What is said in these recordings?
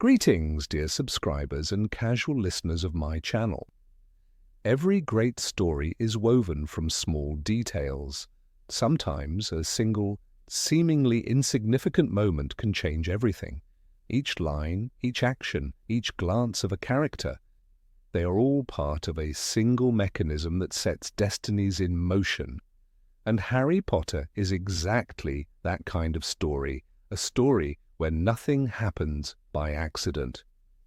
Greetings, dear subscribers and casual listeners of my channel. Every great story is woven from small details. Sometimes a single, seemingly insignificant moment can change everything. Each line, each action, each glance of a character, they are all part of a single mechanism that sets destinies in motion. And Harry Potter is exactly that kind of story, a story where nothing happens by accident.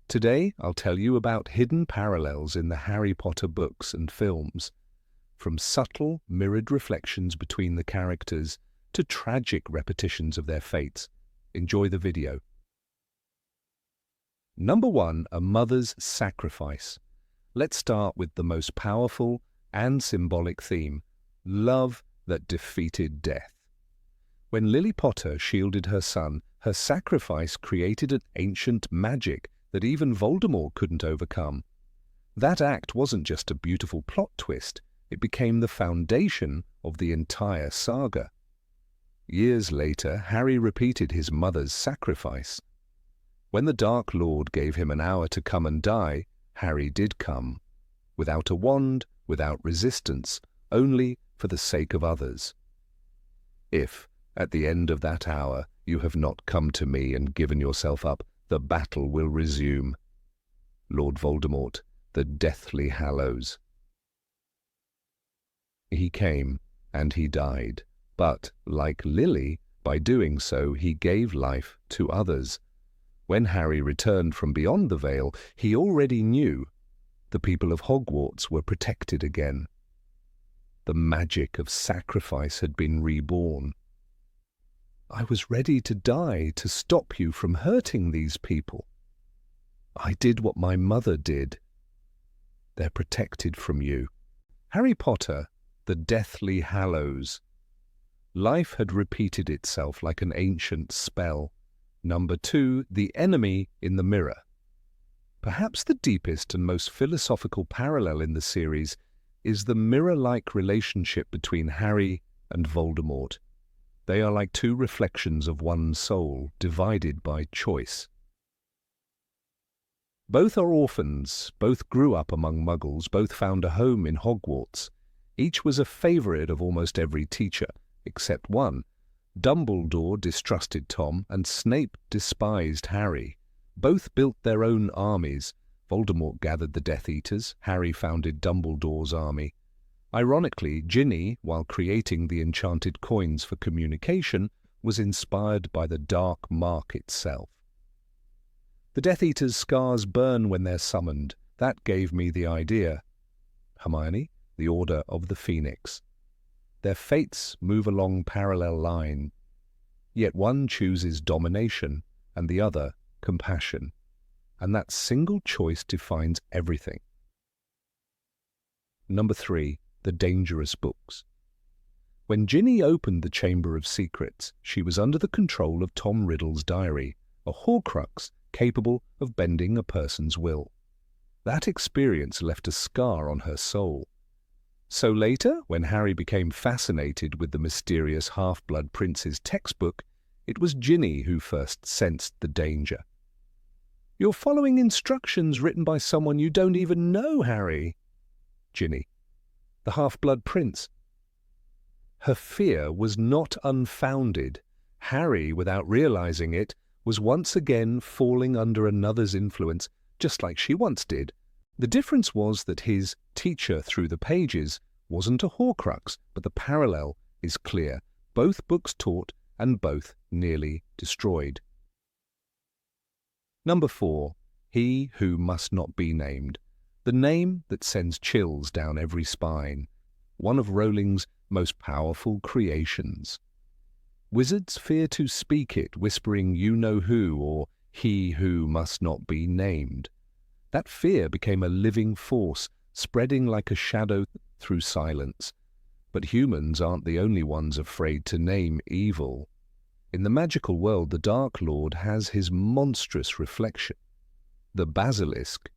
Today, I'll tell you about hidden parallels in the Harry Potter books and films, from subtle, mirrored reflections between the characters to tragic repetitions of their fates. Enjoy the video. Number 1, a mother's sacrifice. Let's start with the most powerful and symbolic theme, love that defeated death. When Lily Potter shielded her son, her sacrifice created an ancient magic that even Voldemort couldn't overcome. That act wasn't just a beautiful plot twist, it became the foundation of the entire saga. Years later, Harry repeated his mother's sacrifice. When the Dark Lord gave him an hour to come and die, Harry did come. Without a wand, without resistance, only for the sake of others. If, at the end of that hour, you have not come to me and given yourself up, the battle will resume. Lord Voldemort, the Deathly Hallows. He came, and he died, but, like Lily, by doing so he gave life to others. When Harry returned from beyond the veil, he already knew the people of Hogwarts were protected again. The magic of sacrifice had been reborn. I was ready to die to stop you from hurting these people. I did what my mother did. They're protected from you. Harry Potter, the Deathly Hallows. Life had repeated itself like an ancient spell. Number 2, the enemy in the mirror. Perhaps the deepest and most philosophical parallel in the series is the mirror-like relationship between Harry and Voldemort. They are like two reflections of one soul, divided by choice. Both are orphans, both grew up among Muggles, both found a home in Hogwarts. Each was a favourite of almost every teacher, except one. Dumbledore distrusted Tom, and Snape despised Harry. Both built their own armies. Voldemort gathered the Death Eaters, Harry founded Dumbledore's army. Ironically, Ginny, while creating the enchanted coins for communication, was inspired by the Dark Mark itself. The Death Eaters' scars burn when they're summoned. That gave me the idea. Hermione, the Order of the Phoenix. Their fates move along parallel line, yet one chooses domination and the other compassion, and that single choice defines everything. Number 3. The dangerous books. When Ginny opened the Chamber of Secrets, she was under the control of Tom Riddle's diary, a Horcrux capable of bending a person's will. That experience left a scar on her soul. So later, when Harry became fascinated with the mysterious Half-Blood Prince's textbook, it was Ginny who first sensed the danger. "You're following instructions written by someone you don't even know, Harry." Ginny. The Half-Blood Prince. Her fear was not unfounded. Harry, without realizing it, was once again falling under another's influence, just like she once did. The difference was that his teacher through the pages wasn't a Horcrux, but the parallel is clear. Both books taught and both nearly destroyed. Number 4. He who must not be named. The name that sends chills down every spine. One of Rowling's most powerful creations. Wizards fear to speak it, whispering you-know-who or he who must not be named. That fear became a living force, spreading like a shadow through silence. But humans aren't the only ones afraid to name evil. In the magical world, the Dark Lord has his monstrous reflection, the basilisk.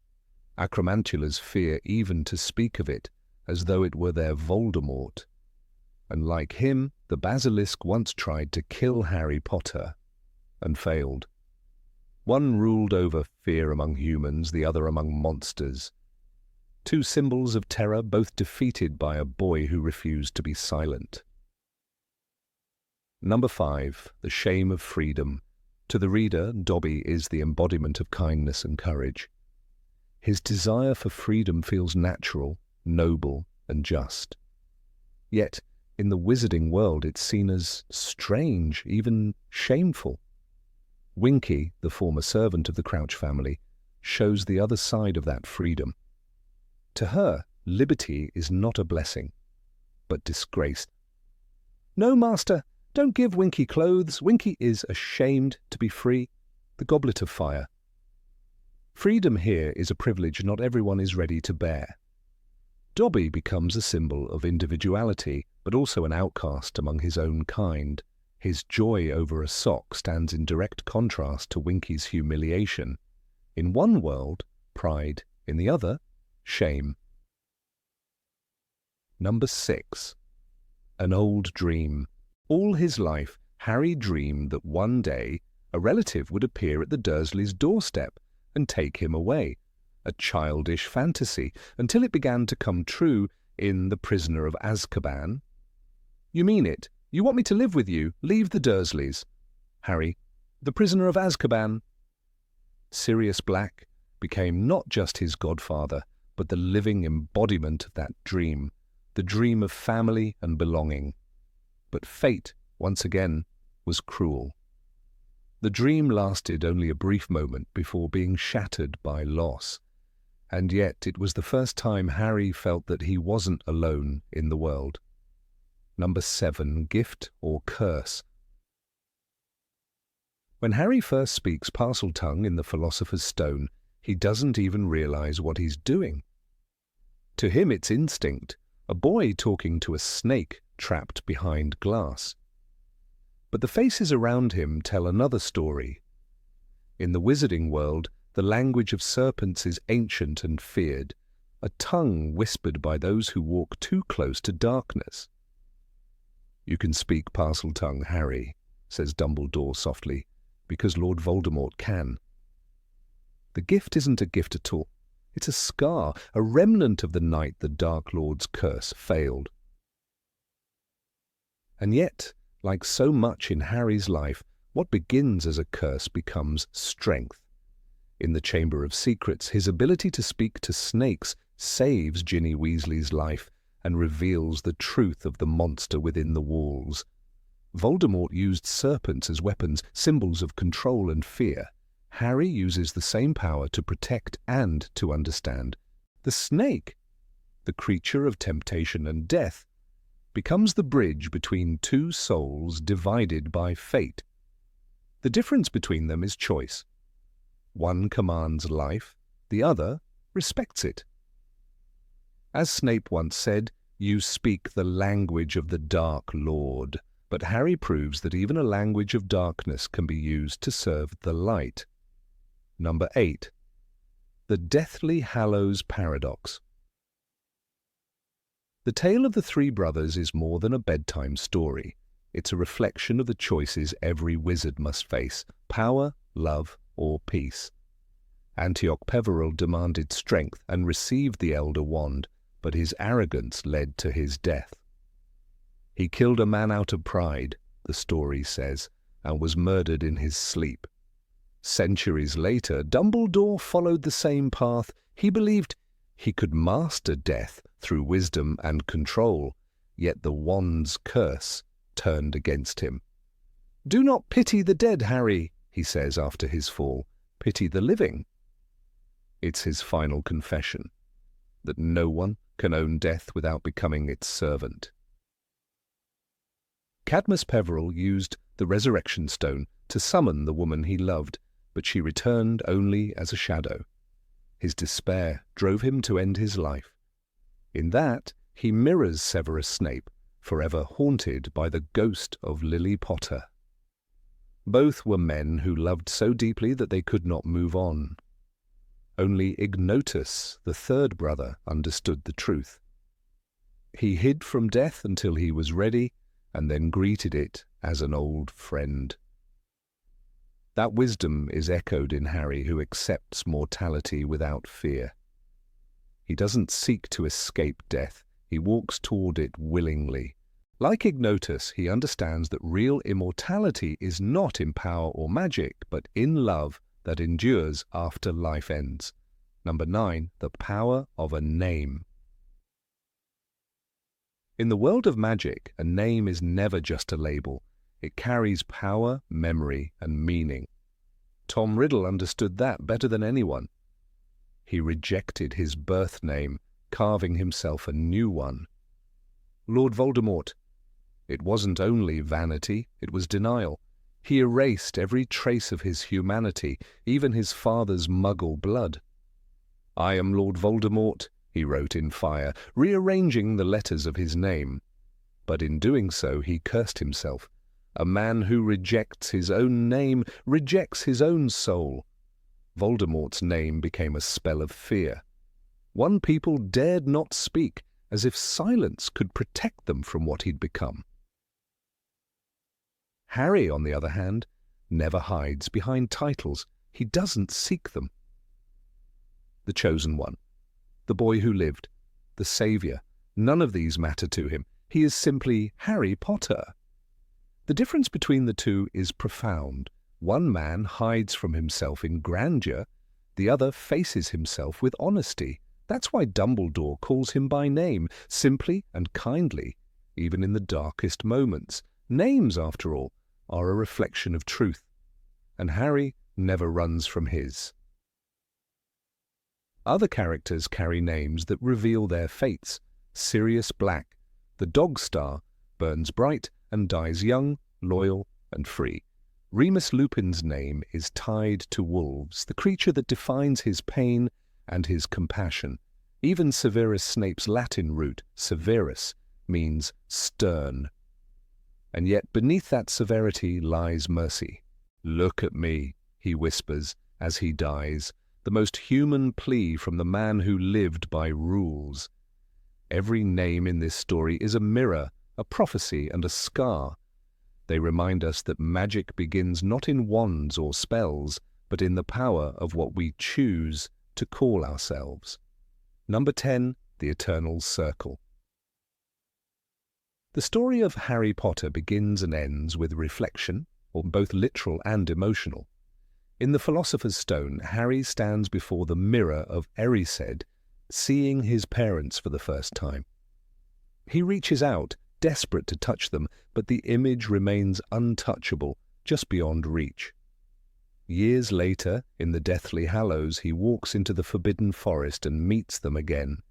Acromantula's fear even to speak of it, as though it were their Voldemort. And like him, the basilisk once tried to kill Harry Potter, and failed. One ruled over fear among humans, the other among monsters. Two symbols of terror, both defeated by a boy who refused to be silent. Number 5. The Shame of Freedom. To the reader, Dobby is the embodiment of kindness and courage. His desire for freedom feels natural, noble, and just. Yet, in the wizarding world, it's seen as strange, even shameful. Winky, the former servant of the Crouch family, shows the other side of that freedom. To her, liberty is not a blessing, but disgrace. "No, master, don't give Winky clothes. Winky is ashamed to be free." The Goblet of Fire. Freedom here is a privilege not everyone is ready to bear. Dobby becomes a symbol of individuality, but also an outcast among his own kind. His joy over a sock stands in direct contrast to Winky's humiliation. In one world, pride. In the other, shame. Number 6. An Old Dream. All his life, Harry dreamed that one day a relative would appear at the Dursleys' doorstep and take him away. A childish fantasy, until it began to come true in The Prisoner of Azkaban. "You mean it? You want me to live with you? Leave the Dursleys." Harry, "The Prisoner of Azkaban." Sirius Black became not just his godfather, but the living embodiment of that dream, the dream of family and belonging. But fate, once again, was cruel. The dream lasted only a brief moment before being shattered by loss, and yet it was the first time Harry felt that he wasn't alone in the world. Number 7. Gift or Curse. When Harry first speaks Parseltongue in the Philosopher's Stone, he doesn't even realize what he's doing. To him it's instinct, a boy talking to a snake trapped behind glass. But the faces around him tell another story. In the wizarding world, the language of serpents is ancient and feared, a tongue whispered by those who walk too close to darkness. "You can speak Parseltongue, Harry," says Dumbledore softly, "because Lord Voldemort can." The gift isn't a gift at all. It's a scar, a remnant of the night the Dark Lord's curse failed. And yet, like so much in Harry's life, what begins as a curse becomes strength. In the Chamber of Secrets, his ability to speak to snakes saves Ginny Weasley's life and reveals the truth of the monster within the walls. Voldemort used serpents as weapons, symbols of control and fear. Harry uses the same power to protect and to understand. The snake, the creature of temptation and death, becomes the bridge between two souls divided by fate. The difference between them is choice. One commands life, the other respects it. As Snape once said, "You speak the language of the Dark Lord," but Harry proves that even a language of darkness can be used to serve the light. Number 8. The Deathly Hallows Paradox. The tale of the three brothers is more than a bedtime story. It's a reflection of the choices every wizard must face: power, love, or peace. Antioch Peverell demanded strength and received the Elder Wand, but his arrogance led to his death. He killed a man out of pride, the story says, and was murdered in his sleep. Centuries later, Dumbledore followed the same path. He believed he could master death through wisdom and control, yet the wand's curse turned against him. "Do not pity the dead, Harry," he says after his fall. "Pity the living." It's his final confession, that no one can own death without becoming its servant. Cadmus Peverell used the Resurrection Stone to summon the woman he loved, but she returned only as a shadow. His despair drove him to end his life. In that, he mirrors Severus Snape, forever haunted by the ghost of Lily Potter. Both were men who loved so deeply that they could not move on. Only Ignotus, the third brother, understood the truth. He hid from death until he was ready, and then greeted it as an old friend. That wisdom is echoed in Harry, who accepts mortality without fear. He doesn't seek to escape death, he walks toward it willingly. Like Ignotus, he understands that real immortality is not in power or magic, but in love that endures after life ends. Number 9, the power of a name. In the world of magic, a name is never just a label. It carries power, memory, and meaning. Tom Riddle understood that better than anyone. He rejected his birth name, carving himself a new one. Lord Voldemort. It wasn't only vanity, it was denial. He erased every trace of his humanity, even his father's Muggle blood. "I am Lord Voldemort," he wrote in fire, rearranging the letters of his name. But in doing so, he cursed himself. A man who rejects his own name rejects his own soul. Voldemort's name became a spell of fear. One people dared not speak, as if silence could protect them from what he'd become. Harry, on the other hand, never hides behind titles. He doesn't seek them. The Chosen One, the boy who lived, the Saviour, none of these matter to him. He is simply Harry Potter. The difference between the two is profound. One man hides from himself in grandeur, the other faces himself with honesty. That's why Dumbledore calls him by name, simply and kindly, even in the darkest moments. Names, after all, are a reflection of truth, and Harry never runs from his. Other characters carry names that reveal their fates. Sirius Black, the Dog Star, burns bright and dies young, loyal, and free. Remus Lupin's name is tied to wolves, the creature that defines his pain and his compassion. Even Severus Snape's Latin root, Severus, means stern. And yet beneath that severity lies mercy. "Look at me," he whispers as he dies, the most human plea from the man who lived by rules. Every name in this story is a mirror, a prophecy, and a scar. They remind us that magic begins not in wands or spells, but in the power of what we choose to call ourselves. Number 10, the Eternal Circle. The story of Harry Potter begins and ends with reflection, or both literal and emotional. In the Philosopher's Stone, Harry stands before the mirror of Erised, seeing his parents for the first time. He reaches out, desperate to touch them, but the image remains untouchable, just beyond reach. Years later, in the Deathly Hallows, he walks into the Forbidden Forest and meets them again.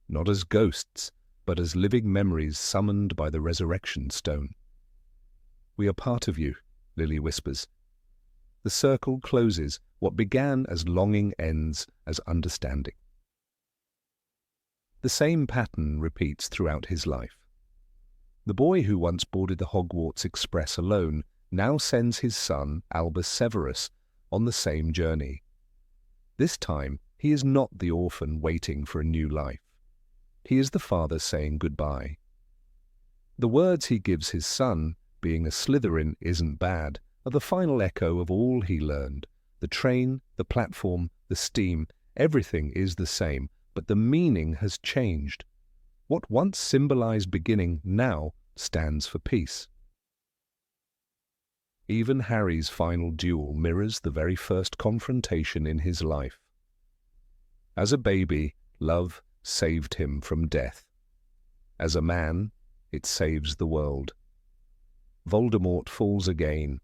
Not as ghosts, but as living memories summoned by the Resurrection Stone. "We are part of you," Lily whispers. The circle closes. What began as longing ends as understanding. The same pattern repeats throughout his life. The boy who once boarded the Hogwarts Express alone now sends his son, Albus Severus, on the same journey. This time, he is not the orphan waiting for a new life. He is the father saying goodbye. The words he gives his son, "Being a Slytherin isn't bad," are the final echo of all he learned. The train, the platform, the steam, everything is the same, but the meaning has changed. What once symbolized beginning now stands for peace. Even Harry's final duel mirrors the very first confrontation in his life. As a baby, love saved him from death. As a man, it saves the world. Voldemort falls again,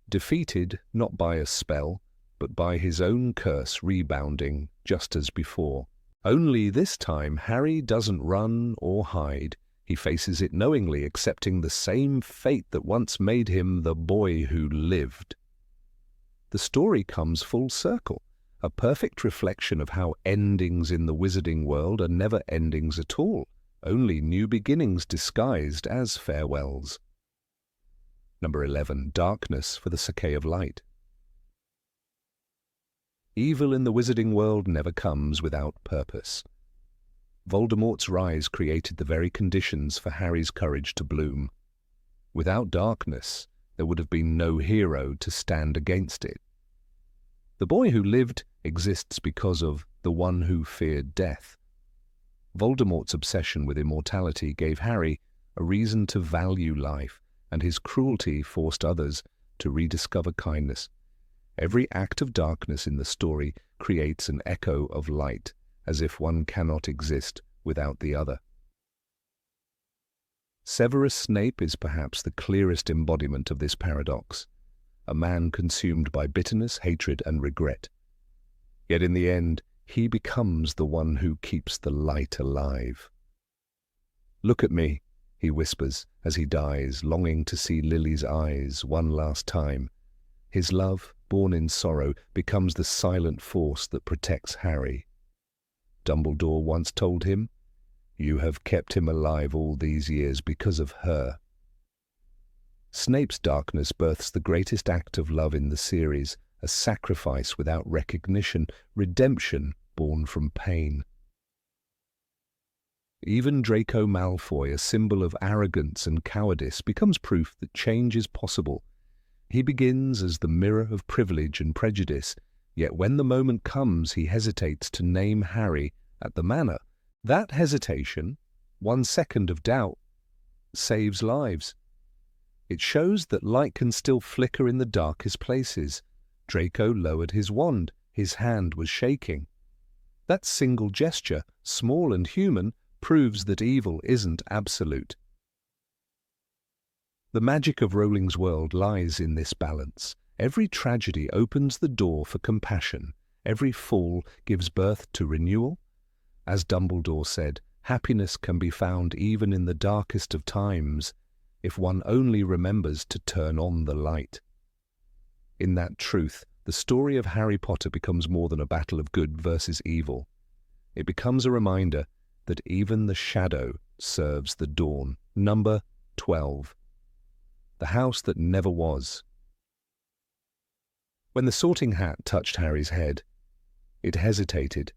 defeated not by a spell, but by his own curse rebounding just as before. Only this time Harry doesn't run or hide. He faces it knowingly, accepting the same fate that once made him the boy who lived. The story comes full circle, a perfect reflection of how endings in the wizarding world are never endings at all, only new beginnings disguised as farewells. Number 11. Darkness for the Sachet of Light. Evil in the wizarding world never comes without purpose. Voldemort's rise created the very conditions for Harry's courage to bloom. Without darkness, there would have been no hero to stand against it. The boy who lived exists because of the one who feared death. Voldemort's obsession with immortality gave Harry a reason to value life, and his cruelty forced others to rediscover kindness. Every act of darkness in the story creates an echo of light, as if one cannot exist without the other. Severus Snape is perhaps the clearest embodiment of this paradox, a man consumed by bitterness, hatred, and regret. Yet in the end, he becomes the one who keeps the light alive. "Look at me," he whispers as he dies, longing to see Lily's eyes one last time. His love, born in sorrow, becomes the silent force that protects Harry. Dumbledore once told him, "You have kept him alive all these years because of her." Snape's darkness births the greatest act of love in the series, a sacrifice without recognition, redemption born from pain. Even Draco Malfoy, a symbol of arrogance and cowardice, becomes proof that change is possible. He begins as the mirror of privilege and prejudice, yet when the moment comes, he hesitates to name Harry at the manor. That hesitation, 1 second of doubt, saves lives. It shows that light can still flicker in the darkest places. Draco lowered his wand. His hand was shaking. That single gesture, small and human, proves that evil isn't absolute. The magic of Rowling's world lies in this balance. Every tragedy opens the door for compassion. Every fall gives birth to renewal. As Dumbledore said, happiness can be found even in the darkest of times, if one only remembers to turn on the light. In that truth, the story of Harry Potter becomes more than a battle of good versus evil. It becomes a reminder that even the shadow serves the dawn. Number 12. The House That Never Was. When the Sorting Hat touched Harry's head, it hesitated.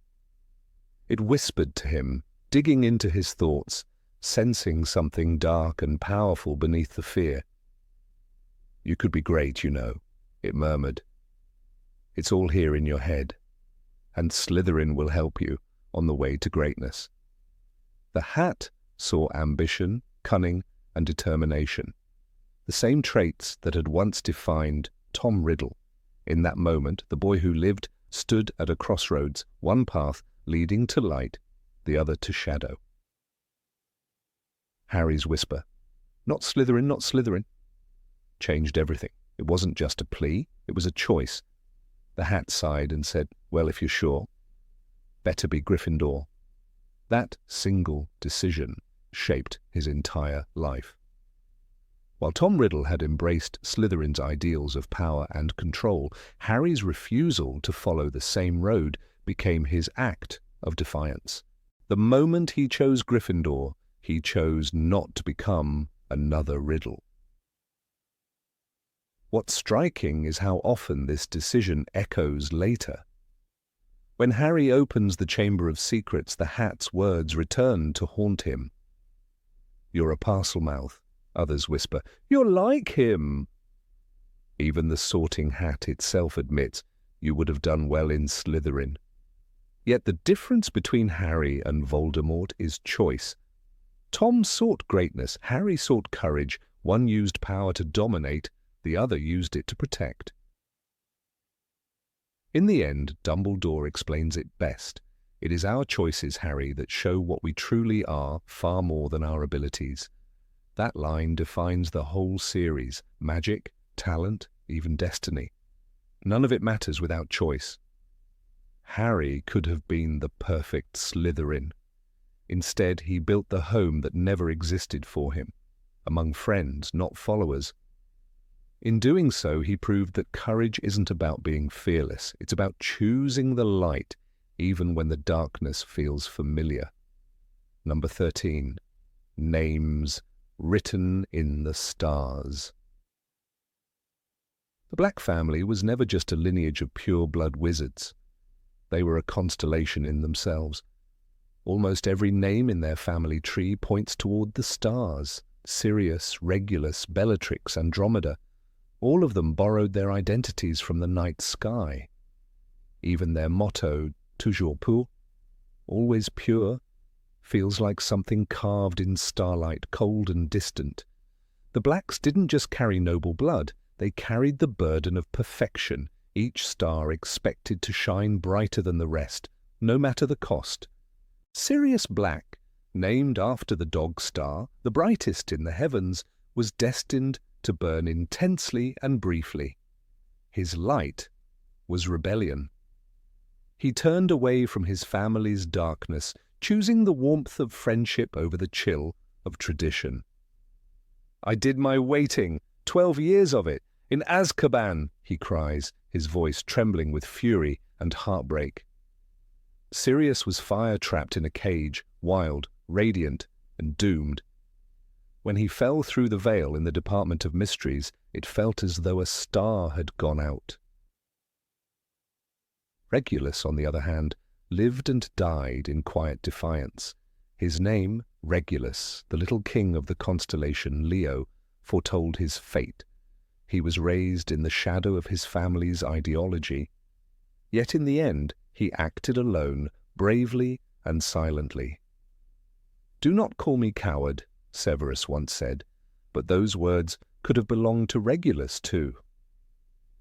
It whispered to him, digging into his thoughts, sensing something dark and powerful beneath the fear. "You could be great, you know," it murmured. "It's all here in your head, and Slytherin will help you on the way to greatness." The hat saw ambition, cunning, and determination, the same traits that had once defined Tom Riddle. In that moment, the boy who lived stood at a crossroads, one path leading to light, the other to shadow. Harry's whisper, "Not Slytherin, not Slytherin," changed everything. It wasn't just a plea, it was a choice. The hat sighed and said, "Well, if you're sure, better be Gryffindor." That single decision shaped his entire life. While Tom Riddle had embraced Slytherin's ideals of power and control, Harry's refusal to follow the same road became his act of defiance. The moment he chose Gryffindor, he chose not to become another Riddle. What's striking is how often this decision echoes later. When Harry opens the Chamber of Secrets, the hat's words return to haunt him. "You're a Parselmouth," others whisper. "You're like him." Even the Sorting Hat itself admits, "You would have done well in Slytherin." Yet the difference between Harry and Voldemort is choice. Tom sought greatness, Harry sought courage. One used power to dominate, the other used it to protect. In the end, Dumbledore explains it best. It is our choices, Harry, that show what we truly are far more than our abilities. That line defines the whole series: magic, talent, even destiny. None of it matters without choice. Harry could have been the perfect Slytherin. Instead, he built the home that never existed for him, among friends, not followers. In doing so, he proved that courage isn't about being fearless. It's about choosing the light, even when the darkness feels familiar. Number 13. Names written in the stars. The Black family was never just a lineage of pure-blood wizards. They were a constellation in themselves. Almost every name in their family tree points toward the stars: Sirius, Regulus, Bellatrix, Andromeda. All of them borrowed their identities from the night sky. Even their motto, toujours pur, always pure, feels like something carved in starlight, cold and distant. The Blacks didn't just carry noble blood, they carried the burden of perfection, each star expected to shine brighter than the rest, no matter the cost. Sirius Black, named after the dog star, the brightest in the heavens, was destined to burn intensely and briefly. His light was rebellion. He turned away from his family's darkness, choosing the warmth of friendship over the chill of tradition. "I did my waiting, 12 years of it, in Azkaban," he cries, his voice trembling with fury and heartbreak. Sirius was fire-trapped in a cage, wild, radiant, and doomed. When he fell through the veil in the Department of Mysteries, it felt as though a star had gone out. Regulus, on the other hand, lived and died in quiet defiance. His name, Regulus, the little king of the constellation Leo, foretold his fate. He was raised in the shadow of his family's ideology. Yet in the end, he acted alone, bravely and silently. "Do not call me coward," Severus once said, but those words could have belonged to Regulus too.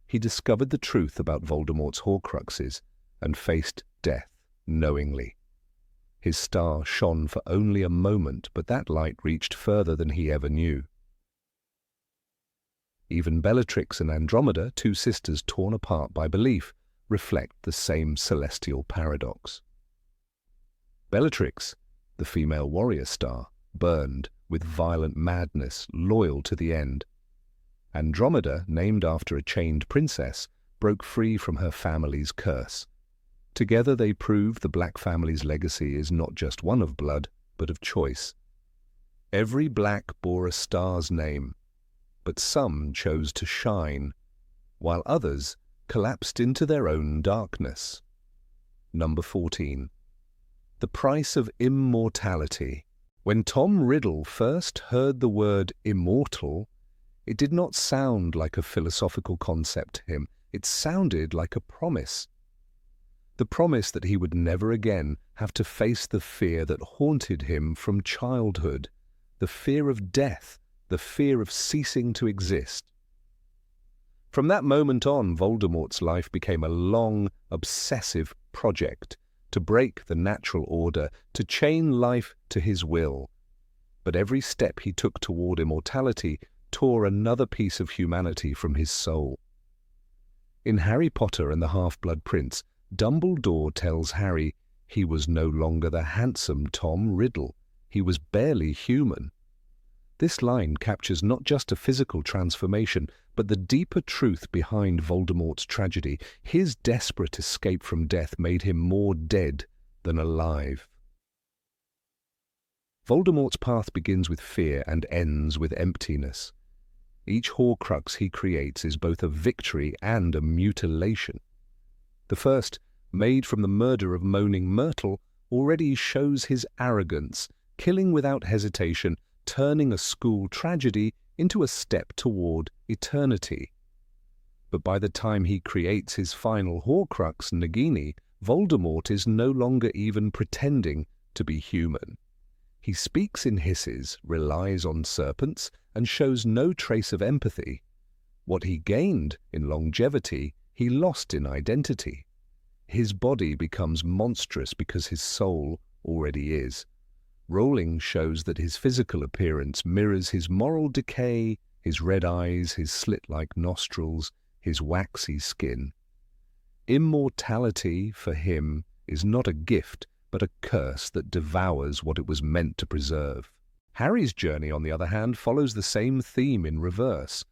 He discovered the truth about Voldemort's Horcruxes and faced death knowingly. His star shone for only a moment, but that light reached further than he ever knew. Even Bellatrix and Andromeda, two sisters torn apart by belief, reflect the same celestial paradox. Bellatrix, the female warrior star, burned with violent madness, loyal to the end. Andromeda, named after a chained princess, broke free from her family's curse. Together they prove the Black family's legacy is not just one of blood, but of choice. Every Black bore a star's name, but some chose to shine, while others collapsed into their own darkness. Number 14. The price of immortality. When Tom Riddle first heard the word immortal, it did not sound like a philosophical concept to him. It sounded like a promise. The promise that he would never again have to face the fear that haunted him from childhood, the fear of death, the fear of ceasing to exist. From that moment on, Voldemort's life became a long, obsessive project to break the natural order, to chain life to his will. But every step he took toward immortality tore another piece of humanity from his soul. In Harry Potter and the Half-Blood Prince, Dumbledore tells Harry he was no longer the handsome Tom Riddle. He was barely human. This line captures not just a physical transformation, but the deeper truth behind Voldemort's tragedy. His desperate escape from death made him more dead than alive. Voldemort's path begins with fear and ends with emptiness. Each Horcrux he creates is both a victory and a mutilation. The first, made from the murder of Moaning Myrtle, already shows his arrogance, killing without hesitation, turning a school tragedy into a step toward eternity. But by the time he creates his final Horcrux, Nagini, Voldemort is no longer even pretending to be human. He speaks in hisses, relies on serpents, and shows no trace of empathy. What he gained in longevity, he lost in identity. His body becomes monstrous because his soul already is. Rowling shows that his physical appearance mirrors his moral decay, his red eyes, his slit-like nostrils, his waxy skin. Immortality, for him, is not a gift, but a curse that devours what it was meant to preserve. Harry's journey, on the other hand, follows the same theme in reverse.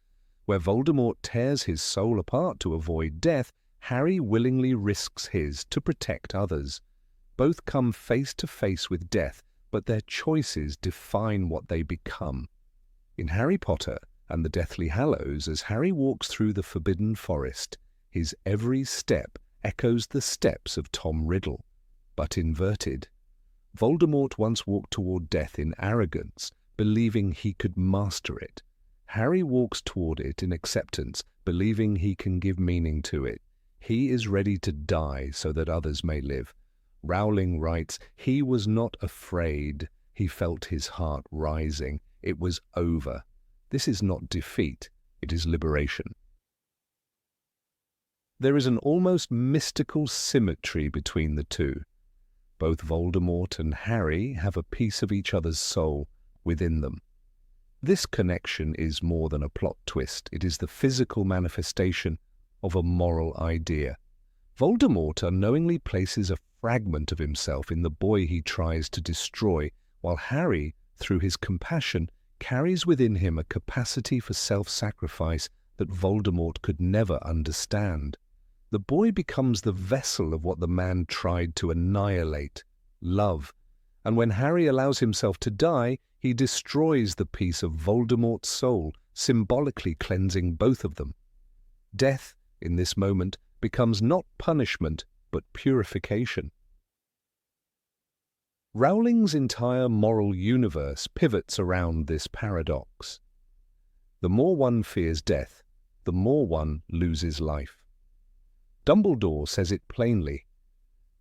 Where Voldemort tears his soul apart to avoid death, Harry willingly risks his to protect others. Both come face to face with death, but their choices define what they become. In Harry Potter and the Deathly Hallows, as Harry walks through the Forbidden Forest, his every step echoes the steps of Tom Riddle, but inverted. Voldemort once walked toward death in arrogance, believing he could master it. Harry walks toward it in acceptance, believing he can give meaning to it. He is ready to die so that others may live. Rowling writes, "He was not afraid. He felt his heart rising. It was over." This is not defeat, it is liberation. There is an almost mystical symmetry between the two. Both Voldemort and Harry have a piece of each other's soul within them. This connection is more than a plot twist. It is the physical manifestation of a moral idea. Voldemort unknowingly places a fragment of himself in the boy he tries to destroy, while Harry, through his compassion, carries within him a capacity for self-sacrifice that Voldemort could never understand. The boy becomes the vessel of what the man tried to annihilate, love. And when Harry allows himself to die, he destroys the piece of Voldemort's soul, symbolically cleansing both of them. Death, in this moment, becomes not punishment, but purification. Rowling's entire moral universe pivots around this paradox. The more one fears death, the more one loses life. Dumbledore says it plainly.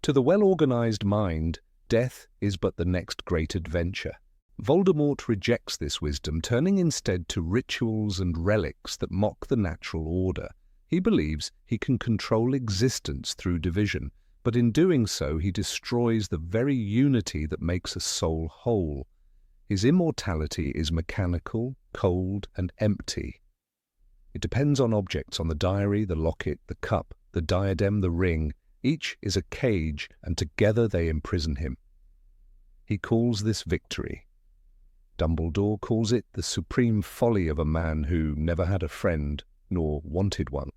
To the well-organized mind, death is but the next great adventure. Voldemort rejects this wisdom, turning instead to rituals and relics that mock the natural order. He believes he can control existence through division, but in doing so he destroys the very unity that makes a soul whole. His immortality is mechanical, cold, and empty. It depends on objects, on the diary, the locket, the cup, the diadem, the ring. Each is a cage, and together they imprison him. He calls this victory. Dumbledore calls it the supreme folly of a man who never had a friend, nor wanted one.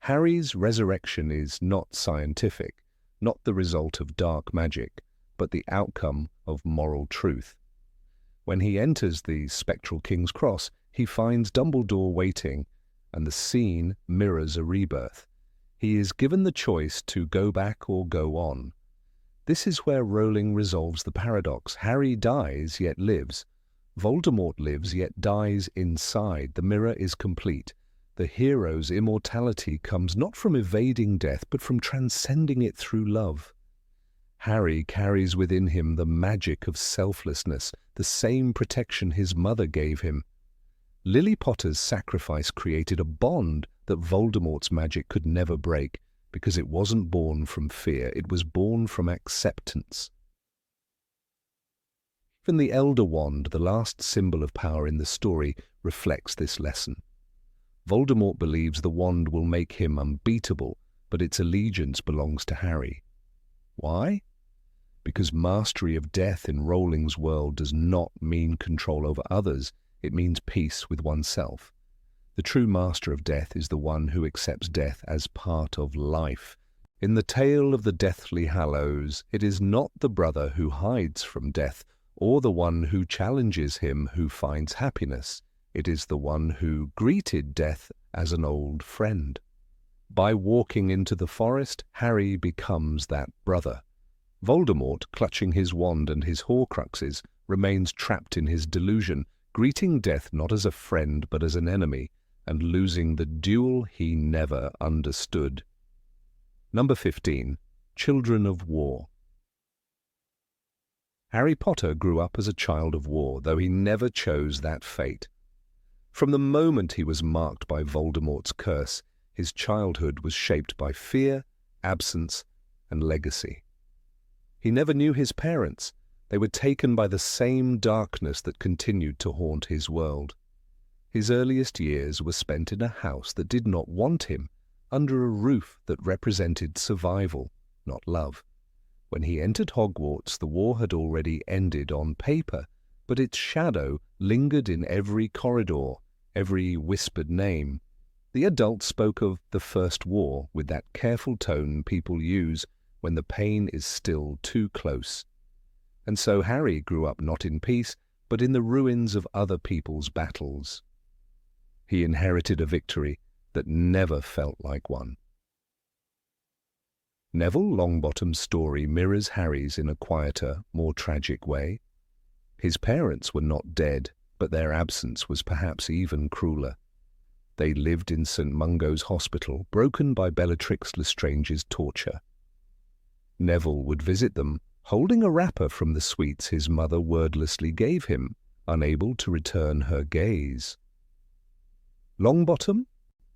Harry's resurrection is not scientific, not the result of dark magic, but the outcome of moral truth. When he enters the spectral King's Cross, he finds Dumbledore waiting, and the scene mirrors a rebirth. He is given the choice to go back or go on. This is where Rowling resolves the paradox. Harry dies, yet lives. Voldemort lives, yet dies inside. The mirror is complete. The hero's immortality comes not from evading death, but from transcending it through love. Harry carries within him the magic of selflessness, the same protection his mother gave him. Lily Potter's sacrifice created a bond that Voldemort's magic could never break, because it wasn't born from fear, it was born from acceptance. Even the Elder Wand, the last symbol of power in the story, reflects this lesson. Voldemort believes the wand will make him unbeatable, but its allegiance belongs to Harry. Why? Because mastery of death in Rowling's world does not mean control over others, it means peace with oneself. The true master of death is the one who accepts death as part of life. In the tale of the Deathly Hallows, it is not the brother who hides from death, or the one who challenges him who finds happiness. It is the one who greeted death as an old friend. By walking into the forest, Harry becomes that brother. Voldemort, clutching his wand and his Horcruxes, remains trapped in his delusion, greeting death not as a friend but as an enemy, and losing the duel he never understood. Number 15. Children of War. Harry Potter grew up as a child of war, though he never chose that fate. From the moment he was marked by Voldemort's curse, his childhood was shaped by fear, absence, and legacy. He never knew his parents. They were taken by the same darkness that continued to haunt his world. His earliest years were spent in a house that did not want him, under a roof that represented survival, not love. When he entered Hogwarts, the war had already ended on paper, but its shadow lingered in every corridor, every whispered name. The adults spoke of the First War with that careful tone people use when the pain is still too close. And so Harry grew up not in peace, but in the ruins of other people's battles. He inherited a victory that never felt like one. Neville Longbottom's story mirrors Harry's in a quieter, more tragic way. His parents were not dead, but their absence was perhaps even crueler. They lived in St. Mungo's hospital, broken by Bellatrix Lestrange's torture. Neville would visit them, holding a wrapper from the sweets his mother wordlessly gave him, unable to return her gaze. Longbottom?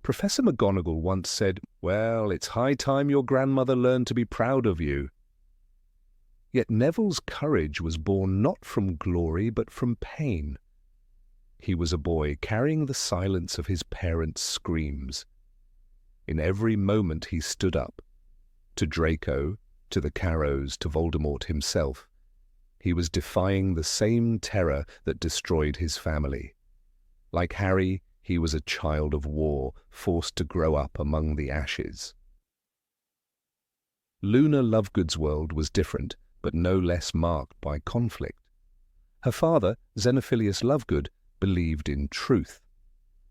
Professor McGonagall once said, "Well, it's high time your grandmother learned to be proud of you." Yet Neville's courage was born not from glory but from pain. He was a boy carrying the silence of his parents' screams. In every moment he stood up. To Draco, to the Carrows, to Voldemort himself. He was defying the same terror that destroyed his family. Like Harry, he was a child of war, forced to grow up among the ashes. Luna Lovegood's world was different, but no less marked by conflict. Her father, Xenophilius Lovegood, believed in truth.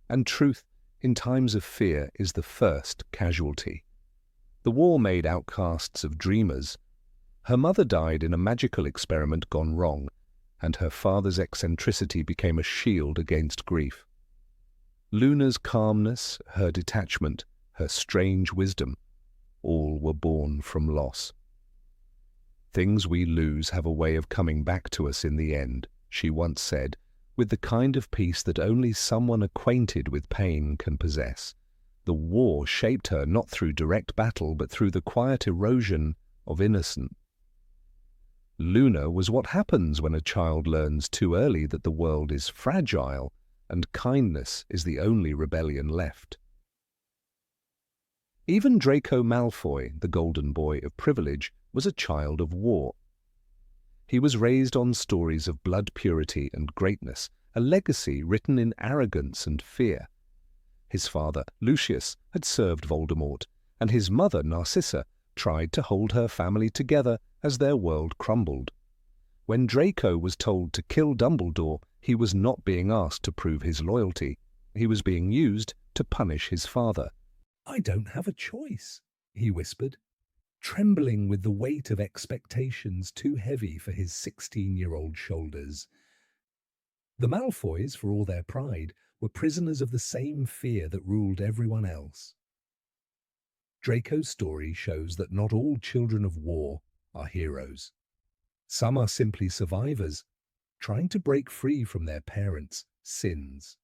And truth, in times of fear, is the first casualty. The war made outcasts of dreamers. Her mother died in a magical experiment gone wrong, and her father's eccentricity became a shield against grief. Luna's calmness, her detachment, her strange wisdom, all were born from loss. "Things we lose have a way of coming back to us in the end," she once said, with the kind of peace that only someone acquainted with pain can possess. The war shaped her not through direct battle, but through the quiet erosion of innocence. Luna was what happens when a child learns too early that the world is fragile and kindness is the only rebellion left. Even Draco Malfoy, the golden boy of privilege, was a child of war. He was raised on stories of blood purity and greatness, a legacy written in arrogance and fear. His father, Lucius, had served Voldemort, and his mother, Narcissa, tried to hold her family together as their world crumbled. When Draco was told to kill Dumbledore, he was not being asked to prove his loyalty. He was being used to punish his father. "I don't have a choice," he whispered, trembling with the weight of expectations too heavy for his 16-year-old shoulders. The Malfoys, for all their pride, were prisoners of the same fear that ruled everyone else. Draco's story shows that not all children of war are heroes. Some are simply survivors, trying to break free from their parents' sins.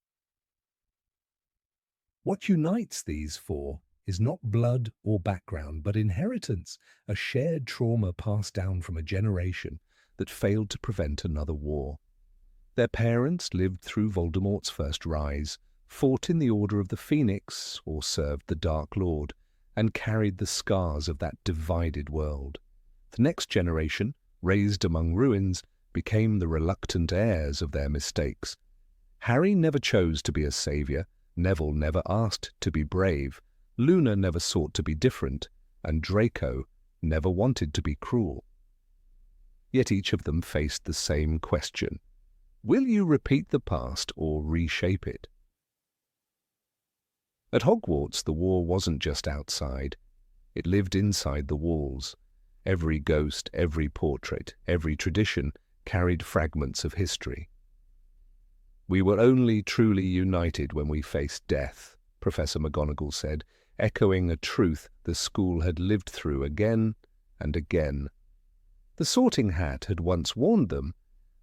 What unites these four is not blood or background, but inheritance, a shared trauma passed down from a generation that failed to prevent another war. Their parents lived through Voldemort's first rise, fought in the Order of the Phoenix, or served the Dark Lord, and carried the scars of that divided world. The next generation, raised among ruins, became the reluctant heirs of their mistakes. Harry never chose to be a savior, Neville never asked to be brave, Luna never sought to be different, and Draco never wanted to be cruel. Yet each of them faced the same question: will you repeat the past or reshape it? At Hogwarts, the war wasn't just outside. It lived inside the walls. Every ghost, every portrait, every tradition carried fragments of history. "We were only truly united when we faced death," Professor McGonagall said, echoing a truth the school had lived through again and again. The Sorting Hat had once warned them,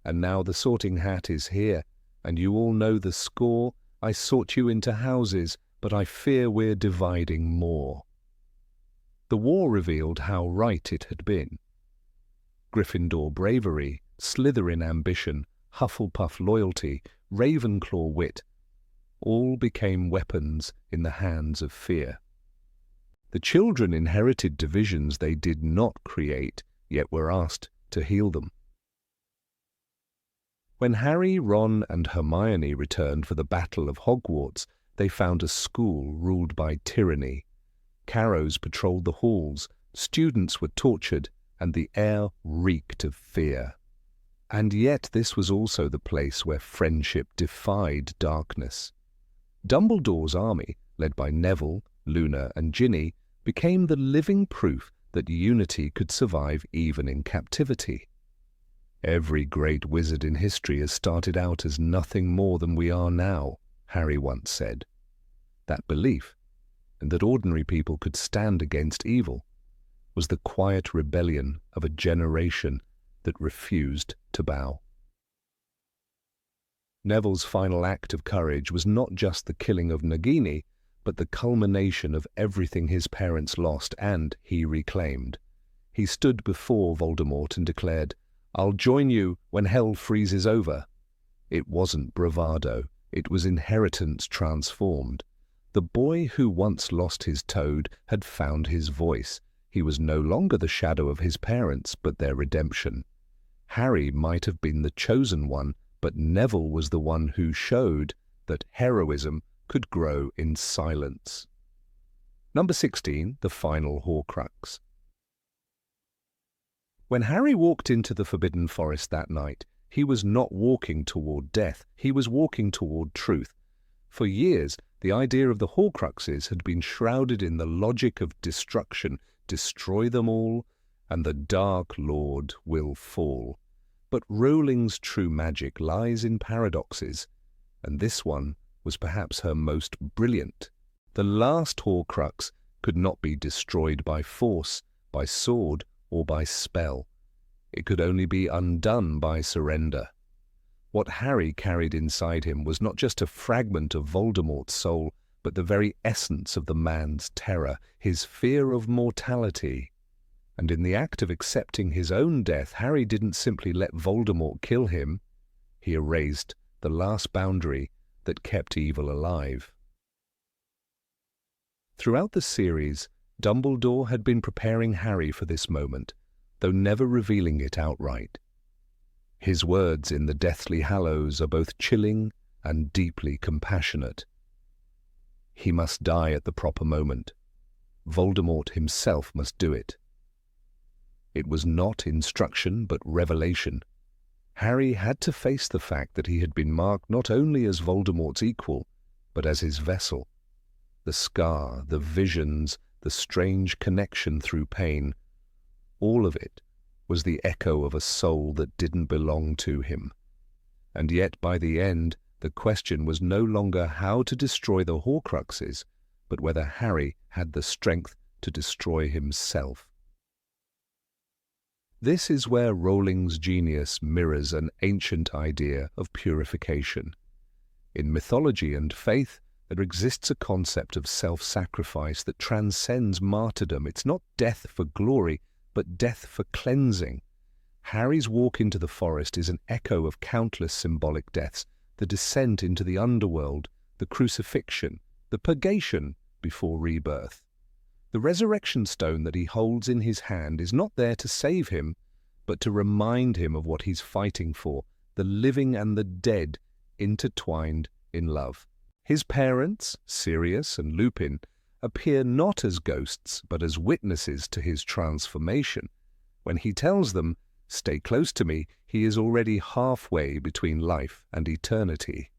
and now the Sorting Hat is here, and you all know the score. I sort you into houses, but I fear we're dividing more. The war revealed how right it had been. Gryffindor bravery, Slytherin ambition, Hufflepuff loyalty, Ravenclaw wit, all became weapons in the hands of fear. The children inherited divisions they did not create, yet were asked to heal them. When Harry, Ron, and Hermione returned for the Battle of Hogwarts, they found a school ruled by tyranny. Carrows patrolled the halls, students were tortured, and the air reeked of fear. And yet this was also the place where friendship defied darkness. Dumbledore's army, led by Neville, Luna, and Ginny, became the living proof that unity could survive even in captivity. Every great wizard in history has started out as nothing more than we are now, Harry once said. That belief, and that ordinary people could stand against evil, was the quiet rebellion of a generation that refused to bow. Neville's final act of courage was not just the killing of Nagini, but the culmination of everything his parents lost and he reclaimed. He stood before Voldemort and declared, "I'll join you when hell freezes over." It wasn't bravado, it was inheritance transformed. The boy who once lost his toad had found his voice. He was no longer the shadow of his parents, but their redemption. Harry might have been the chosen one, but Neville was the one who showed that heroism could grow in silence. Number 16, the final Horcrux. When Harry walked into the Forbidden Forest that night, he was not walking toward death, he was walking toward truth. For years, the idea of the Horcruxes had been shrouded in the logic of destruction. Destroy them all, and the Dark Lord will fall. But Rowling's true magic lies in paradoxes, and this one was perhaps her most brilliant. The last Horcrux could not be destroyed by force, by sword, or by spell. It could only be undone by surrender. What Harry carried inside him was not just a fragment of Voldemort's soul, but the very essence of the man's terror, his fear of mortality. And in the act of accepting his own death, Harry didn't simply let Voldemort kill him. He erased the last boundary that kept evil alive. Throughout the series, Dumbledore had been preparing Harry for this moment, though never revealing it outright. His words in the Deathly Hallows are both chilling and deeply compassionate. He must die at the proper moment. Voldemort himself must do it. It was not instruction, but revelation. Harry had to face the fact that he had been marked not only as Voldemort's equal, but as his vessel. The scar, the visions, the strange connection through pain, all of it was the echo of a soul that didn't belong to him. And yet, by the end, the question was no longer how to destroy the Horcruxes, but whether Harry had the strength to destroy himself. This is where Rowling's genius mirrors an ancient idea of purification. In mythology and faith, there exists a concept of self-sacrifice that transcends martyrdom. It's not death for glory, but death for cleansing. Harry's walk into the forest is an echo of countless symbolic deaths, the descent into the underworld, the crucifixion, the purgation before rebirth. The resurrection stone that he holds in his hand is not there to save him, but to remind him of what he's fighting for, the living and the dead intertwined in love. His parents, Sirius and Lupin, appear not as ghosts, but as witnesses to his transformation. When he tells them, "Stay close to me," he is already halfway between life and eternity.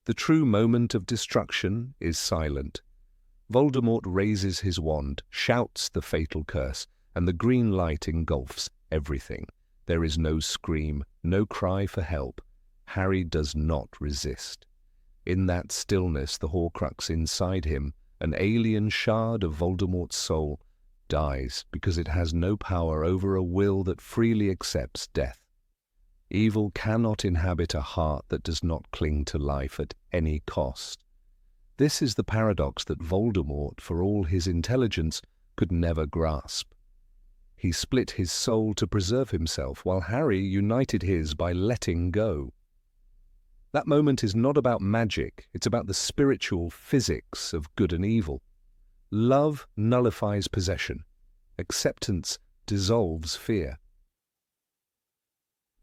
The true moment of destruction is silent. Voldemort raises his wand, shouts the fatal curse, and the green light engulfs everything. There is no scream, no cry for help. Harry does not resist. In that stillness, the Horcrux inside him, an alien shard of Voldemort's soul, dies because it has no power over a will that freely accepts death. Evil cannot inhabit a heart that does not cling to life at any cost. This is the paradox that Voldemort, for all his intelligence, could never grasp. He split his soul to preserve himself, while Harry united his by letting go. That moment is not about magic, it's about the spiritual physics of good and evil. Love nullifies possession. Acceptance dissolves fear.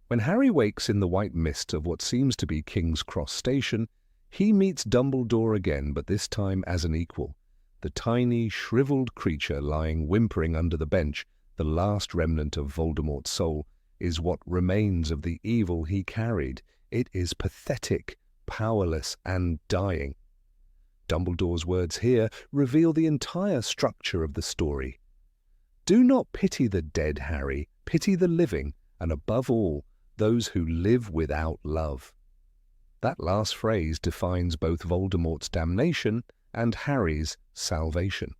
When Harry wakes in the white mist of what seems to be King's Cross Station, he meets Dumbledore again, but this time as an equal. The tiny, shriveled creature lying whimpering under the bench, the last remnant of Voldemort's soul, is what remains of the evil he carried. It is pathetic, powerless, and dying. Dumbledore's words here reveal the entire structure of the story. Do not pity the dead, Harry. pity the living, and above all, those who live without love. That last phrase defines both Voldemort's damnation and Harry's salvation.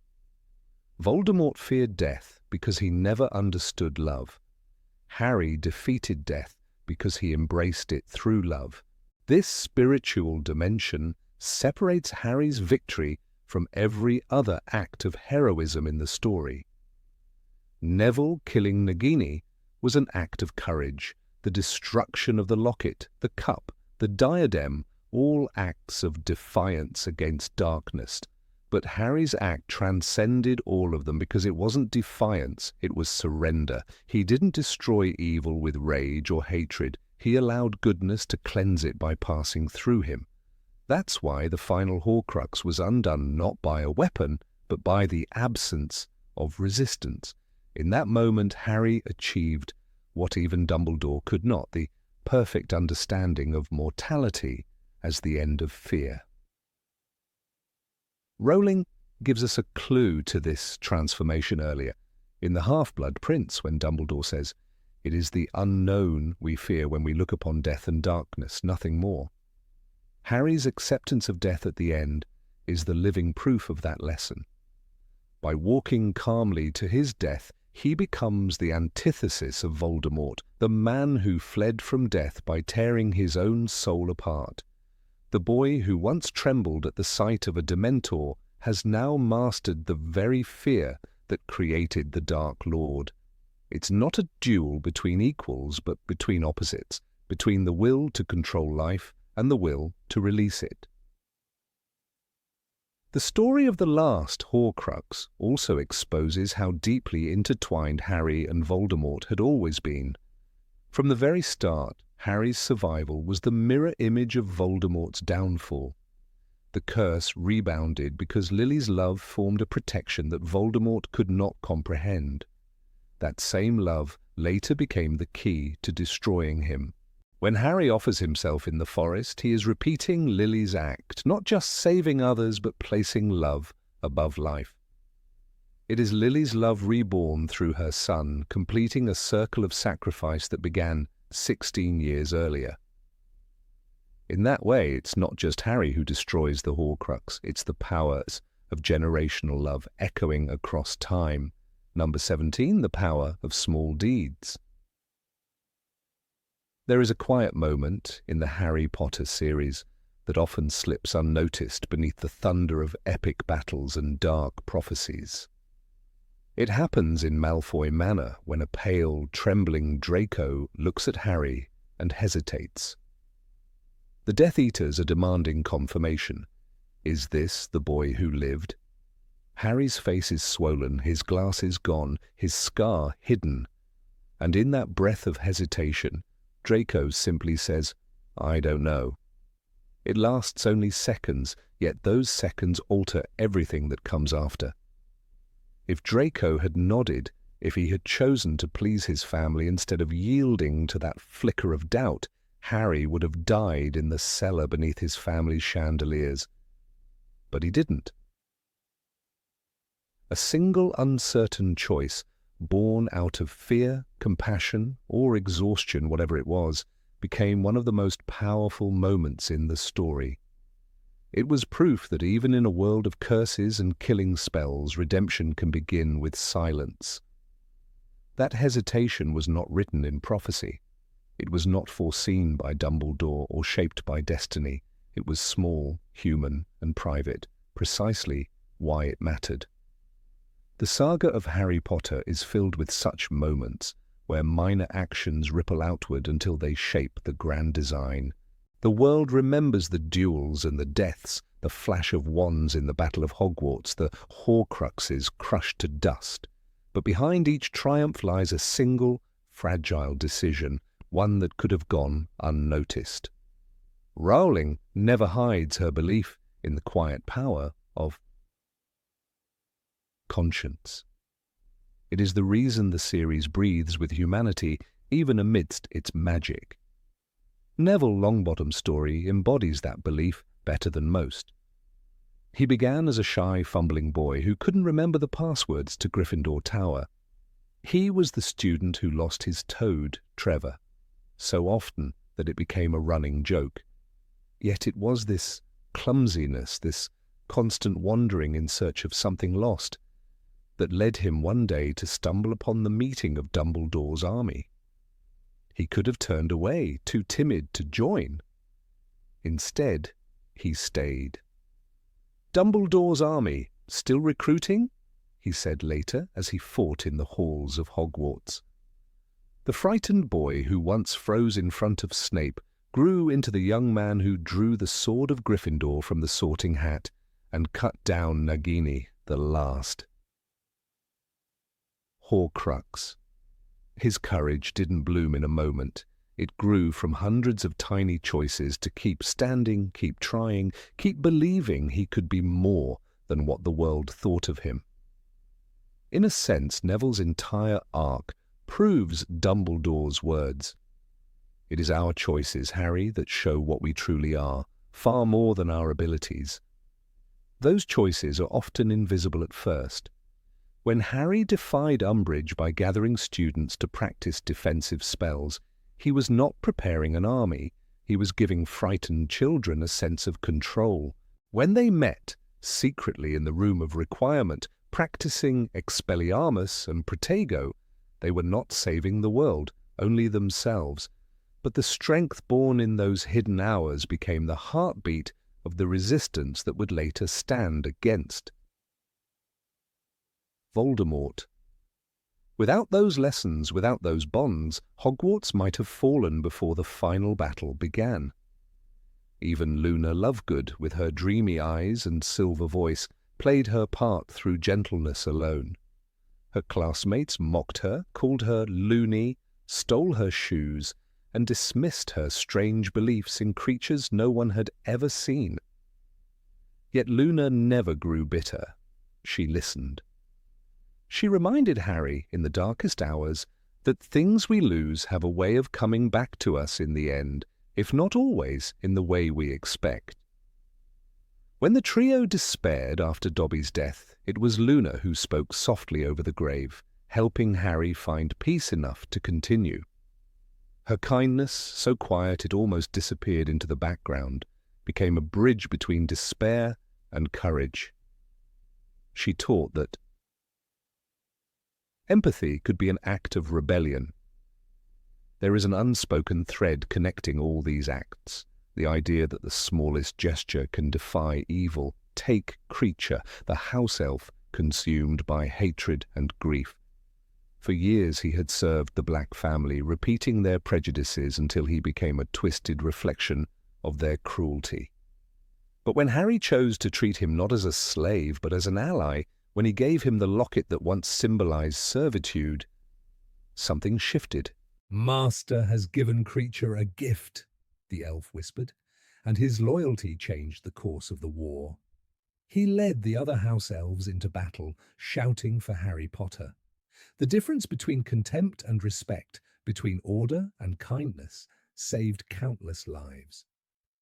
Voldemort feared death because he never understood love. Harry defeated death because he embraced it through love. This spiritual dimension separates Harry's victory from every other act of heroism in the story. Neville killing Nagini was an act of courage. The destruction of the locket, the cup, the diadem, all acts of defiance against darkness. But Harry's act transcended all of them because it wasn't defiance, it was surrender. He didn't destroy evil with rage or hatred. He allowed goodness to cleanse it by passing through him. That's why the final Horcrux was undone not by a weapon, but by the absence of resistance. In that moment, Harry achieved what even Dumbledore could not, the perfect understanding of mortality as the end of fear. Rowling gives us a clue to this transformation earlier, in The Half-Blood Prince, when Dumbledore says, "It is the unknown we fear when we look upon death and darkness, nothing more." Harry's acceptance of death at the end is the living proof of that lesson. By walking calmly to his death, he becomes the antithesis of Voldemort, the man who fled from death by tearing his own soul apart. The boy who once trembled at the sight of a Dementor has now mastered the very fear that created the Dark Lord. It's not a duel between equals, but between opposites, between the will to control life and the will to release it. The story of the last Horcrux also exposes how deeply intertwined Harry and Voldemort had always been. From the very start, Harry's survival was the mirror image of Voldemort's downfall. The curse rebounded because Lily's love formed a protection that Voldemort could not comprehend. That same love later became the key to destroying him. When Harry offers himself in the forest, he is repeating Lily's act, not just saving others but placing love above life. It is Lily's love reborn through her son, completing a circle of sacrifice that began 16 years earlier. In that way, it's not just Harry who destroys the Horcrux, it's the powers of generational love echoing across time. Number 17, the power of small deeds. There is a quiet moment in the Harry Potter series that often slips unnoticed beneath the thunder of epic battles and dark prophecies. It happens in Malfoy Manor when a pale, trembling Draco looks at Harry and hesitates. The Death Eaters are demanding confirmation. Is this the boy who lived? Harry's face is swollen, his glasses gone, his scar hidden. And in that breath of hesitation, Draco simply says, "I don't know." It lasts only seconds, yet those seconds alter everything that comes after. If Draco had nodded, if he had chosen to please his family instead of yielding to that flicker of doubt, Harry would have died in the cellar beneath his family's chandeliers. But he didn't. A single uncertain choice, born out of fear, compassion, or exhaustion, whatever it was, became one of the most powerful moments in the story. It was proof that even in a world of curses and killing spells, redemption can begin with silence. That hesitation was not written in prophecy. It was not foreseen by Dumbledore or shaped by destiny. It was small, human, and private, precisely why it mattered. The saga of Harry Potter is filled with such moments where minor actions ripple outward until they shape the grand design. The world remembers the duels and the deaths, the flash of wands in the Battle of Hogwarts, the Horcruxes crushed to dust. But behind each triumph lies a single, fragile decision, one that could have gone unnoticed. Rowling never hides her belief in the quiet power of conscience. It is the reason the series breathes with humanity even amidst its magic. Neville Longbottom's story embodies that belief better than most. He began as a shy, fumbling boy who couldn't remember the passwords to Gryffindor Tower. He was the student who lost his toad, Trevor, so often that it became a running joke. Yet it was this clumsiness, this constant wandering in search of something lost, that led him one day to stumble upon the meeting of Dumbledore's army. He could have turned away, too timid to join. Instead, he stayed. "Dumbledore's army, still recruiting?" he said later as he fought in the halls of Hogwarts. The frightened boy who once froze in front of Snape grew into the young man who drew the sword of Gryffindor from the sorting hat and cut down Nagini, the last. Horcrux. His courage didn't bloom in a moment. It grew from hundreds of tiny choices to keep standing, keep trying, keep believing he could be more than what the world thought of him. In a sense, Neville's entire arc proves Dumbledore's words. It is our choices, Harry, that show what we truly are, far more than our abilities. Those choices are often invisible at first. When Harry defied Umbridge by gathering students to practice defensive spells, he was not preparing an army, he was giving frightened children a sense of control. When they met, secretly in the room of requirement, practicing Expelliarmus and Protego, they were not saving the world, only themselves. But the strength born in those hidden hours became the heartbeat of the resistance that would later stand against Voldemort. Without those lessons, without those bonds, Hogwarts might have fallen before the final battle began. Even Luna Lovegood, with her dreamy eyes and silver voice, played her part through gentleness alone. Her classmates mocked her, called her loony, stole her shoes, and dismissed her strange beliefs in creatures no one had ever seen. Yet Luna never grew bitter. She listened. She reminded Harry, in the darkest hours, that things we lose have a way of coming back to us in the end, if not always in the way we expect. When the trio despaired after Dobby's death, it was Luna who spoke softly over the grave, helping Harry find peace enough to continue. Her kindness, so quiet it almost disappeared into the background, became a bridge between despair and courage. She taught that empathy could be an act of rebellion. There is an unspoken thread connecting all these acts, the idea that the smallest gesture can defy evil. Take Creature, the house elf consumed by hatred and grief. For years he had served the Black family, repeating their prejudices until he became a twisted reflection of their cruelty. But when Harry chose to treat him not as a slave but as an ally, when he gave him the locket that once symbolized servitude, something shifted. "Master has given Creature a gift," the elf whispered, and his loyalty changed the course of the war. He led the other house elves into battle, shouting for Harry Potter. The difference between contempt and respect, between order and kindness, saved countless lives.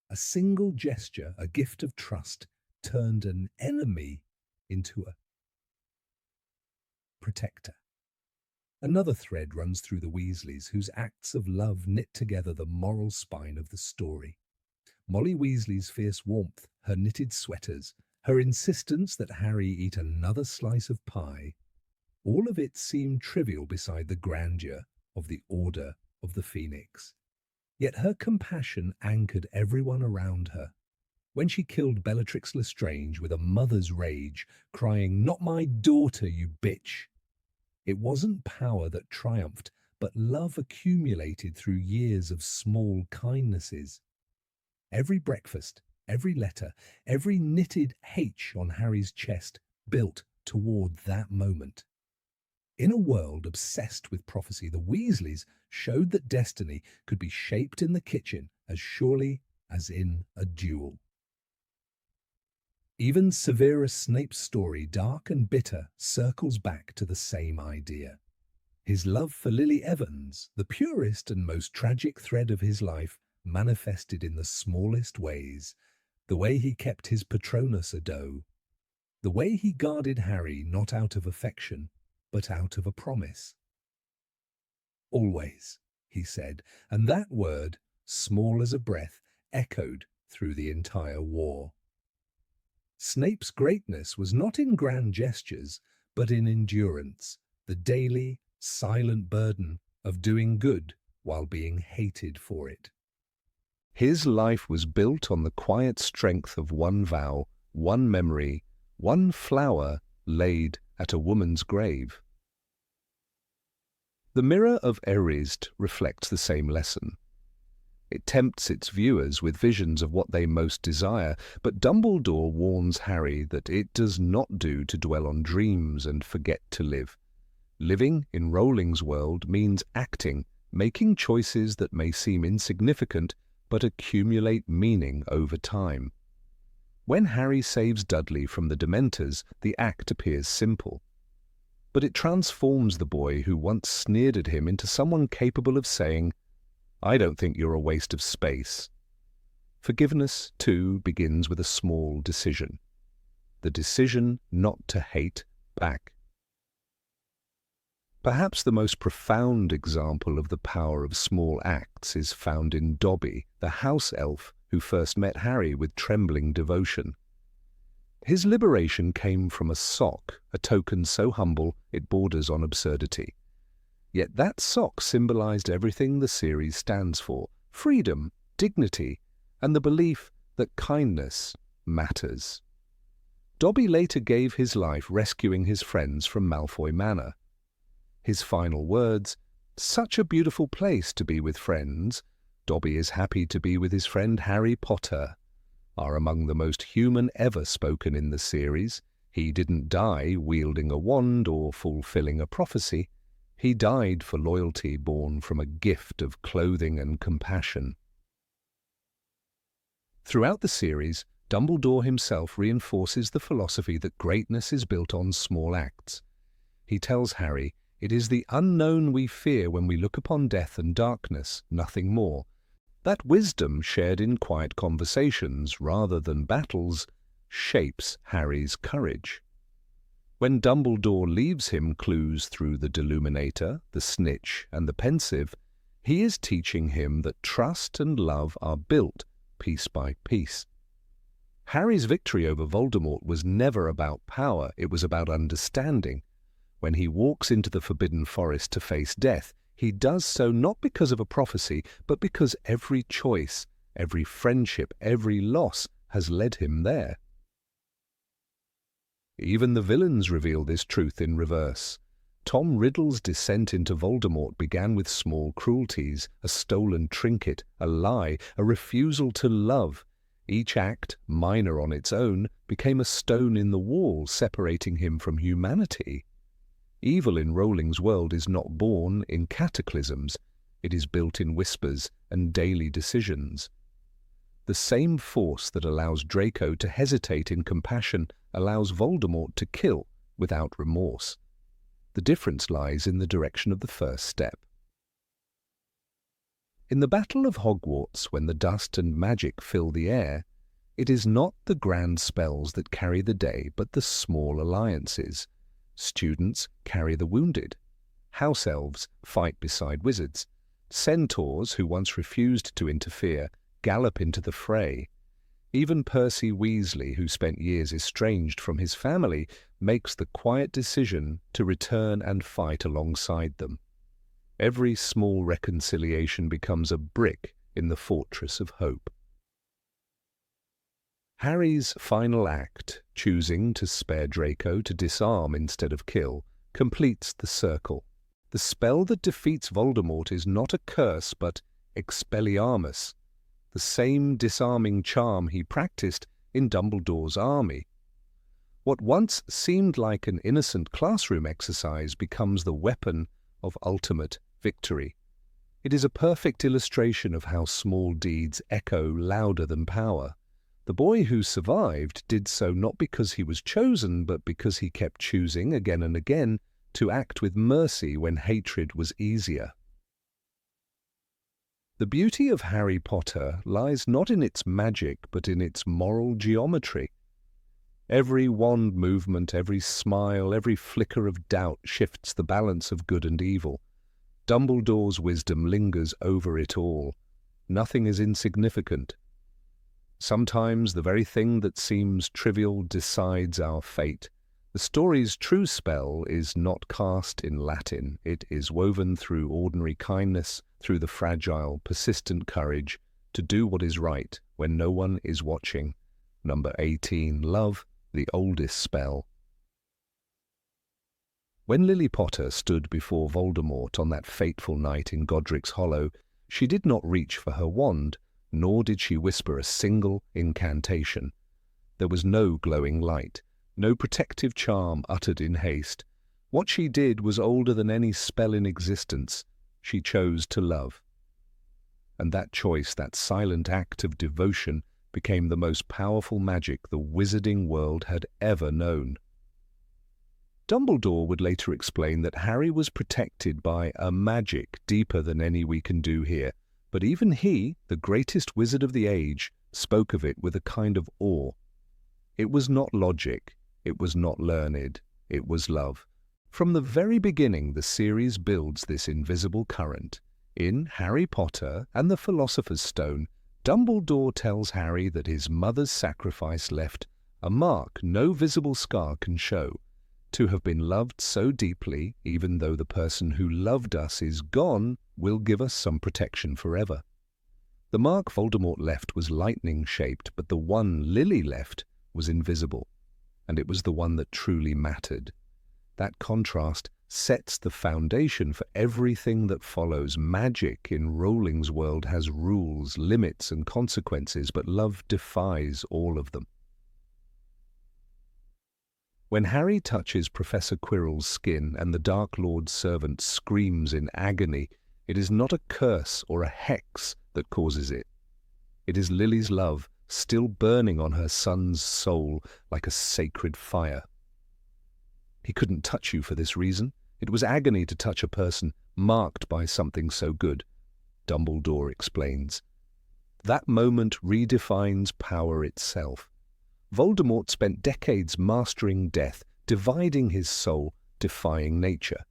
A single gesture, a gift of trust, turned an enemy into a protector. Another thread runs through the Weasleys, whose acts of love knit together the moral spine of the story. Molly Weasley's fierce warmth, her knitted sweaters, her insistence that Harry eat another slice of pie, all of it seemed trivial beside the grandeur of the Order of the Phoenix. Yet her compassion anchored everyone around her. When she killed Bellatrix Lestrange with a mother's rage, crying, "Not my daughter, you bitch!" It wasn't power that triumphed, but love accumulated through years of small kindnesses. Every breakfast, every letter, every knitted H on Harry's chest built toward that moment. In a world obsessed with prophecy, the Weasleys showed that destiny could be shaped in the kitchen as surely as in a duel. Even Severus Snape's story, dark and bitter, circles back to the same idea. His love for Lily Evans, the purest and most tragic thread of his life, manifested in the smallest ways. The way he kept his Patronus a doe. The way he guarded Harry not out of affection, but out of a promise. Always, he said, and that word, small as a breath, echoed through the entire war. Snape's greatness was not in grand gestures, but in endurance, the daily, silent burden of doing good while being hated for it. His life was built on the quiet strength of one vow, one memory, one flower laid at a woman's grave. The Mirror of Erised reflects the same lesson. It tempts its viewers with visions of what they most desire, but Dumbledore warns Harry that it does not do to dwell on dreams and forget to live. Living in Rowling's world means acting, making choices that may seem insignificant but accumulate meaning over time. When Harry saves Dudley from the Dementors, the act appears simple. But it transforms the boy who once sneered at him into someone capable of saying, "I don't think you're a waste of space." Forgiveness, too, begins with a small decision. The decision not to hate back. Perhaps the most profound example of the power of small acts is found in Dobby, the house elf who first met Harry with trembling devotion. His liberation came from a sock, a token so humble it borders on absurdity. Yet that sock symbolized everything the series stands for: freedom, dignity, and the belief that kindness matters. Dobby later gave his life rescuing his friends from Malfoy Manor. His final words, "Such a beautiful place to be with friends. Dobby is happy to be with his friend Harry Potter," are among the most human ever spoken in the series. He didn't die wielding a wand or fulfilling a prophecy. He died for loyalty born from a gift of clothing and compassion. Throughout the series, Dumbledore himself reinforces the philosophy that greatness is built on small acts. He tells Harry, "It is the unknown we fear when we look upon death and darkness, nothing more." That wisdom, shared in quiet conversations rather than battles, shapes Harry's courage. When Dumbledore leaves him clues through the Deluminator, the Snitch, and the Pensieve, he is teaching him that trust and love are built piece by piece. Harry's victory over Voldemort was never about power, it was about understanding. When he walks into the Forbidden Forest to face death, he does so not because of a prophecy, but because every choice, every friendship, every loss has led him there. Even the villains reveal this truth in reverse. Tom Riddle's descent into Voldemort began with small cruelties, a stolen trinket, a lie, a refusal to love. Each act, minor on its own, became a stone in the wall separating him from humanity. Evil in Rowling's world is not born in cataclysms, it is built in whispers and daily decisions. The same force that allows Draco to hesitate in compassion allows Voldemort to kill without remorse. The difference lies in the direction of the first step. In the Battle of Hogwarts, when the dust and magic fill the air, it is not the grand spells that carry the day, but the small alliances. Students carry the wounded. House elves fight beside wizards. Centaurs, who once refused to interfere, gallop into the fray. Even Percy Weasley, who spent years estranged from his family, makes the quiet decision to return and fight alongside them. Every small reconciliation becomes a brick in the fortress of hope. Harry's final act, choosing to spare Draco to disarm instead of kill, completes the circle. The spell that defeats Voldemort is not a curse, but Expelliarmus, the same disarming charm he practiced in Dumbledore's army. What once seemed like an innocent classroom exercise becomes the weapon of ultimate victory. It is a perfect illustration of how small deeds echo louder than power. The boy who survived did so not because he was chosen, but because he kept choosing again and again to act with mercy when hatred was easier. The beauty of Harry Potter lies not in its magic, but in its moral geometry. Every wand movement, every smile, every flicker of doubt shifts the balance of good and evil. Dumbledore's wisdom lingers over it all. Nothing is insignificant. Sometimes the very thing that seems trivial decides our fate. The story's true spell is not cast in Latin. It is woven through ordinary kindness, through the fragile, persistent courage to do what is right when no one is watching. Number 18, Love, the oldest spell. When Lily Potter stood before Voldemort on that fateful night in Godric's Hollow, she did not reach for her wand, nor did she whisper a single incantation. There was no glowing light, no protective charm uttered in haste. What she did was older than any spell in existence. She chose to love. And that choice, that silent act of devotion, became the most powerful magic the wizarding world had ever known. Dumbledore would later explain that Harry was protected by a magic deeper than any we can do here, but even he, the greatest wizard of the age, spoke of it with a kind of awe. It was not logic, it was not learned, it was love. From the very beginning, the series builds this invisible current. In Harry Potter and the Philosopher's Stone, Dumbledore tells Harry that his mother's sacrifice left a mark no visible scar can show. To have been loved so deeply, even though the person who loved us is gone, will give us some protection forever. The mark Voldemort left was lightning-shaped, but the one Lily left was invisible, and it was the one that truly mattered. That contrast sets the foundation for everything that follows. Magic in Rowling's world has rules, limits, and consequences, but love defies all of them. When Harry touches Professor Quirrell's skin and the Dark Lord's servant screams in agony, it is not a curse or a hex that causes it. It is Lily's love still burning on her son's soul like a sacred fire. He couldn't touch you for this reason. It was agony to touch a person marked by something so good, Dumbledore explains. That moment redefines power itself. Voldemort spent decades mastering death, dividing his soul, defying nature.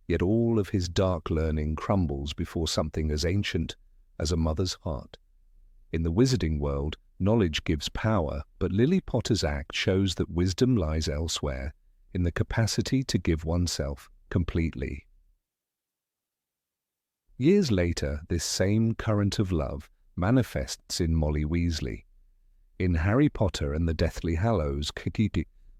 Yet all of his dark learning crumbles before something as ancient as a mother's heart. In the wizarding world, knowledge gives power, but Lily Potter's act shows that wisdom lies elsewhere, in the capacity to give oneself completely. Years later, this same current of love manifests in Molly Weasley. In Harry Potter and the Deathly Hallows,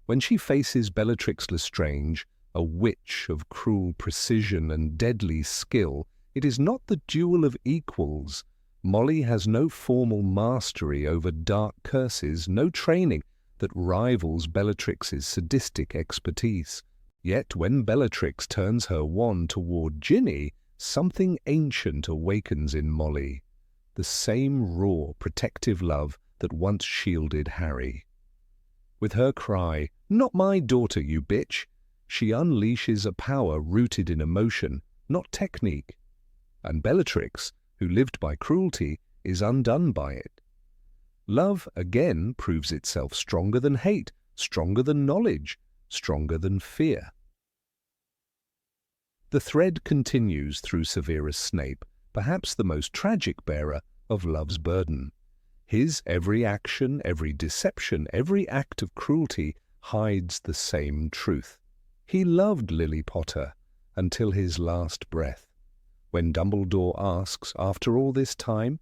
when she faces Bellatrix Lestrange, a witch of cruel precision and deadly skill, it is not the duel of equals. Molly has no formal mastery over dark curses, no training that rivals Bellatrix's sadistic expertise. Yet when Bellatrix turns her wand toward Ginny, something ancient awakens in Molly. The same raw, protective love that once shielded Harry. With her cry, "Not my daughter, you bitch!" she unleashes a power rooted in emotion, not technique. And Bellatrix, who lived by cruelty, is undone by it. Love again proves itself stronger than hate, stronger than knowledge, stronger than fear. The thread continues through Severus Snape, perhaps the most tragic bearer of love's burden. His every action, every deception, every act of cruelty hides the same truth. He loved Lily Potter until his last breath. When Dumbledore asks, after all this time,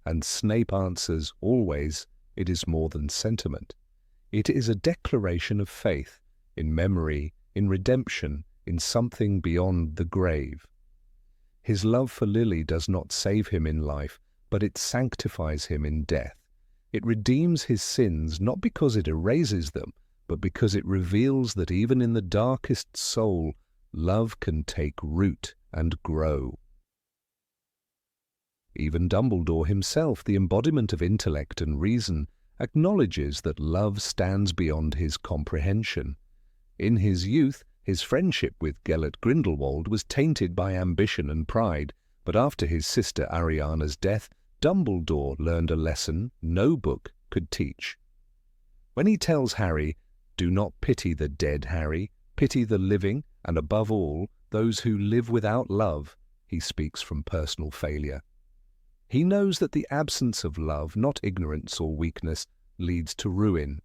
and Snape answers, always, it is more than sentiment. It is a declaration of faith, in memory, in redemption, in something beyond the grave. His love for Lily does not save him in life, but it sanctifies him in death. It redeems his sins not because it erases them, but because it reveals that even in the darkest soul, love can take root and grow. Even Dumbledore himself, the embodiment of intellect and reason, acknowledges that love stands beyond his comprehension. In his youth, his friendship with Gellert Grindelwald was tainted by ambition and pride, but after his sister Ariana's death, Dumbledore learned a lesson no book could teach. When he tells Harry, "Do not pity the dead, Harry, pity the living, and above all, those who live without love," he speaks from personal failure. He knows that the absence of love, not ignorance or weakness, leads to ruin.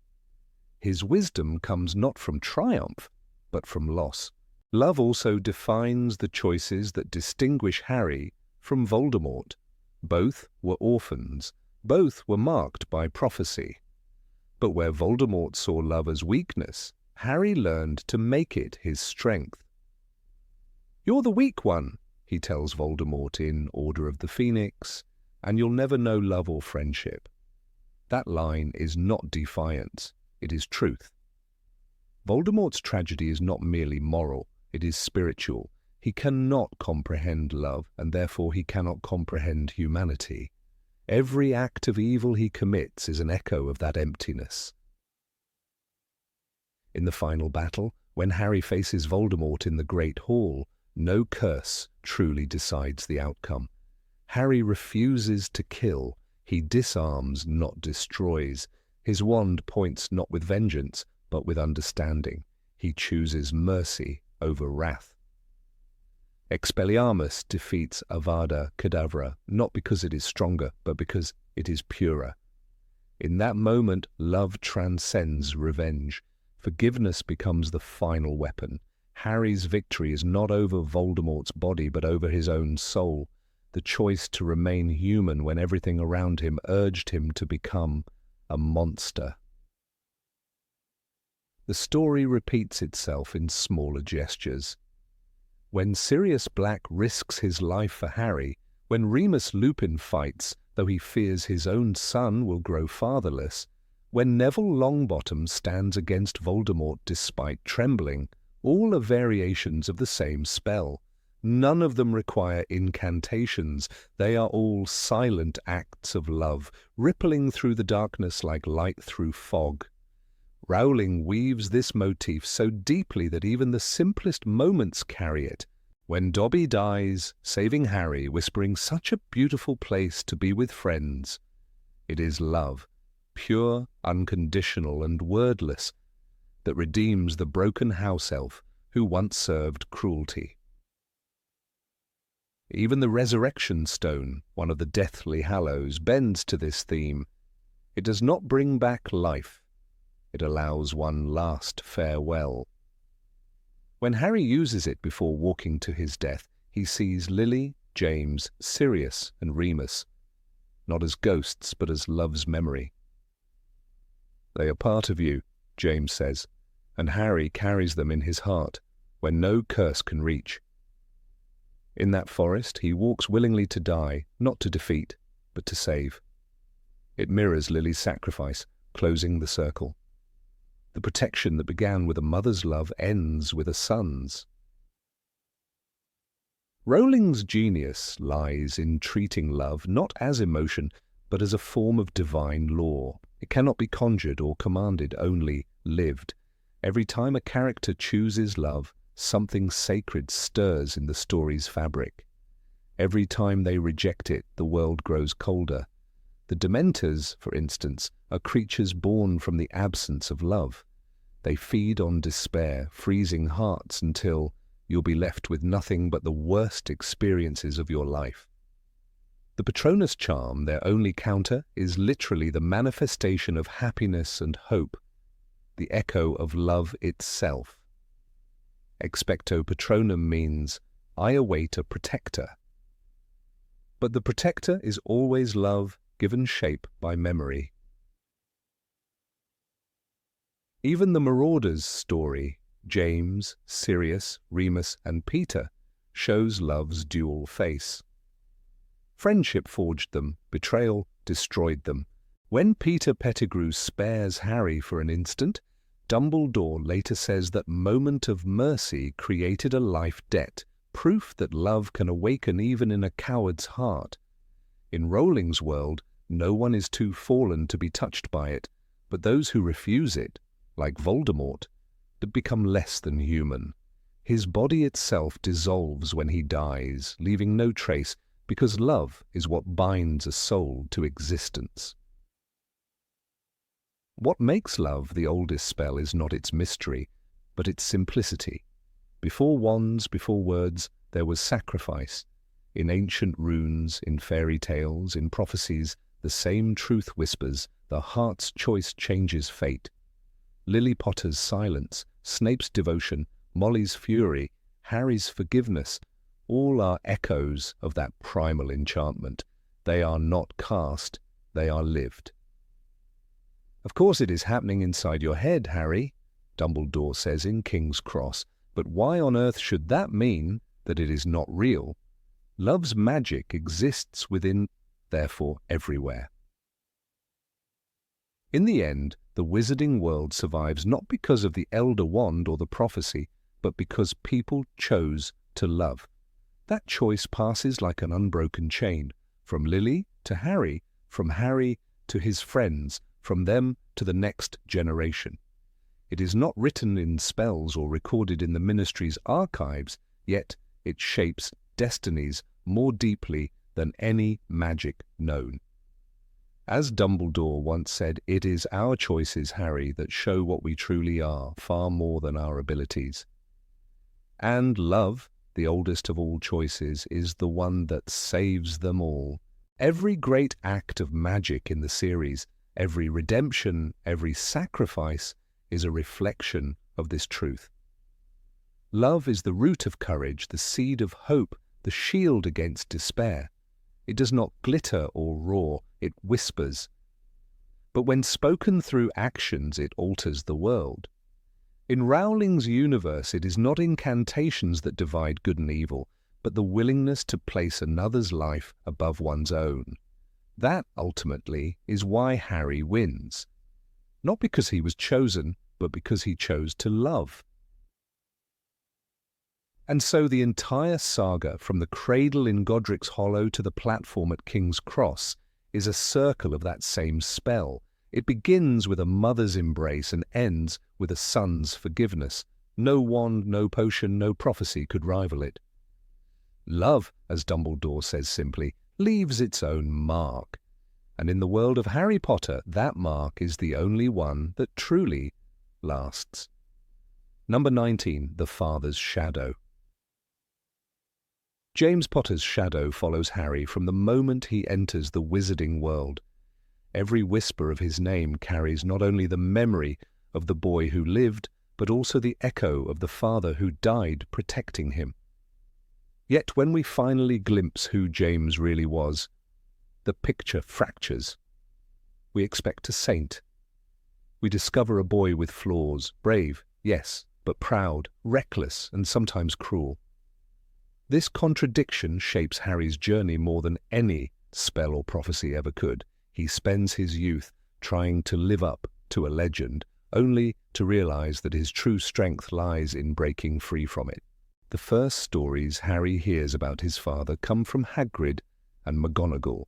His wisdom comes not from triumph, but from loss. Love also defines the choices that distinguish Harry from Voldemort. Both were orphans. Both were marked by prophecy. But where Voldemort saw love as weakness, Harry learned to make it his strength. "You're the weak one," he tells Voldemort in Order of the Phoenix, "and you'll never know love or friendship." That line is not defiance, it is truth. Voldemort's tragedy is not merely moral, it is spiritual. He cannot comprehend love, and therefore he cannot comprehend humanity. Every act of evil he commits is an echo of that emptiness. In the final battle, when Harry faces Voldemort in the Great Hall, no curse truly decides the outcome. Harry refuses to kill. He disarms, not destroys. His wand points not with vengeance, but with understanding. He chooses mercy over wrath. Expelliarmus defeats Avada Kedavra, not because it is stronger, but because it is purer. In that moment, love transcends revenge. Forgiveness becomes the final weapon. Harry's victory is not over Voldemort's body, but over his own soul. The choice to remain human when everything around him urged him to become a monster. The story repeats itself in smaller gestures. When Sirius Black risks his life for Harry, when Remus Lupin fights, though he fears his own son will grow fatherless, when Neville Longbottom stands against Voldemort despite trembling, all are variations of the same spell. None of them require incantations. They are all silent acts of love, rippling through the darkness like light through fog. Rowling weaves this motif so deeply that even the simplest moments carry it. When Dobby dies, saving Harry, whispering such a beautiful place to be with friends. It is love, pure, unconditional, and wordless, that redeems the broken house elf who once served cruelty. Even the Resurrection Stone, one of the Deathly Hallows, bends to this theme. It does not bring back life. It allows one last farewell. When Harry uses it before walking to his death, he sees Lily, James, Sirius, and Remus, not as ghosts, but as love's memory. "They are part of you," James says, and Harry carries them in his heart, where no curse can reach. In that forest, he walks willingly to die, not to defeat, but to save. It mirrors Lily's sacrifice, closing the circle. The protection that began with a mother's love ends with a son's. Rowling's genius lies in treating love not as emotion, but as a form of divine law. It cannot be conjured or commanded, only lived. Every time a character chooses love, something sacred stirs in the story's fabric. Every time they reject it, the world grows colder. The Dementors, for instance, are creatures born from the absence of love. They feed on despair, freezing hearts until you'll be left with nothing but the worst experiences of your life. The Patronus charm, their only counter, is literally the manifestation of happiness and hope, the echo of love itself. Expecto Patronum means, I await a protector. But the protector is always love given shape by memory. Even the Marauders' story, James, Sirius, Remus, and Peter, shows love's dual face. Friendship forged them, betrayal destroyed them. When Peter Pettigrew spares Harry for an instant, Dumbledore later says that moment of mercy created a life debt, proof that love can awaken even in a coward's heart. In Rowling's world, no one is too fallen to be touched by it, but those who refuse it, like Voldemort, become less than human. His body itself dissolves when he dies, leaving no trace, because love is what binds a soul to existence. What makes love the oldest spell is not its mystery, but its simplicity. Before wands, before words, there was sacrifice. In ancient runes, in fairy tales, in prophecies, the same truth whispers, the heart's choice changes fate. Lily Potter's silence, Snape's devotion, Molly's fury, Harry's forgiveness, all are echoes of that primal enchantment. They are not cast, they are lived. "Of course it is happening inside your head, Harry," Dumbledore says in King's Cross, "but why on earth should that mean that it is not real? Love's magic exists within, therefore everywhere." In the end, the wizarding world survives not because of the Elder Wand or the prophecy, but because people chose to love. That choice passes like an unbroken chain, from Lily to Harry, from Harry to his friends, from them to the next generation. It is not written in spells or recorded in the Ministry's archives, yet it shapes destinies more deeply than any magic known. As Dumbledore once said, "It is our choices, Harry, that show what we truly are, far more than our abilities." And love, the oldest of all choices, is the one that saves them all. Every great act of magic in the series, every redemption, every sacrifice, is a reflection of this truth. Love is the root of courage, the seed of hope, the shield against despair. It does not glitter or roar, it whispers. But when spoken through actions, it alters the world. In Rowling's universe, it is not incantations that divide good and evil, but the willingness to place another's life above one's own. That, ultimately, is why Harry wins. Not because he was chosen, but because he chose to love. And so the entire saga, from the cradle in Godric's Hollow to the platform at King's Cross, is a circle of that same spell. It begins with a mother's embrace and ends with a son's forgiveness. No wand, no potion, no prophecy could rival it. Love, as Dumbledore says simply, leaves its own mark. And in the world of Harry Potter, that mark is the only one that truly lasts. Number 19, The Father's Shadow. James Potter's shadow follows Harry from the moment he enters the wizarding world. Every whisper of his name carries not only the memory of the boy who lived, but also the echo of the father who died protecting him. Yet when we finally glimpse who James really was, the picture fractures. We expect a saint. We discover a boy with flaws, brave, yes, but proud, reckless, and sometimes cruel. This contradiction shapes Harry's journey more than any spell or prophecy ever could. He spends his youth trying to live up to a legend, only to realize that his true strength lies in breaking free from it. The first stories Harry hears about his father come from Hagrid and McGonagall,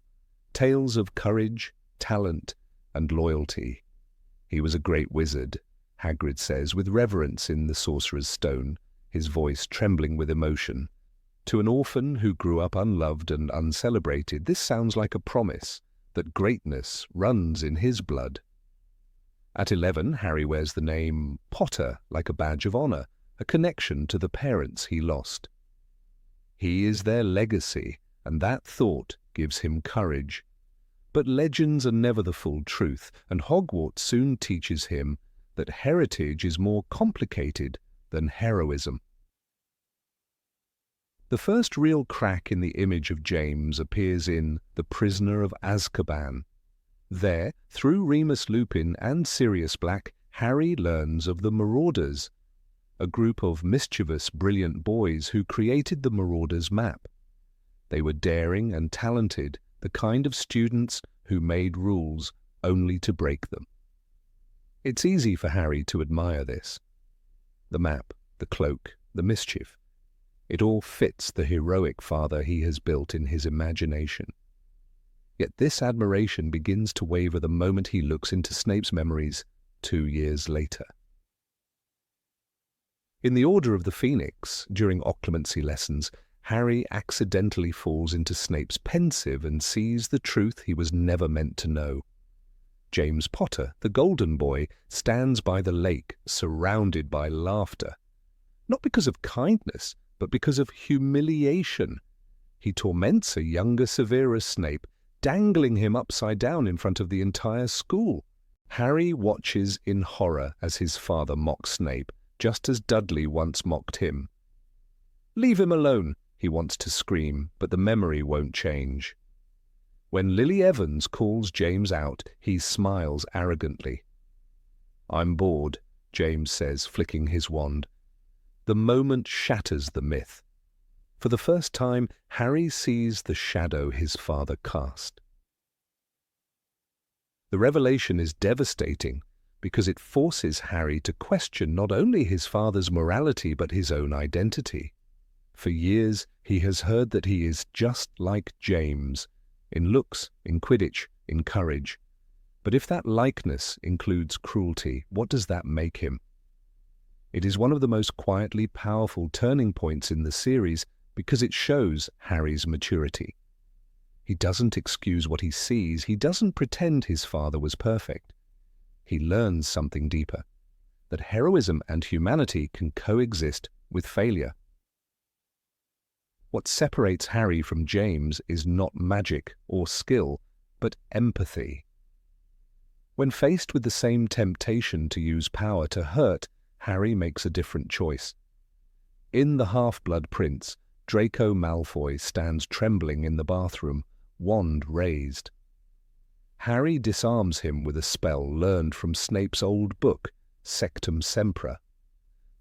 tales of courage, talent, and loyalty. "He was a great wizard," Hagrid says with reverence in The Sorcerer's Stone, his voice trembling with emotion. To an orphan who grew up unloved and uncelebrated, this sounds like a promise that greatness runs in his blood. At 11, Harry wears the name Potter like a badge of honor, a connection to the parents he lost. He is their legacy, and that thought gives him courage. But legends are never the full truth, and Hogwarts soon teaches him that heritage is more complicated than heroism. The first real crack in the image of James appears in The Prisoner of Azkaban. There, through Remus Lupin and Sirius Black, Harry learns of the Marauders, a group of mischievous, brilliant boys who created the Marauders' map. They were daring and talented, the kind of students who made rules only to break them. It's easy for Harry to admire this. The map, the cloak, the mischief. It all fits the heroic father he has built in his imagination. Yet this admiration begins to waver the moment he looks into Snape's memories 2 years later. In the Order of the Phoenix, during occlumency lessons, Harry accidentally falls into Snape's pensieve and sees the truth he was never meant to know. James Potter, the golden boy, stands by the lake, surrounded by laughter. Not because of kindness, but because of humiliation. He torments a younger Severus Snape, dangling him upside down in front of the entire school. Harry watches in horror as his father mocks Snape, just as Dudley once mocked him. "Leave him alone," he wants to scream, but the memory won't change. When Lily Evans calls James out, he smiles arrogantly. "I'm bored," James says, flicking his wand. The moment shatters the myth. For the first time, Harry sees the shadow his father cast. The revelation is devastating because it forces Harry to question not only his father's morality but his own identity. For years, he has heard that he is just like James, in looks, in Quidditch, in courage. But if that likeness includes cruelty, what does that make him? It is one of the most quietly powerful turning points in the series because it shows Harry's maturity. He doesn't excuse what he sees, he doesn't pretend his father was perfect. He learns something deeper, that heroism and humanity can coexist with failure. What separates Harry from James is not magic or skill, but empathy. When faced with the same temptation to use power to hurt, Harry makes a different choice. In The Half-Blood Prince, Draco Malfoy stands trembling in the bathroom, wand raised. Harry disarms him with a spell learned from Snape's old book, Sectum Sempra.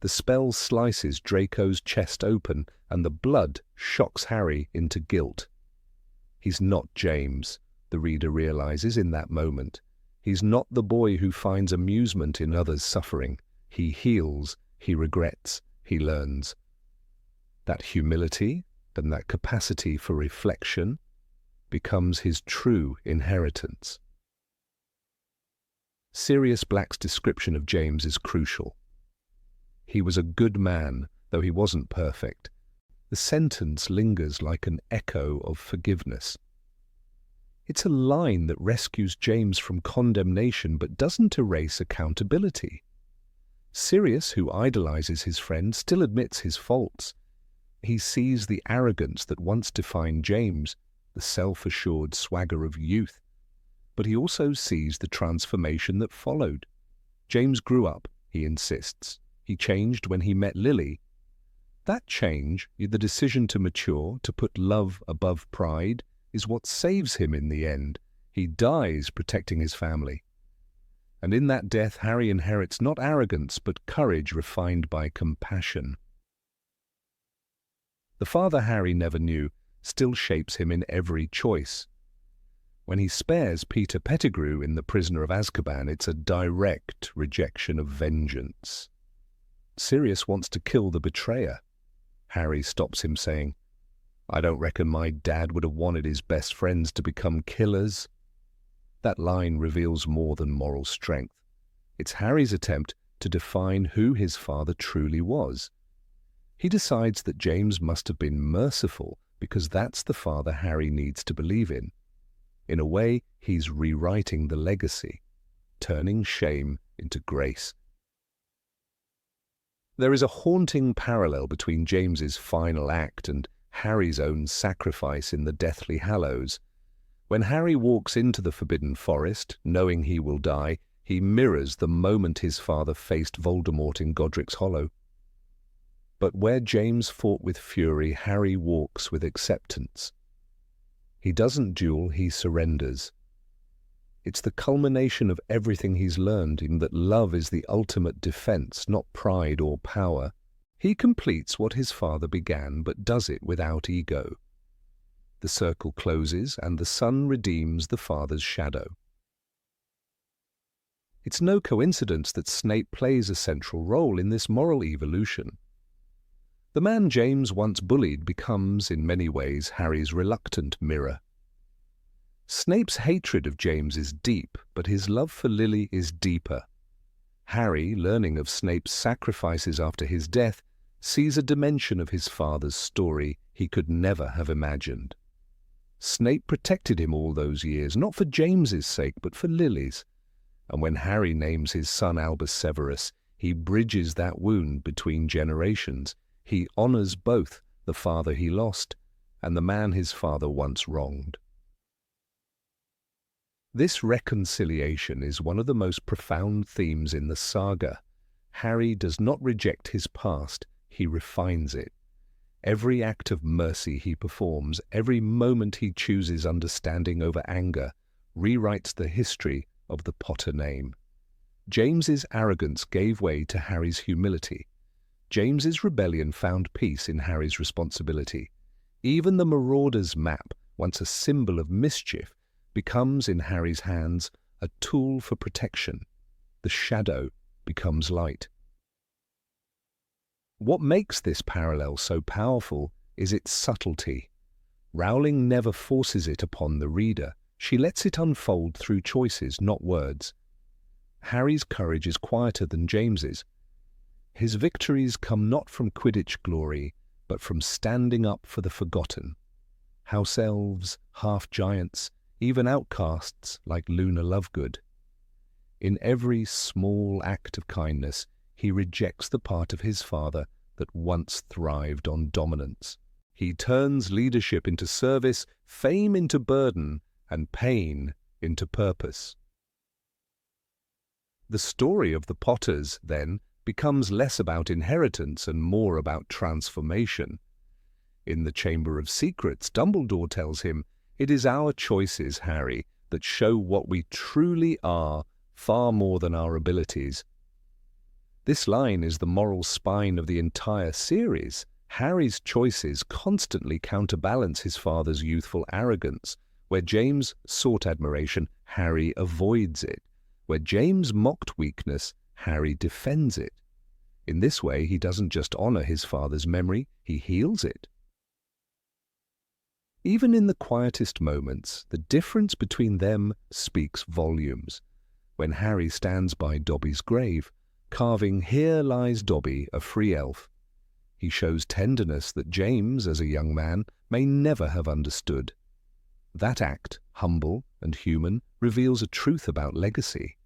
The spell slices Draco's chest open, and the blood shocks Harry into guilt. He's not James, the reader realizes in that moment. He's not the boy who finds amusement in others' suffering. He heals, he regrets, he learns. That humility and that capacity for reflection becomes his true inheritance. Sirius Black's description of James is crucial. He was a good man, though he wasn't perfect. The sentence lingers like an echo of forgiveness. It's a line that rescues James from condemnation but doesn't erase accountability. Sirius, who idolizes his friend, still admits his faults. He sees the arrogance that once defined James, the self-assured swagger of youth. But he also sees the transformation that followed. James grew up, he insists. He changed when he met Lily. That change, the decision to mature, to put love above pride, is what saves him in the end. He dies protecting his family. And in that death, Harry inherits not arrogance, but courage refined by compassion. The father Harry never knew still shapes him in every choice. When he spares Peter Pettigrew in The Prisoner of Azkaban, it's a direct rejection of vengeance. Sirius wants to kill the betrayer. Harry stops him, saying, "I don't reckon my dad would have wanted his best friends to become killers." That line reveals more than moral strength. It's Harry's attempt to define who his father truly was. He decides that James must have been merciful because that's the father Harry needs to believe in. In a way, he's rewriting the legacy, turning shame into grace. There is a haunting parallel between James's final act and Harry's own sacrifice in the Deathly Hallows. When Harry walks into the Forbidden Forest, knowing he will die, he mirrors the moment his father faced Voldemort in Godric's Hollow. But where James fought with fury, Harry walks with acceptance. He doesn't duel, he surrenders. It's the culmination of everything he's learned, in that love is the ultimate defense, not pride or power. He completes what his father began, but does it without ego. The circle closes, and the son redeems the father's shadow. It's no coincidence that Snape plays a central role in this moral evolution. The man James once bullied becomes, in many ways, Harry's reluctant mirror. Snape's hatred of James is deep, but his love for Lily is deeper. Harry, learning of Snape's sacrifices after his death, sees a dimension of his father's story he could never have imagined. Snape protected him all those years, not for James's sake, but for Lily's. And when Harry names his son Albus Severus, he bridges that wound between generations. He honors both the father he lost and the man his father once wronged. This reconciliation is one of the most profound themes in the saga. Harry does not reject his past, he refines it. Every act of mercy he performs, every moment he chooses understanding over anger, rewrites the history of the Potter name. James's arrogance gave way to Harry's humility. James's rebellion found peace in Harry's responsibility. Even the Marauder's map, once a symbol of mischief, becomes in Harry's hands a tool for protection. The shadow becomes light. What makes this parallel so powerful is its subtlety. Rowling never forces it upon the reader. She lets it unfold through choices, not words. Harry's courage is quieter than James's. His victories come not from Quidditch glory, but from standing up for the forgotten. House elves, half-giants, even outcasts like Luna Lovegood. In every small act of kindness, he rejects the part of his father that once thrived on dominance. He turns leadership into service, fame into burden, and pain into purpose. The story of the Potters, then, becomes less about inheritance and more about transformation. In the Chamber of Secrets, Dumbledore tells him, "It is our choices, Harry, that show what we truly are, far more than our abilities." This line is the moral spine of the entire series. Harry's choices constantly counterbalance his father's youthful arrogance. Where James sought admiration, Harry avoids it. Where James mocked weakness, Harry defends it. In this way, he doesn't just honor his father's memory, he heals it. Even in the quietest moments, the difference between them speaks volumes. When Harry stands by Dobby's grave, carving "Here lies Dobby, a free elf," he shows tenderness that James, as a young man, may never have understood. That act, humble and human, reveals a truth about legacy.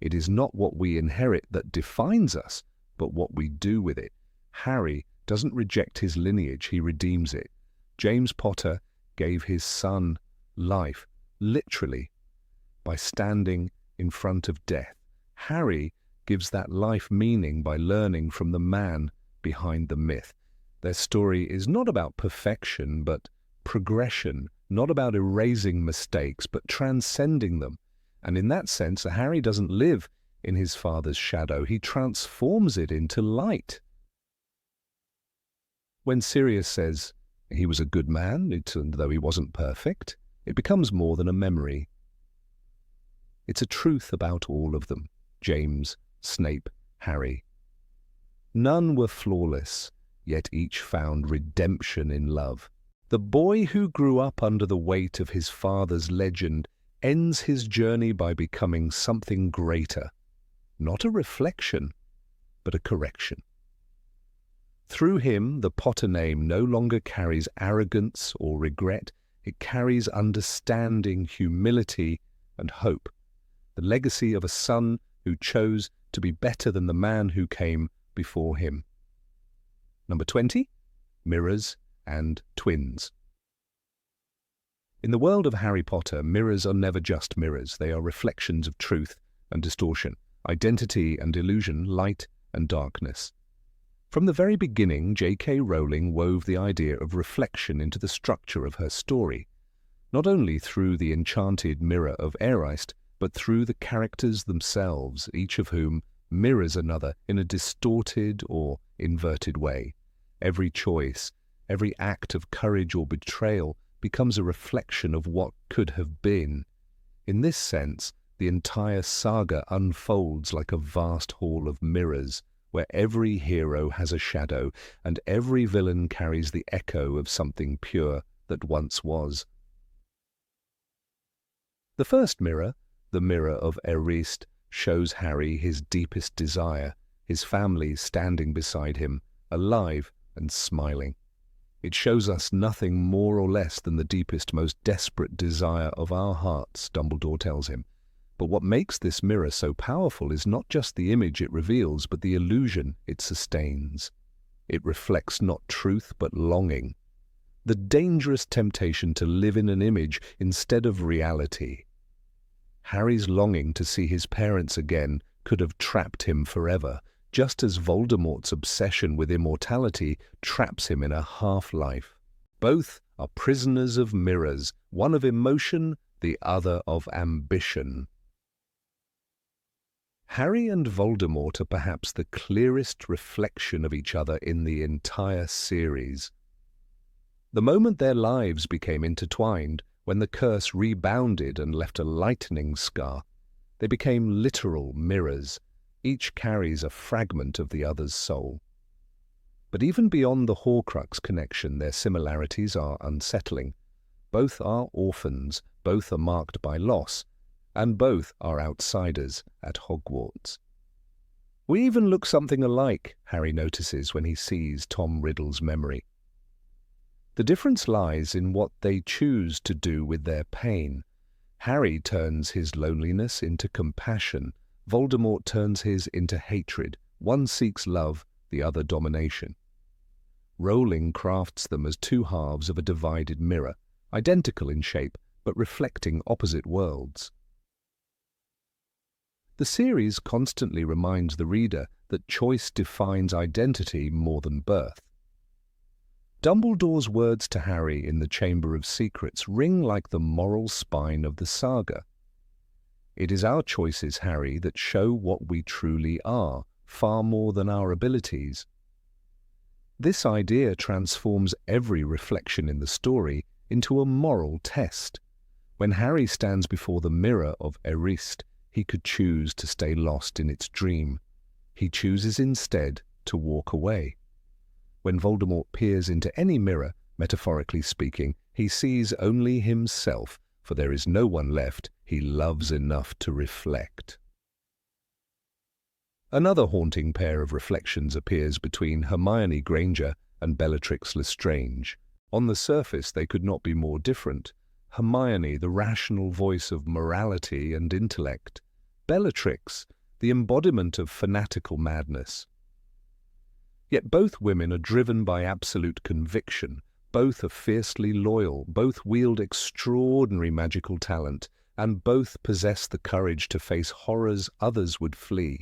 It is not what we inherit that defines us, but what we do with it. Harry doesn't reject his lineage, he redeems it. James Potter gave his son life, literally, by standing in front of death. Harry gives that life meaning by learning from the man behind the myth. Their story is not about perfection, but progression, not about erasing mistakes, but transcending them. And in that sense, Harry doesn't live in his father's shadow, he transforms it into light. When Sirius says he was a good man, though he wasn't perfect, it becomes more than a memory. It's a truth about all of them, James, Snape, Harry. None were flawless, yet each found redemption in love. The boy who grew up under the weight of his father's legend ends his journey by becoming something greater. Not a reflection, but a correction. Through him, the Potter name no longer carries arrogance or regret. It carries understanding, humility, and hope. The legacy of a son who chose to be better than the man who came before him. Number 20, mirrors and twins. In the world of Harry Potter, mirrors are never just mirrors. They are reflections of truth and distortion, identity and illusion, light and darkness. From the very beginning, J.K. Rowling wove the idea of reflection into the structure of her story, not only through the enchanted mirror of Erised, but through the characters themselves, each of whom mirrors another in a distorted or inverted way. Every choice, every act of courage or betrayal becomes a reflection of what could have been. In this sense, the entire saga unfolds like a vast hall of mirrors, where every hero has a shadow and every villain carries the echo of something pure that once was. The first mirror, the mirror of Erised, shows Harry his deepest desire, his family standing beside him, alive and smiling. It shows us nothing more or less than the deepest, most desperate desire of our hearts, Dumbledore tells him. But what makes this mirror so powerful is not just the image it reveals, but the illusion it sustains. It reflects not truth, but longing. the dangerous temptation to live in an image instead of reality. Harry's longing to see his parents again could have trapped him forever, just as Voldemort's obsession with immortality traps him in a half-life. Both are prisoners of mirrors, one of emotion, the other of ambition. Harry and Voldemort are perhaps the clearest reflection of each other in the entire series. The moment their lives became intertwined, when the curse rebounded and left a lightning scar, they became literal mirrors. Each carries a fragment of the other's soul. But even beyond the Horcrux connection, their similarities are unsettling. Both are orphans, both are marked by loss, and both are outsiders at Hogwarts. We even look something alike, Harry notices when he sees Tom Riddle's memory. The difference lies in what they choose to do with their pain. Harry turns his loneliness into compassion. Voldemort turns his into hatred. One seeks love, the other domination. Rowling crafts them as two halves of a divided mirror, identical in shape, but reflecting opposite worlds. The series constantly reminds the reader that choice defines identity more than birth. Dumbledore's words to Harry in the Chamber of Secrets ring like the moral spine of the saga. It is our choices, Harry, that show what we truly are, far more than our abilities. This idea transforms every reflection in the story into a moral test. When Harry stands before the mirror of Erist, he could choose to stay lost in its dream. He chooses instead to walk away. When Voldemort peers into any mirror, metaphorically speaking, he sees only himself, for there is no one left he loves enough to reflect. Another haunting pair of reflections appears between Hermione Granger and Bellatrix Lestrange. On the surface, they could not be more different. Hermione, the rational voice of morality and intellect. Bellatrix, the embodiment of fanatical madness. Yet both women are driven by absolute conviction. Both are fiercely loyal. Both wield extraordinary magical talent, and both possess the courage to face horrors others would flee.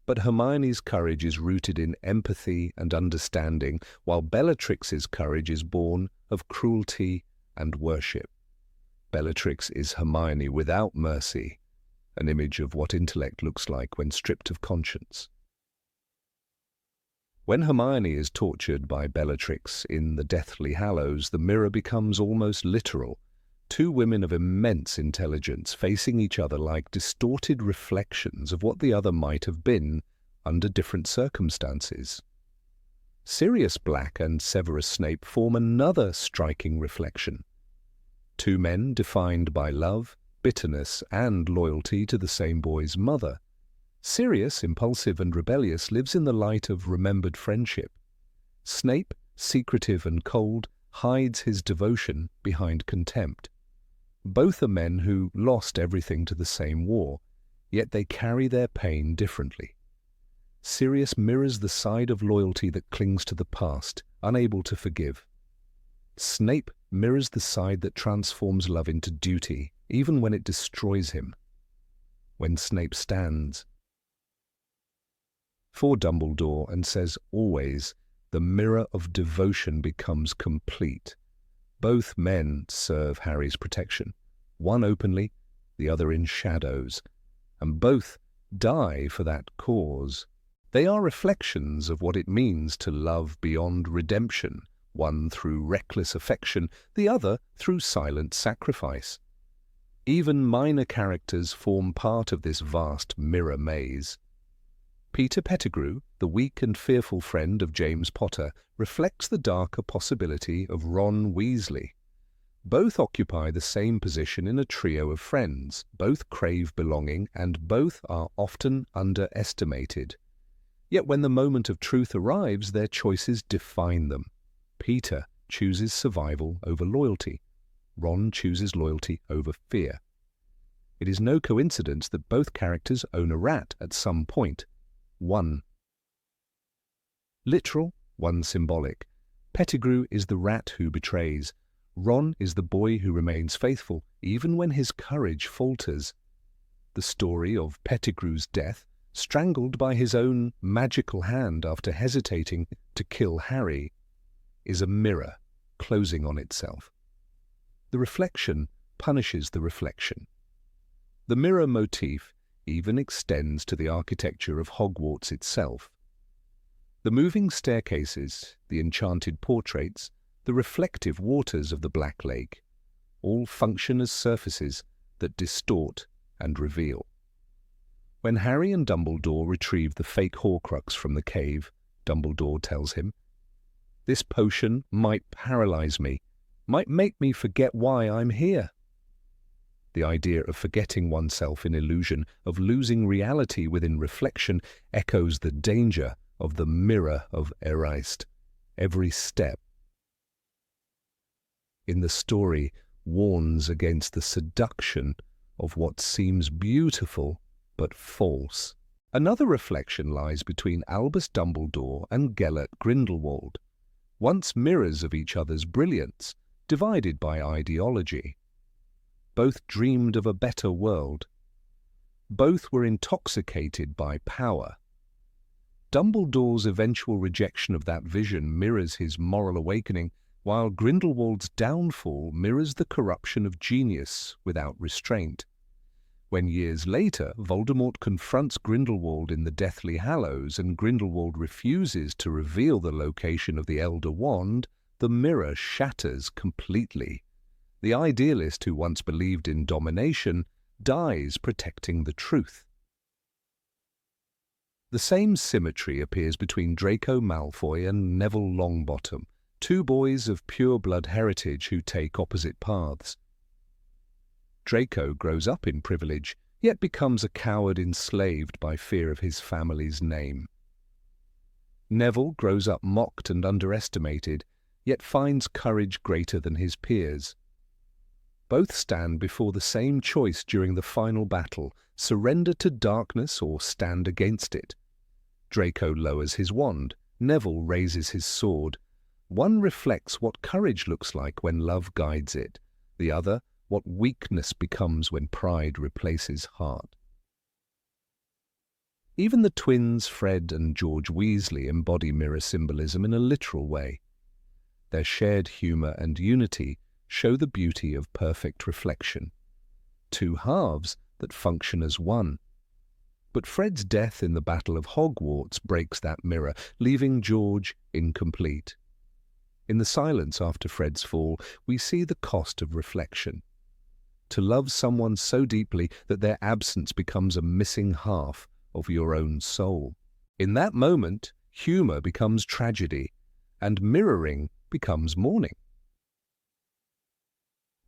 But Hermione's courage is rooted in empathy and understanding, while Bellatrix's courage is born of cruelty and worship. Bellatrix is Hermione without mercy, an image of what intellect looks like when stripped of conscience. When Hermione is tortured by Bellatrix in the Deathly Hallows, the mirror becomes almost literal. Two women of immense intelligence facing each other like distorted reflections of what the other might have been under different circumstances. Sirius Black and Severus Snape form another striking reflection. Two men defined by love, bitterness, and loyalty to the same boy's mother. Sirius, impulsive and rebellious, lives in the light of remembered friendship. Snape, secretive and cold, hides his devotion behind contempt. Both are men who lost everything to the same war, yet they carry their pain differently. Sirius mirrors the side of loyalty that clings to the past, unable to forgive. Snape mirrors the side that transforms love into duty, even when it destroys him. When Snape stands for Dumbledore and says always, the mirror of devotion becomes complete. Both men serve Harry's protection, one openly, the other in shadows, and both die for that cause. They are reflections of what it means to love beyond redemption, one through reckless affection, the other through silent sacrifice. Even minor characters form part of this vast mirror maze. Peter Pettigrew, the weak and fearful friend of James Potter, reflects the darker possibility of Ron Weasley. Both occupy the same position in a trio of friends, both crave belonging, and both are often underestimated. Yet when the moment of truth arrives, their choices define them. Peter chooses survival over loyalty. Ron chooses loyalty over fear. It is no coincidence that both characters own a rat at some point. One literal, one symbolic. Pettigrew is the rat who betrays. Ron is the boy who remains faithful even when his courage falters. The story of Pettigrew's death, strangled by his own magical hand after hesitating to kill Harry, is a mirror closing on itself. The reflection punishes the reflection. The mirror motif even extends to the architecture of Hogwarts itself. The moving staircases, the enchanted portraits, the reflective waters of the Black Lake, all function as surfaces that distort and reveal. When Harry and Dumbledore retrieve the fake Horcrux from the cave, Dumbledore tells him, "This potion might paralyze me, might make me forget why I'm here." The idea of forgetting oneself in illusion, of losing reality within reflection, echoes the danger of the mirror of Erist. Every step in the story warns against the seduction of what seems beautiful but false. Another reflection lies between Albus Dumbledore and Gellert Grindelwald, once mirrors of each other's brilliance, divided by ideology. Both dreamed of a better world. Both were intoxicated by power. Dumbledore's eventual rejection of that vision mirrors his moral awakening, while Grindelwald's downfall mirrors the corruption of genius without restraint. When years later Voldemort confronts Grindelwald in the Deathly Hallows and Grindelwald refuses to reveal the location of the Elder Wand, the mirror shatters completely. The idealist who once believed in domination dies protecting the truth. The same symmetry appears between Draco Malfoy and Neville Longbottom, two boys of pure-blood heritage who take opposite paths. Draco grows up in privilege, yet becomes a coward enslaved by fear of his family's name. Neville grows up mocked and underestimated, yet finds courage greater than his peers. Both stand before the same choice during the final battle: surrender to darkness or stand against it. Draco lowers his wand, Neville raises his sword. One reflects what courage looks like when love guides it, the other what weakness becomes when pride replaces heart. Even the twins Fred and George Weasley embody mirror symbolism in a literal way. Their shared humour and unity show the beauty of perfect reflection. Two halves that function as one. But Fred's death in the Battle of Hogwarts breaks that mirror, leaving George incomplete. In the silence after Fred's fall, we see the cost of reflection. To love someone so deeply that their absence becomes a missing half of your own soul. In that moment, humour becomes tragedy, and mirroring becomes mourning.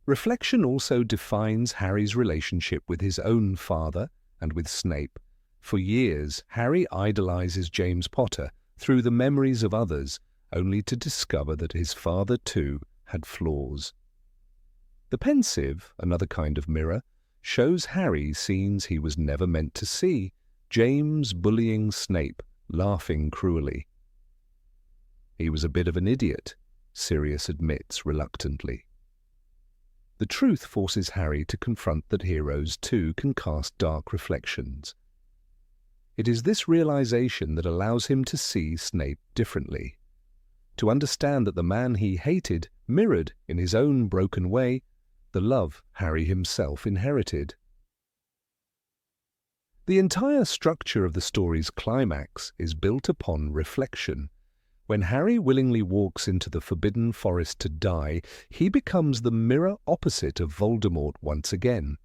Reflection also defines Harry's relationship with his own father and with Snape. For years, Harry idolizes James Potter through the memories of others, only to discover that his father too had flaws. The pensive, another kind of mirror, shows Harry scenes he was never meant to see: James bullying Snape, laughing cruelly. He was a bit of an idiot, Sirius admits reluctantly. The truth forces Harry to confront that heroes too can cast dark reflections. It is this realization that allows him to see Snape differently, to understand that the man he hated mirrored, in his own broken way, the love Harry himself inherited. The entire structure of the story's climax is built upon reflection. When Harry willingly walks into the Forbidden Forest to die, he becomes the mirror opposite of Voldemort once again.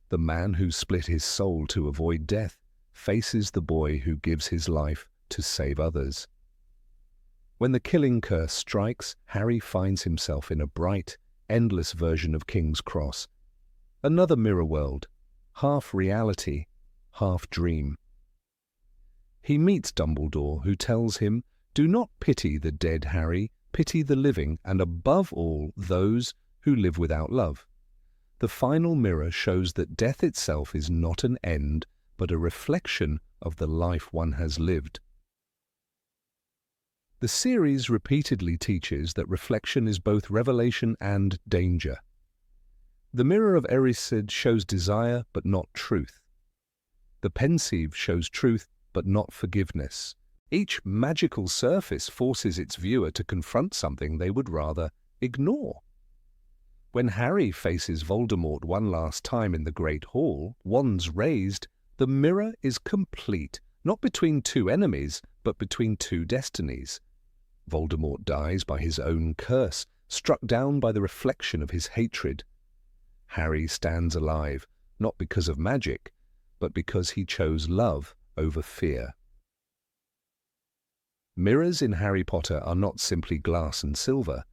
The man who split his soul to avoid death faces the boy who gives his life to save others. When the killing curse strikes, Harry finds himself in a bright, endless version of King's Cross. Another mirror world, half reality, half dream. He meets Dumbledore, who tells him, "Do not pity the dead, Harry, pity the living, and above all those who live without love." The final mirror shows that death itself is not an end, but a reflection of the life one has lived. The series repeatedly teaches that reflection is both revelation and danger. The mirror of Erised shows desire but not truth. The pensieve shows truth but not forgiveness. Each magical surface forces its viewer to confront something they would rather ignore. When Harry faces Voldemort one last time in the Great Hall, wands raised, the mirror is complete, not between two enemies, but between two destinies. Voldemort dies by his own curse, struck down by the reflection of his hatred. Harry stands alive, not because of magic, but because he chose love over fear. Mirrors in Harry Potter are not simply glass and silver.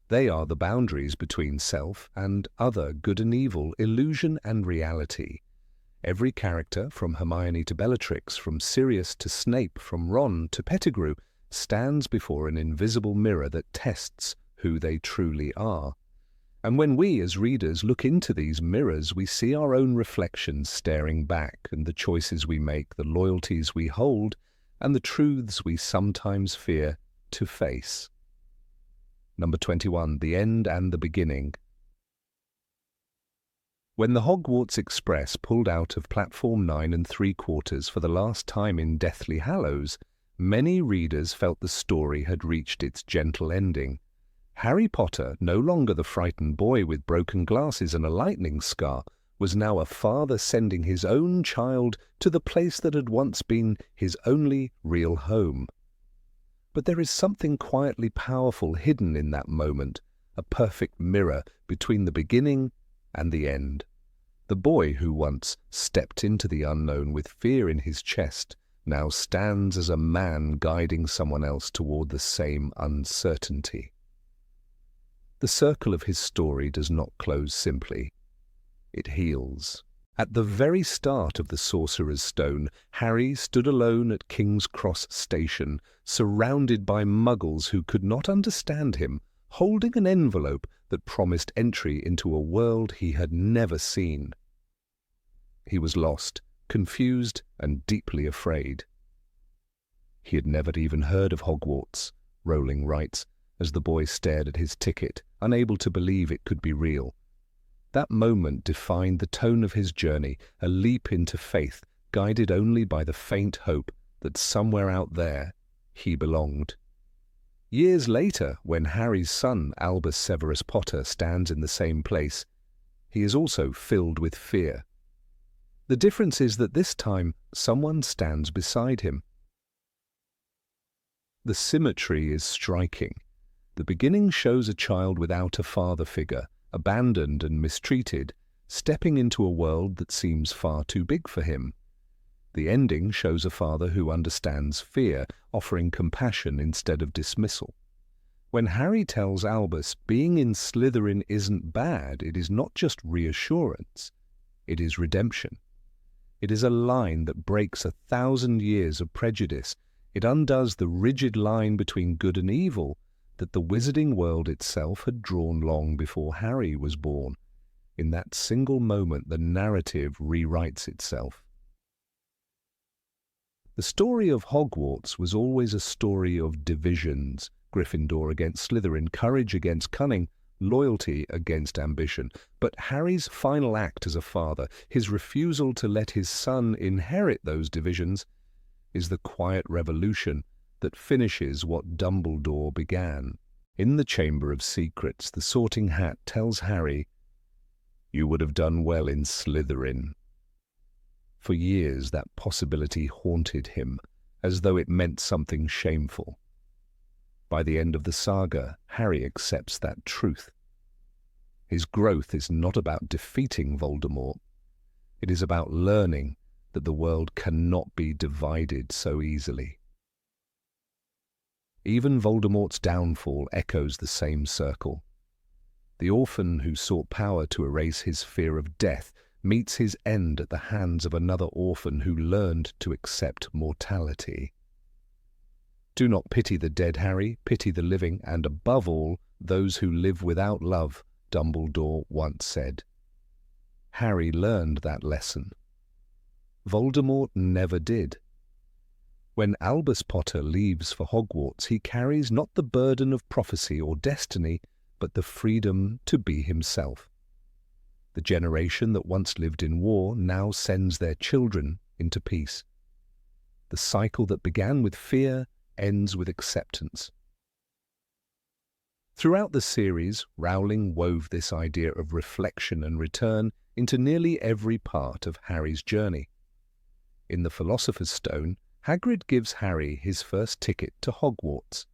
They are the boundaries between self and other, good and evil, illusion and reality. Every character, from Hermione to Bellatrix, from Sirius to Snape, from Ron to Pettigrew, stands before an invisible mirror that tests who they truly are. And when we, as readers, look into these mirrors, we see our own reflections staring back, and the choices we make, the loyalties we hold, and the truths we sometimes fear to face. Number 21, The End and the Beginning. When the Hogwarts Express pulled out of platform 9 3/4 for the last time in Deathly Hallows, many readers felt the story had reached its gentle ending. Harry Potter, no longer the frightened boy with broken glasses and a lightning scar, was now a father sending his own child to the place that had once been his only real home. But there is something quietly powerful hidden in that moment, a perfect mirror between the beginning and the end. The boy who once stepped into the unknown with fear in his chest now stands as a man guiding someone else toward the same uncertainty. The circle of his story does not close simply. It heals. At the very start of the Sorcerer's Stone, Harry stood alone at King's Cross Station, surrounded by muggles who could not understand him, holding an envelope that promised entry into a world he had never seen. He was lost, confused, and deeply afraid. He had never even heard of Hogwarts, Rowling writes, as the boy stared at his ticket, unable to believe it could be real. That moment defined the tone of his journey, a leap into faith, guided only by the faint hope that somewhere out there he belonged. Years later, when Harry's son, Albus Severus Potter, stands in the same place, he is also filled with fear. The difference is that this time someone stands beside him. The symmetry is striking. The beginning shows a child without a father figure, abandoned and mistreated, stepping into a world that seems far too big for him. The ending shows a father who understands fear, offering compassion instead of dismissal. When Harry tells Albus being in Slytherin isn't bad, it is not just reassurance, it is redemption. It is a line that breaks 1,000 years of prejudice. It undoes the rigid line between good and evil that the wizarding world itself had drawn long before Harry was born. In that single moment, the narrative rewrites itself. The story of Hogwarts was always a story of divisions: Gryffindor against Slytherin, courage against cunning, loyalty against ambition. But Harry's final act as a father, his refusal to let his son inherit those divisions, is the quiet revolution that finishes what Dumbledore began. In the Chamber of Secrets, the Sorting Hat tells Harry, "You would have done well in Slytherin." For years that possibility haunted him, as though it meant something shameful. By the end of the saga, Harry accepts that truth. His growth is not about defeating Voldemort. It is about learning that the world cannot be divided so easily. Even Voldemort's downfall echoes the same circle. The orphan who sought power to erase his fear of death meets his end at the hands of another orphan who learned to accept mortality. "Do not pity the dead, Harry, pity the living, and above all, those who live without love," Dumbledore once said. Harry learned that lesson. Voldemort never did. When Albus Potter leaves for Hogwarts, he carries not the burden of prophecy or destiny, but the freedom to be himself. The generation that once lived in war now sends their children into peace. The cycle that began with fear ends with acceptance. Throughout the series, Rowling wove this idea of reflection and return into nearly every part of Harry's journey. In the Philosopher's Stone, Hagrid gives Harry his first ticket to Hogwarts.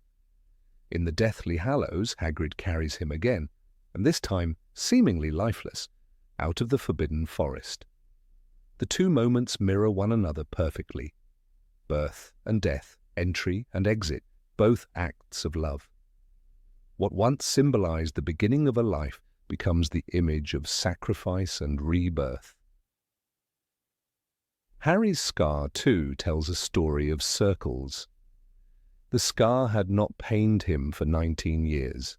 In the Deathly Hallows, Hagrid carries him again, and this time seemingly lifeless, out of the Forbidden Forest. The two moments mirror one another perfectly. Birth and death, entry and exit, both acts of love. What once symbolized the beginning of a life becomes the image of sacrifice and rebirth. Harry's scar, too, tells a story of circles. The scar had not pained him for 19 years.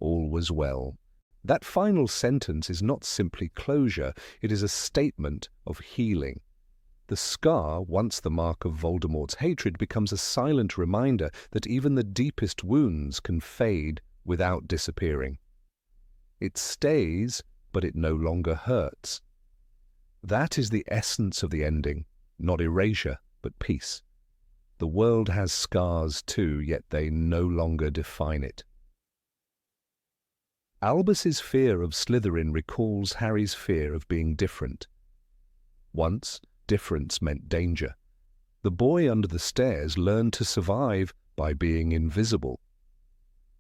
All was well. That final sentence is not simply closure, it is a statement of healing. The scar, once the mark of Voldemort's hatred, becomes a silent reminder that even the deepest wounds can fade without disappearing. It stays, but it no longer hurts. That is the essence of the ending, not erasure, but peace. The world has scars too, yet they no longer define it. Albus's fear of Slytherin recalls Harry's fear of being different. Once, difference meant danger. The boy under the stairs learned to survive by being invisible.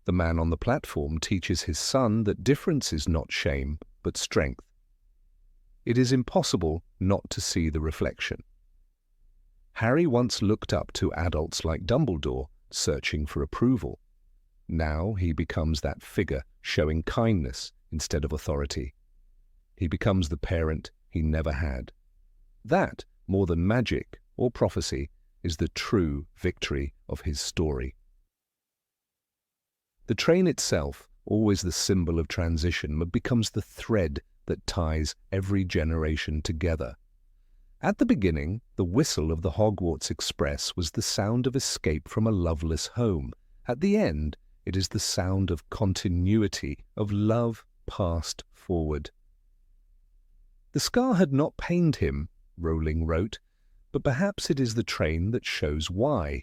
The man on the platform teaches his son that difference is not shame, but strength. It is impossible not to see the reflection. Harry once looked up to adults like Dumbledore, searching for approval. Now he becomes that figure, showing kindness instead of authority. He becomes the parent he never had. That, more than magic or prophecy, is the true victory of his story. The train itself, always the symbol of transition, becomes the thread that ties every generation together. At the beginning, the whistle of the Hogwarts Express was the sound of escape from a loveless home. At the end, it is the sound of continuity, of love passed forward. The scar had not pained him, Rowling wrote, but perhaps it is the train that shows why.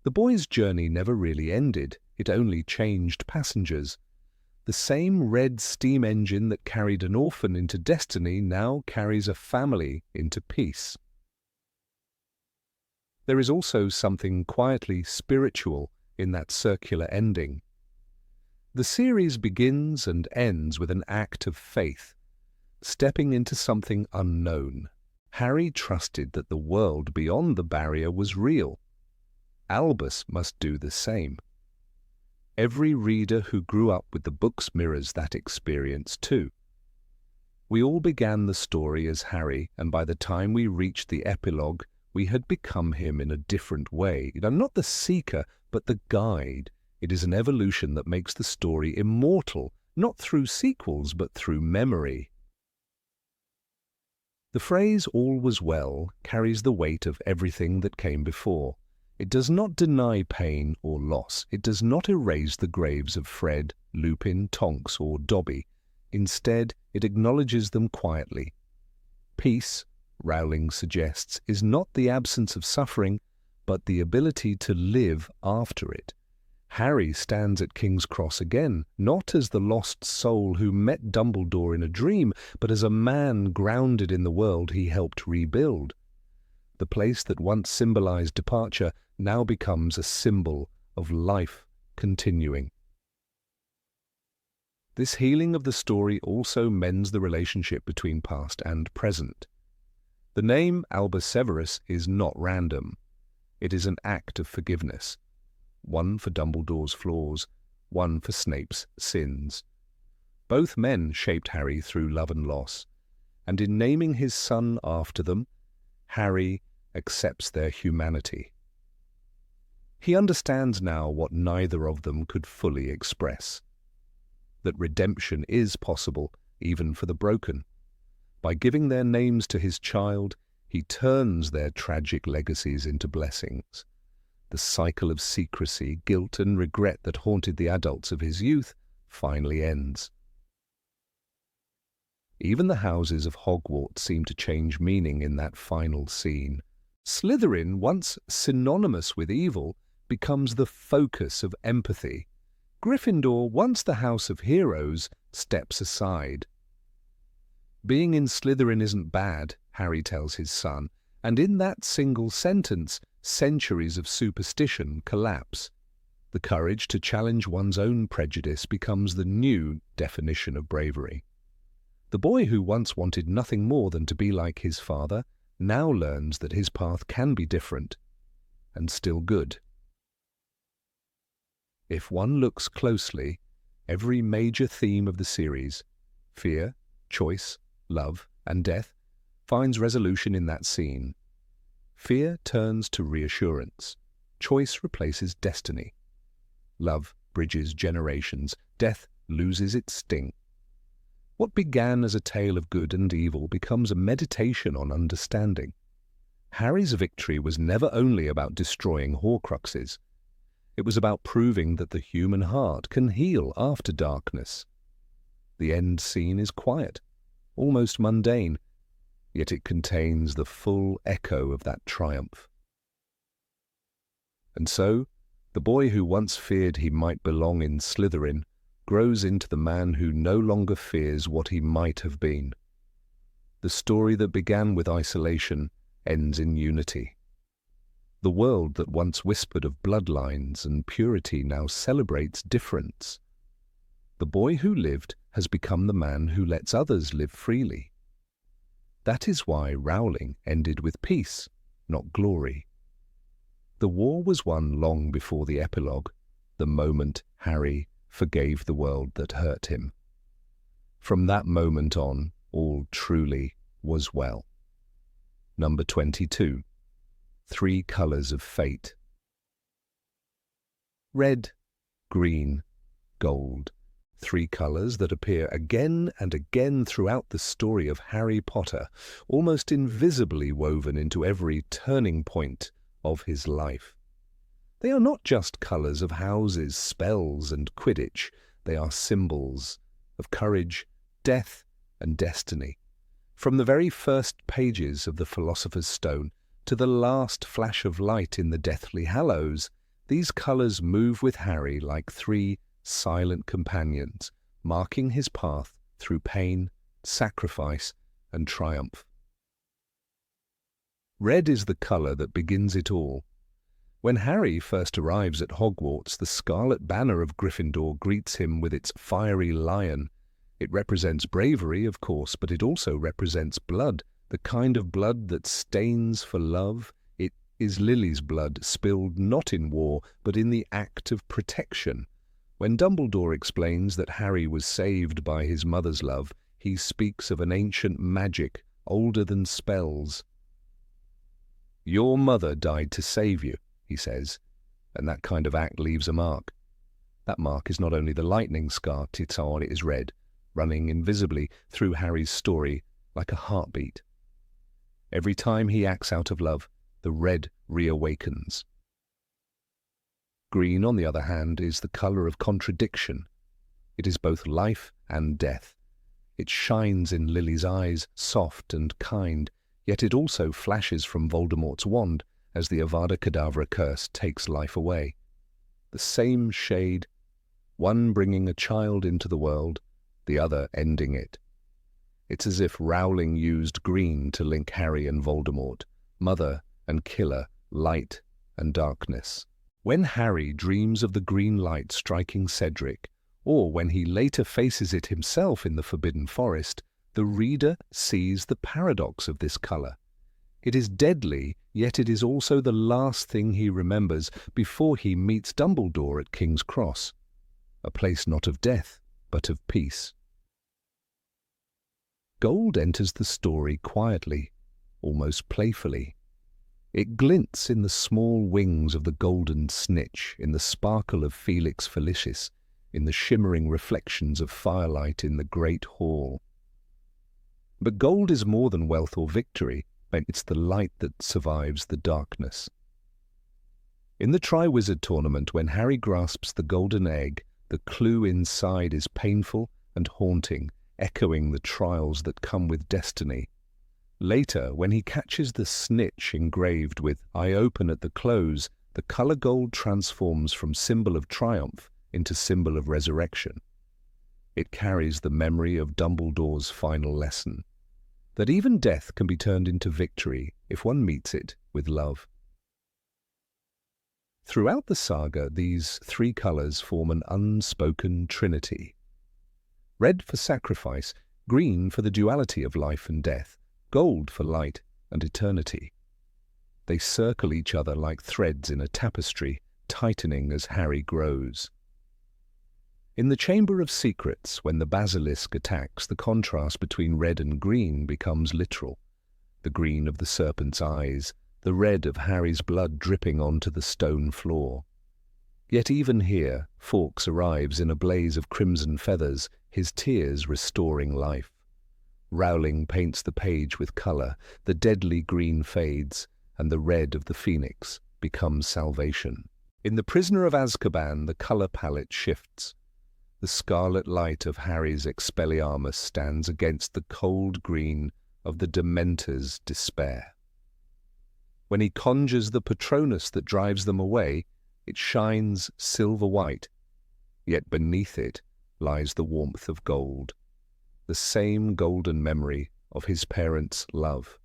The boy's journey never really ended, it only changed passengers. The same red steam engine that carried an orphan into destiny now carries a family into peace. There is also something quietly spiritual in that circular ending. The series begins and ends with an act of faith, stepping into something unknown. Harry trusted that the world beyond the barrier was real. Albus must do the same. Every reader who grew up with the books mirrors that experience too. We all began the story as Harry, and by the time we reached the epilogue, we had become him in a different way. Not the seeker, but the guide. It is an evolution that makes the story immortal, not through sequels, but through memory. The phrase "all was well" carries the weight of everything that came before. It does not deny pain or loss. It does not erase the graves of Fred, Lupin, Tonks, or Dobby. Instead, it acknowledges them quietly. Peace, Rowling suggests, is not the absence of suffering, but the ability to live after it. Harry stands at King's Cross again, not as the lost soul who met Dumbledore in a dream, but as a man grounded in the world he helped rebuild. The place that once symbolized departure now becomes a symbol of life continuing. This healing of the story also mends the relationship between past and present. The name Albus Severus is not random. It is an act of forgiveness. One for Dumbledore's flaws, one for Snape's sins. Both men shaped Harry through love and loss, and in naming his son after them, Harry accepts their humanity. He understands now what neither of them could fully express, that redemption is possible even for the broken. By giving their names to his child, he turns their tragic legacies into blessings. The cycle of secrecy, guilt, and regret that haunted the adults of his youth finally ends. Even the houses of Hogwarts seem to change meaning in that final scene. Slytherin, once synonymous with evil, becomes the focus of empathy. Gryffindor, once the house of heroes, steps aside. Being in Slytherin isn't bad, Harry tells his son, and in that single sentence, centuries of superstition collapse. The courage to challenge one's own prejudice becomes the new definition of bravery. The boy who once wanted nothing more than to be like his father now learns that his path can be different and still good. If one looks closely, every major theme of the series, fear, choice, love, and death, finds resolution in that scene. Fear turns to reassurance. Choice replaces destiny. Love bridges generations. Death loses its sting. What began as a tale of good and evil becomes a meditation on understanding. Harry's victory was never only about destroying Horcruxes. It was about proving that the human heart can heal after darkness. The end scene is quiet, almost mundane, yet it contains the full echo of that triumph. And so, the boy who once feared he might belong in Slytherin grows into the man who no longer fears what he might have been. The story that began with isolation ends in unity. The world that once whispered of bloodlines and purity now celebrates difference. The boy who lived has become the man who lets others live freely. That is why Rowling ended with peace, not glory. The war was won long before the epilogue, the moment Harry forgave the world that hurt him. From that moment on, all truly was well. Number 22. 3 Colours of Fate. Red, green, gold. 3 colours that appear again and again throughout the story of Harry Potter, almost invisibly woven into every turning point of his life. They are not just colours of houses, spells, and Quidditch. They are symbols of courage, death, and destiny. From the very first pages of the Philosopher's Stone to the last flash of light in the Deathly Hallows, these colours move with Harry like 3 silent companions, marking his path through pain, sacrifice, and triumph. Red is the colour that begins it all. When Harry first arrives at Hogwarts, the scarlet banner of Gryffindor greets him with its fiery lion. It represents bravery, of course, but it also represents blood, the kind of blood that stains for love. It is Lily's blood, spilled not in war, but in the act of protection. When Dumbledore explains that Harry was saved by his mother's love, he speaks of an ancient magic older than spells. "Your mother died to save you," he says, and that kind of act leaves a mark. That mark is not only the lightning scar it is red, running invisibly through Harry's story like a heartbeat. Every time he acts out of love, the red reawakens. Green, on the other hand, is the colour of contradiction. It is both life and death. It shines in Lily's eyes, soft and kind, yet it also flashes from Voldemort's wand as the Avada Kedavra curse takes life away. The same shade, one bringing a child into the world, the other ending it. It's as if Rowling used green to link Harry and Voldemort, mother and killer, light and darkness. When Harry dreams of the green light striking Cedric, or when he later faces it himself in the Forbidden Forest, the reader sees the paradox of this colour. It is deadly, yet it is also the last thing he remembers before he meets Dumbledore at King's Cross, a place not of death, but of peace. Gold enters the story quietly, almost playfully. It glints in the small wings of the golden snitch, in the sparkle of Felix Felicis, in the shimmering reflections of firelight in the great hall. But gold is more than wealth or victory. It's the light that survives the darkness. In the Triwizard Tournament, when Harry grasps the golden egg, the clue inside is painful and haunting, echoing the trials that come with destiny. Later, when he catches the snitch engraved with "I open at the close," the color gold transforms from symbol of triumph into symbol of resurrection. It carries the memory of Dumbledore's final lesson, that even death can be turned into victory if one meets it with love. Throughout the saga, these three colors form an unspoken trinity. Red for sacrifice, green for the duality of life and death, gold for light and eternity. They circle each other like threads in a tapestry, tightening as Harry grows. In the Chamber of Secrets, when the basilisk attacks, the contrast between red and green becomes literal. The green of the serpent's eyes, the red of Harry's blood dripping onto the stone floor. Yet even here, Fawkes arrives in a blaze of crimson feathers, his tears restoring life. Rowling paints the page with colour, the deadly green fades, and the red of the phoenix becomes salvation. In The Prisoner of Azkaban, the colour palette shifts. The scarlet light of Harry's Expelliarmus stands against the cold green of the Dementor's despair. When he conjures the Patronus that drives them away, it shines silver-white, yet beneath it lies the warmth of gold, the same golden memory of his parents' love.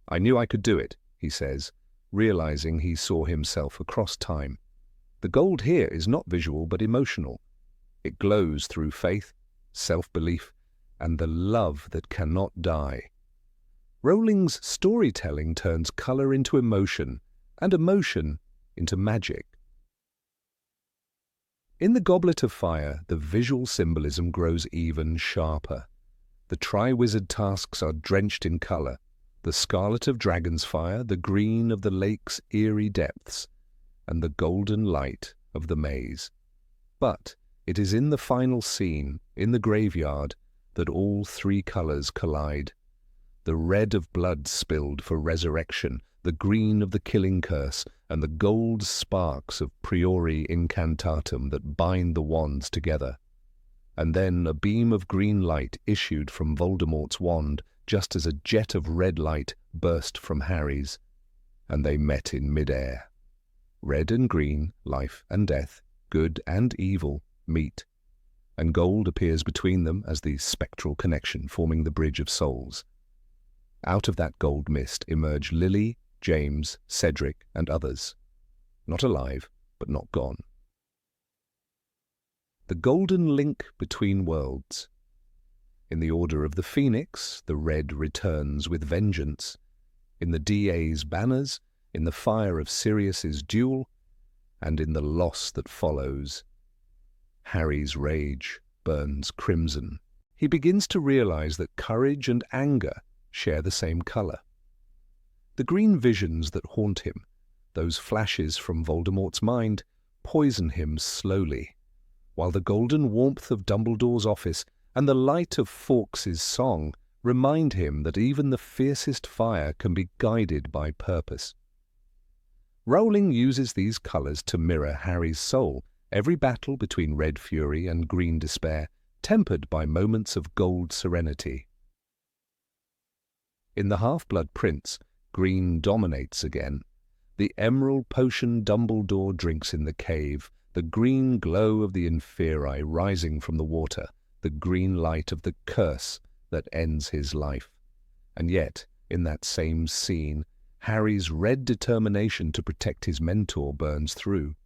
"I knew I could do it," he says, realizing he saw himself across time. The gold here is not visual but emotional. It glows through faith, self-belief, and the love that cannot die. Rowling's storytelling turns colour into emotion, and emotion into magic. In The Goblet of Fire, the visual symbolism grows even sharper. The Triwizard tasks are drenched in colour, the scarlet of Dragon's Fire, the green of the lake's eerie depths, and the golden light of the maze. But it is in the final scene, in the graveyard, that all three colours collide. The red of blood spilled for resurrection, the green of the killing curse, and the gold sparks of priori incantatum that bind the wands together. And then a beam of green light issued from Voldemort's wand, just as a jet of red light burst from Harry's, and they met in mid-air. Red and green, life and death, good and evil, meet, and gold appears between them as the spectral connection forming the bridge of souls. Out of that gold mist emerge Lily, James, Cedric, and others, not alive, but not gone. The golden link between worlds. In the Order of the Phoenix, the red returns with vengeance. In the DA's banners, in the fire of Sirius's duel, and in the loss that follows. Harry's rage burns crimson. He begins to realize that courage and anger share the same colour. The green visions that haunt him, those flashes from Voldemort's mind, poison him slowly, while the golden warmth of Dumbledore's office and the light of Fawkes's song remind him that even the fiercest fire can be guided by purpose. Rowling uses these colours to mirror Harry's soul, every battle between red fury and green despair, tempered by moments of gold serenity. In The Half-Blood Prince, green dominates again. The emerald potion Dumbledore drinks in the cave, the green glow of the Inferi rising from the water, the green light of the curse that ends his life. And yet, in that same scene, Harry's red determination to protect his mentor burns through.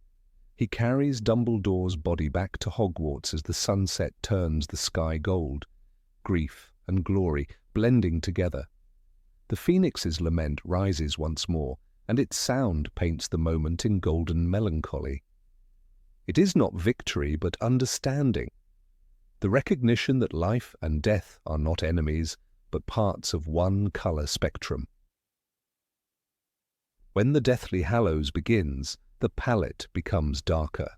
He carries Dumbledore's body back to Hogwarts as the sunset turns the sky gold, grief and glory blending together. The Phoenix's lament rises once more, and its sound paints the moment in golden melancholy. It is not victory, but understanding. The recognition that life and death are not enemies, but parts of one colour spectrum. When the Deathly Hallows begins, the palette becomes darker.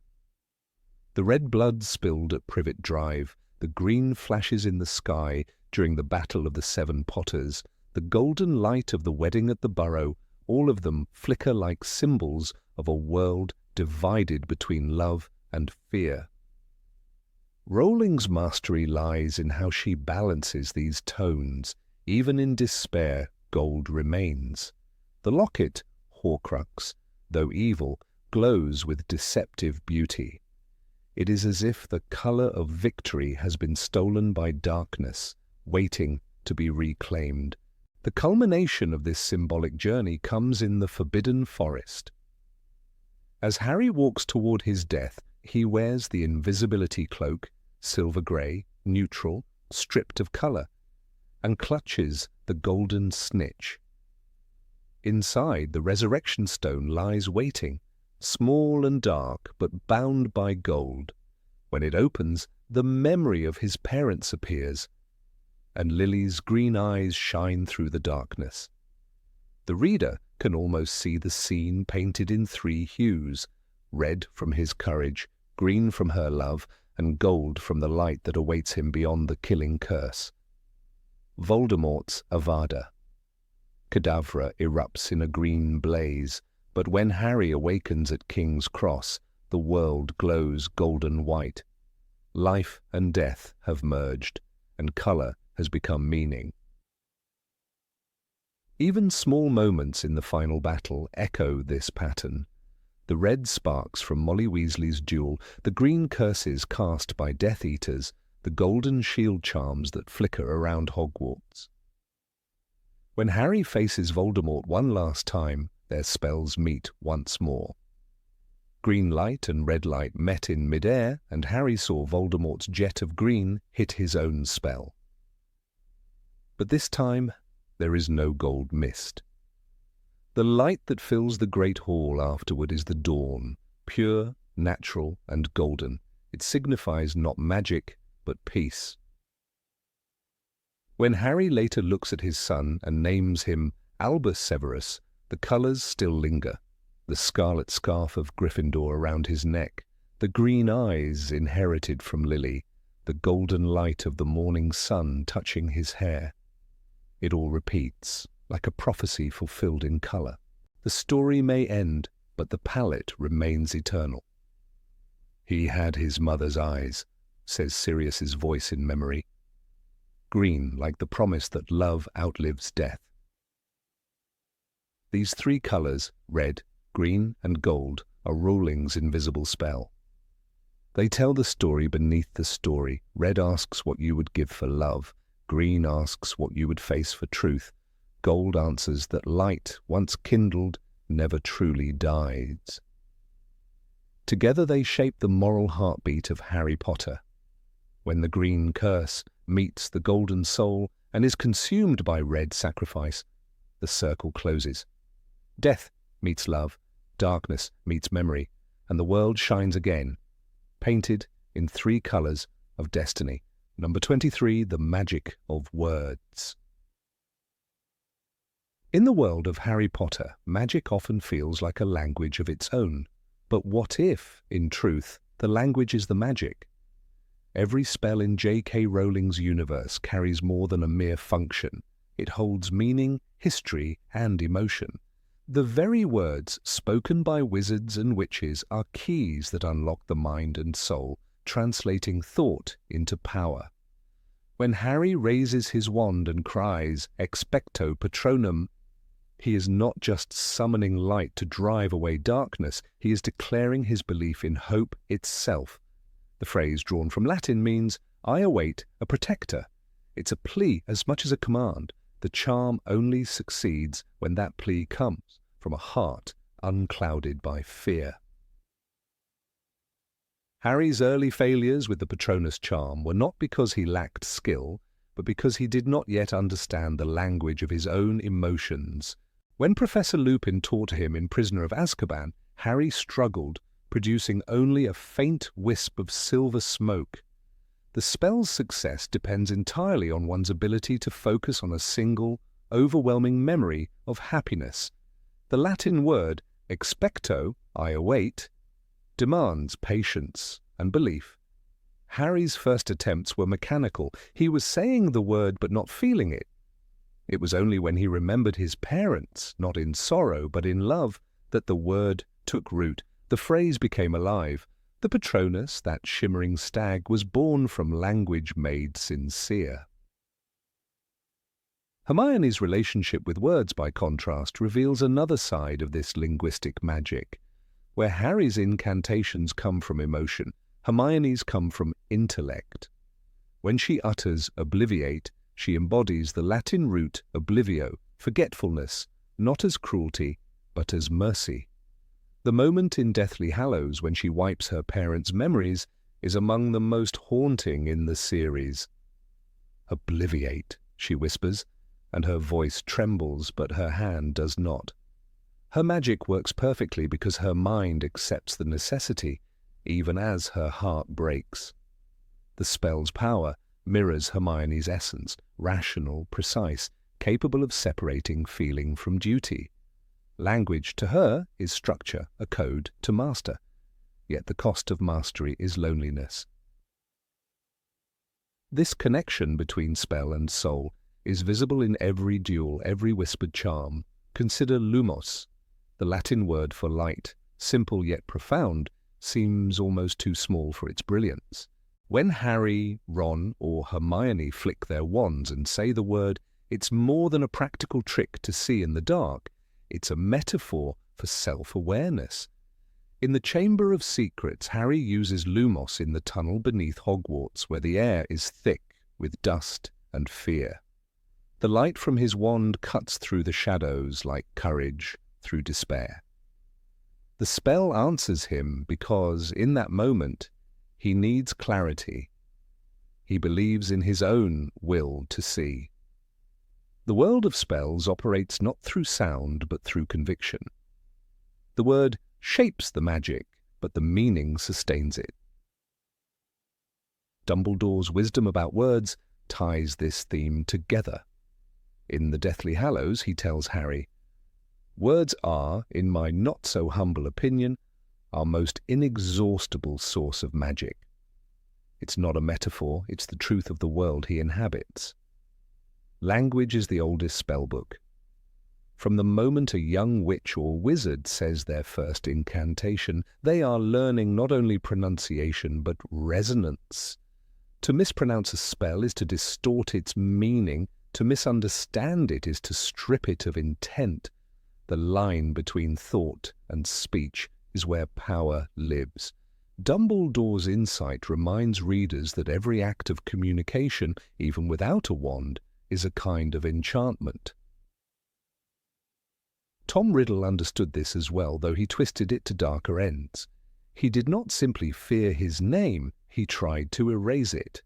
The red blood spilled at Privet Drive, the green flashes in the sky during the Battle of the Seven Potters, the golden light of the wedding at the Burrow, all of them flicker like symbols of a world divided between love and fear. Rowling's mastery lies in how she balances these tones. Even in despair, gold remains. The locket, Horcrux, though evil, glows with deceptive beauty. It is as if the color of victory has been stolen by darkness, waiting to be reclaimed. The culmination of this symbolic journey comes in the Forbidden Forest. As Harry walks toward his death, he wears the invisibility cloak, silver grey, neutral, stripped of color, and clutches the golden snitch. Inside, the resurrection stone lies waiting, small and dark, but bound by gold. When it opens, the memory of his parents appears, and Lily's green eyes shine through the darkness. The reader can almost see the scene painted in 3 hues: red from his courage, green from her love, and gold from the light that awaits him beyond the killing curse. Voldemort's Avada Kedavra erupts in a green blaze, but when Harry awakens at King's Cross, the world glows golden white. Life and death have merged, and colour has become meaning. Even small moments in the final battle echo this pattern. The red sparks from Molly Weasley's duel, the green curses cast by Death Eaters, the golden shield charms that flicker around Hogwarts. When Harry faces Voldemort one last time, their spells meet once more. Green light and red light met in mid-air, and Harry saw Voldemort's jet of green hit his own spell. But this time, there is no gold mist. The light that fills the Great Hall afterward is the dawn, pure, natural, and golden. It signifies not magic, but peace. When Harry later looks at his son and names him Albus Severus, the colours still linger. The scarlet scarf of Gryffindor around his neck, the green eyes inherited from Lily, the golden light of the morning sun touching his hair. It all repeats, like a prophecy fulfilled in colour. The story may end, but the palette remains eternal. "He had his mother's eyes," says Sirius's voice in memory. Green, like the promise that love outlives death. These 3 colours, red, green, and gold, are Rowling's invisible spell. They tell the story beneath the story. Red asks what you would give for love. Green asks what you would face for truth. Gold answers that light, once kindled, never truly dies. Together they shape the moral heartbeat of Harry Potter. When the green curse meets the golden soul and is consumed by red sacrifice, the circle closes. Death meets love, darkness meets memory, and the world shines again, painted in 3 colours of destiny. Number 23, the magic of words. In the world of Harry Potter, magic often feels like a language of its own. But what if, in truth, the language is the magic? Every spell in J.K. Rowling's universe carries more than a mere function. It holds meaning, history, and emotion. The very words spoken by wizards and witches are keys that unlock the mind and soul, translating thought into power. When Harry raises his wand and cries, "Expecto Patronum," he is not just summoning light to drive away darkness, he is declaring his belief in hope itself. The phrase, drawn from Latin, means, "I await a protector." It's a plea as much as a command. The charm only succeeds when that plea comes from a heart unclouded by fear. Harry's early failures with the Patronus charm were not because he lacked skill, but because he did not yet understand the language of his own emotions. When Professor Lupin taught him in Prisoner of Azkaban, Harry struggled, producing only a faint wisp of silver smoke. The spell's success depends entirely on one's ability to focus on a single, overwhelming memory of happiness. The Latin word expecto, I await, demands patience and belief. Harry's first attempts were mechanical. He was saying the word but not feeling it. It was only when he remembered his parents, not in sorrow but in love, that the word took root, the phrase became alive. The Patronus, that shimmering stag, was born from language made sincere. Hermione's relationship with words, by contrast, reveals another side of this linguistic magic. Where Harry's incantations come from emotion, Hermione's come from intellect. When she utters obliviate, she embodies the Latin root oblivio, forgetfulness, not as cruelty, but as mercy. The moment in Deathly Hallows when she wipes her parents' memories is among the most haunting in the series. "Obliviate," she whispers, and her voice trembles, but her hand does not. Her magic works perfectly because her mind accepts the necessity, even as her heart breaks. The spell's power mirrors Hermione's essence, rational, precise, capable of separating feeling from duty. Language to her is structure, a code to master. Yet the cost of mastery is loneliness. This connection between spell and soul is visible in every duel, every whispered charm. Consider lumos, the Latin word for light, simple yet profound, seems almost too small for its brilliance. When Harry, Ron, or Hermione flick their wands and say the word, it's more than a practical trick to see in the dark. It's a metaphor for self-awareness. In the Chamber of Secrets, Harry uses lumos in the tunnel beneath Hogwarts, where the air is thick with dust and fear. The light from his wand cuts through the shadows like courage through despair. The spell answers him because, in that moment, he needs clarity. He believes in his own will to see. The world of spells operates not through sound but through conviction. The word shapes the magic, but the meaning sustains it. Dumbledore's wisdom about words ties this theme together. In the Deathly Hallows, he tells Harry, "Words are, in my not-so-humble opinion, our most inexhaustible source of magic." It's not a metaphor, it's the truth of the world he inhabits. Language is the oldest spellbook. From the moment a young witch or wizard says their first incantation, they are learning not only pronunciation but resonance. To mispronounce a spell is to distort its meaning. To misunderstand it is to strip it of intent. The line between thought and speech is where power lives. Dumbledore's insight reminds readers that every act of communication, even without a wand, is a kind of enchantment. Tom Riddle understood this as well, though he twisted it to darker ends. He did not simply fear his name, he tried to erase it.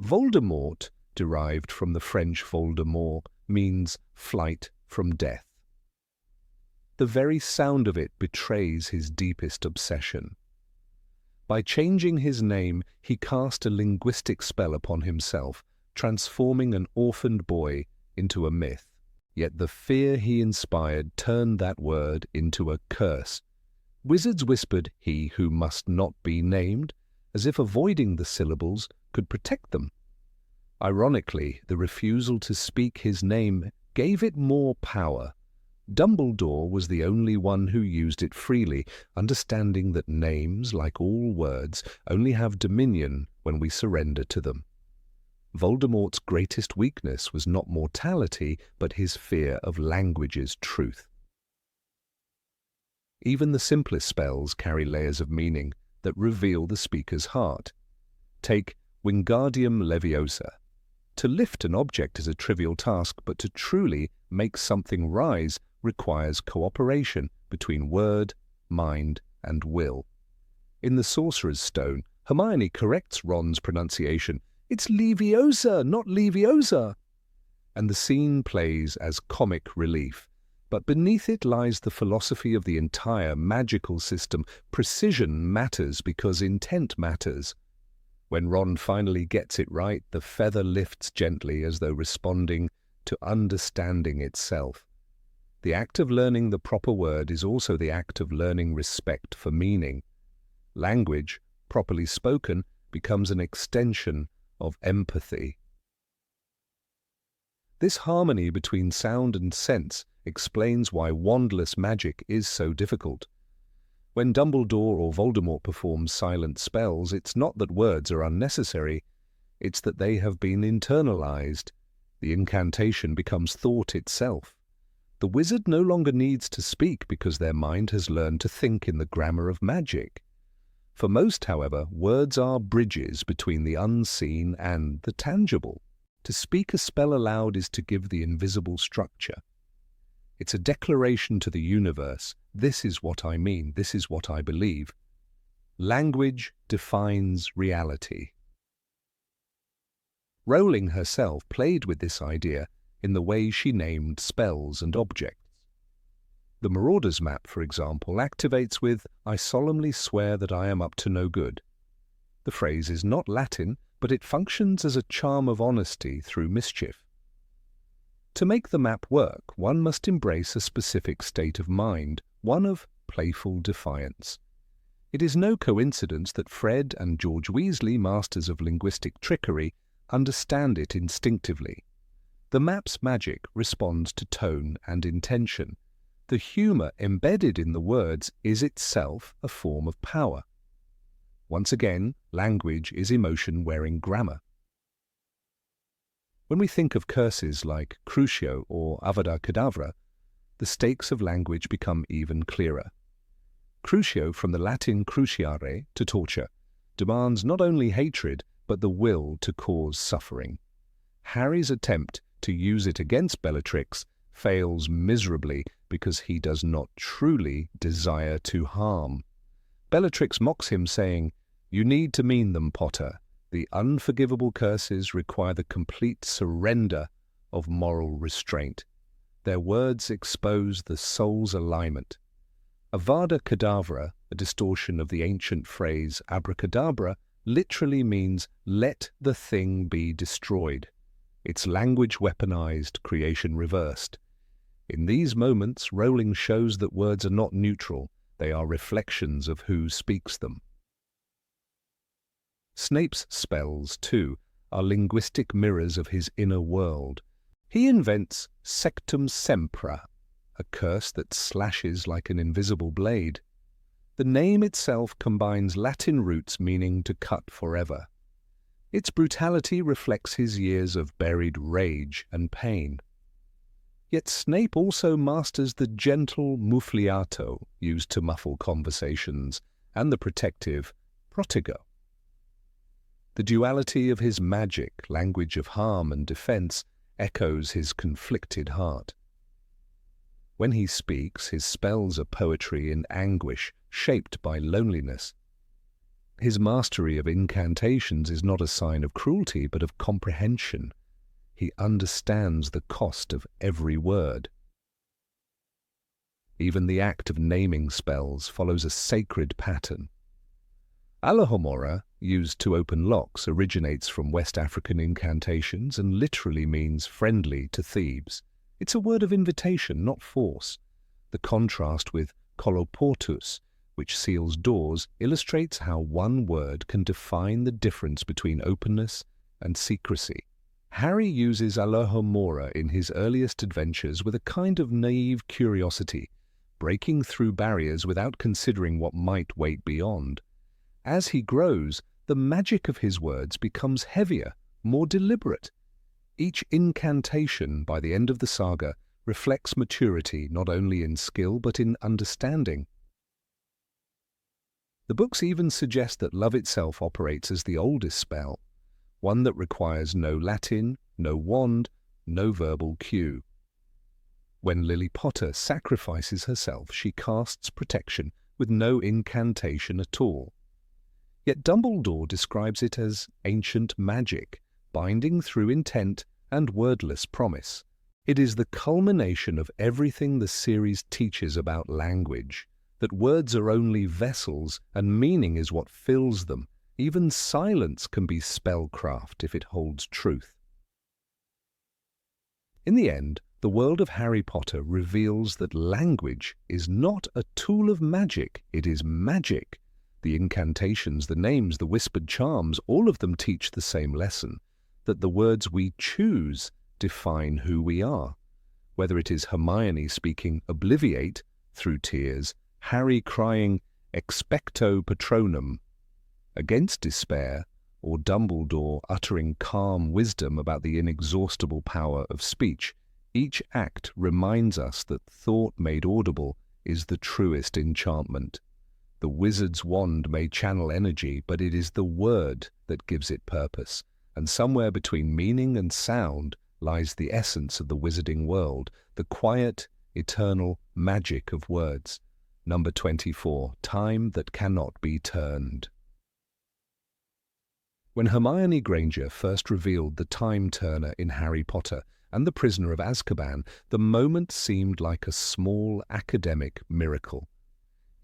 Voldemort, derived from the French Voldemort, means flight from death. The very sound of it betrays his deepest obsession. By changing his name, he cast a linguistic spell upon himself, transforming an orphaned boy into a myth. Yet the fear he inspired turned that word into a curse. Wizards whispered, "He who must not be named," as if avoiding the syllables could protect them. Ironically, the refusal to speak his name gave it more power. Dumbledore was the only one who used it freely, understanding that names, like all words, only have dominion when we surrender to them. Voldemort's greatest weakness was not mortality, but his fear of language's truth. Even the simplest spells carry layers of meaning that reveal the speaker's heart. Take Wingardium Leviosa. To lift an object is a trivial task, but to truly make something rise requires cooperation between word, mind, and will. In the Sorcerer's Stone, Hermione corrects Ron's pronunciation. "It's Leviosa, not Leviosa." And the scene plays as comic relief. But beneath it lies the philosophy of the entire magical system. Precision matters because intent matters. When Ron finally gets it right, the feather lifts gently as though responding to understanding itself. The act of learning the proper word is also the act of learning respect for meaning. Language, properly spoken, becomes an extension of empathy. This harmony between sound and sense explains why wandless magic is so difficult. When Dumbledore or Voldemort performs silent spells, it's not that words are unnecessary, it's that they have been internalized. The incantation becomes thought itself. The wizard no longer needs to speak because their mind has learned to think in the grammar of magic. For most, however, words are bridges between the unseen and the tangible. To speak a spell aloud is to give the invisible structure. It's a declaration to the universe. This is what I mean. This is what I believe. Language defines reality. Rowling herself played with this idea in the way she named spells and objects. The Marauder's map, for example, activates with, "I solemnly swear that I am up to no good." The phrase is not Latin, but it functions as a charm of honesty through mischief. To make the map work, one must embrace a specific state of mind, one of playful defiance. It is no coincidence that Fred and George Weasley, masters of linguistic trickery, understand it instinctively. The map's magic responds to tone and intention. The humour embedded in the words is itself a form of power. Once again, language is emotion wearing grammar. When we think of curses like Crucio or Avada Kedavra, the stakes of language become even clearer. Crucio, from the Latin cruciare, to torture, demands not only hatred, but the will to cause suffering. Harry's attempt to use it against Bellatrix fails miserably because he does not truly desire to harm. Bellatrix mocks him, saying, "You need to mean them, Potter. The unforgivable curses require the complete surrender of moral restraint. Their words expose the soul's alignment." Avada Kedavra, a distortion of the ancient phrase abracadabra, literally means "let the thing be destroyed." Its language weaponized, creation reversed. In these moments, Rowling shows that words are not neutral, they are reflections of who speaks them. Snape's spells, too, are linguistic mirrors of his inner world. He invents sectum sempra, a curse that slashes like an invisible blade. The name itself combines Latin roots meaning to cut forever. Its brutality reflects his years of buried rage and pain. Yet Snape also masters the gentle muffliato used to muffle conversations and the protective protego. The duality of his magic, language of harm and defense, echoes his conflicted heart. When he speaks, his spells are poetry in anguish, shaped by loneliness. His mastery of incantations is not a sign of cruelty, but of comprehension. He understands the cost of every word. Even the act of naming spells follows a sacred pattern. Alohomora, used to open locks, originates from West African incantations and literally means friendly to thieves. It's a word of invitation, not force. The contrast with koloportus, which seals doors, illustrates how one word can define the difference between openness and secrecy. Harry uses Alohomora in his earliest adventures with a kind of naive curiosity, breaking through barriers without considering what might wait beyond. As he grows, the magic of his words becomes heavier, more deliberate. Each incantation, by the end of the saga, reflects maturity not only in skill but in understanding. The books even suggest that love itself operates as the oldest spell, one that requires no Latin, no wand, no verbal cue. When Lily Potter sacrifices herself, she casts protection with no incantation at all. Yet Dumbledore describes it as ancient magic, binding through intent and wordless promise. It is the culmination of everything the series teaches about language, that words are only vessels and meaning is what fills them. Even silence can be spellcraft if it holds truth. In the end, the world of Harry Potter reveals that language is not a tool of magic, it is magic. The incantations, the names, the whispered charms, all of them teach the same lesson, that the words we choose define who we are. Whether it is Hermione speaking "obliviate" through tears, Harry crying "expecto patronum" against despair, or Dumbledore uttering calm wisdom about the inexhaustible power of speech, each act reminds us that thought made audible is the truest enchantment. The wizard's wand may channel energy, but it is the word that gives it purpose, and somewhere between meaning and sound lies the essence of the wizarding world, the quiet, eternal magic of words. Number 24, time that cannot be turned. When Hermione Granger first revealed the Time Turner in Harry Potter and the Prisoner of Azkaban, the moment seemed like a small academic miracle.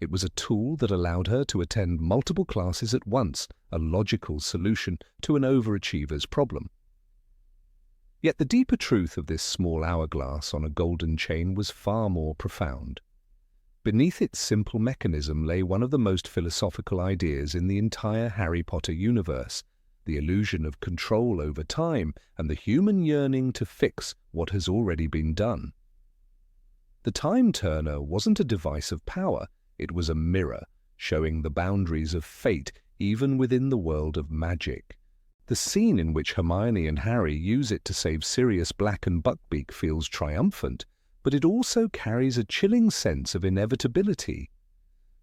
It was a tool that allowed her to attend multiple classes at once, a logical solution to an overachiever's problem. Yet the deeper truth of this small hourglass on a golden chain was far more profound. Beneath its simple mechanism lay one of the most philosophical ideas in the entire Harry Potter universe, the illusion of control over time and the human yearning to fix what has already been done. The Time Turner wasn't a device of power, it was a mirror, showing the boundaries of fate even within the world of magic. The scene in which Hermione and Harry use it to save Sirius Black and Buckbeak feels triumphant, but it also carries a chilling sense of inevitability.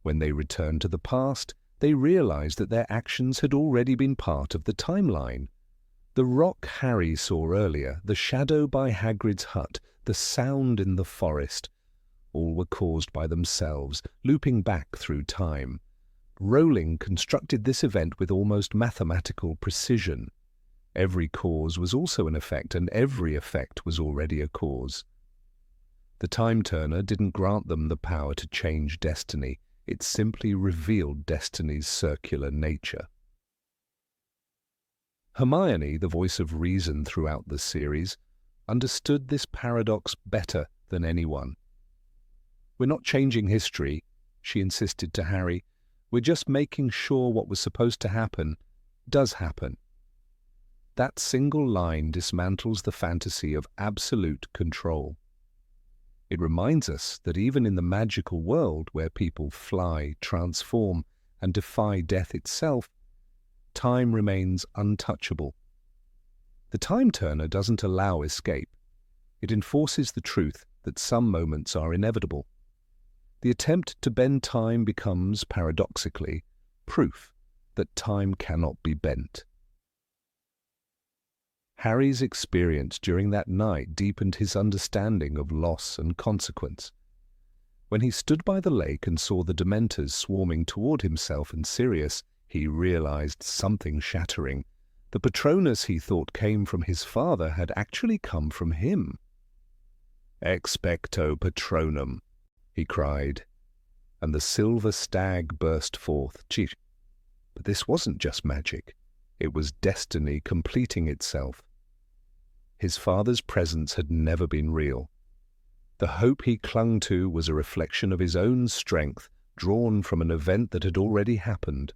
When they return to the past, they realize that their actions had already been part of the timeline. The rock Harry saw earlier, the shadow by Hagrid's hut, the sound in the forest, all were caused by themselves, looping back through time. Rowling constructed this event with almost mathematical precision. Every cause was also an effect, and every effect was already a cause. The Time Turner didn't grant them the power to change destiny. It simply revealed destiny's circular nature. Hermione, the voice of reason throughout the series, understood this paradox better than anyone. "We're not changing history," she insisted to Harry. "We're just making sure what was supposed to happen does happen." That single line dismantles the fantasy of absolute control. It reminds us that even in the magical world where people fly, transform, and defy death itself, time remains untouchable. The Time Turner doesn't allow escape. It enforces the truth that some moments are inevitable. The attempt to bend time becomes, paradoxically, proof that time cannot be bent. Harry's experience during that night deepened his understanding of loss and consequence. When he stood by the lake and saw the Dementors swarming toward himself and Sirius, he realized something shattering. The Patronus he thought came from his father had actually come from him. "Expecto Patronum," he cried, and the silver stag burst forth. Gee, but this wasn't just magic. It was destiny completing itself. His father's presence had never been real. The hope he clung to was a reflection of his own strength, drawn from an event that had already happened.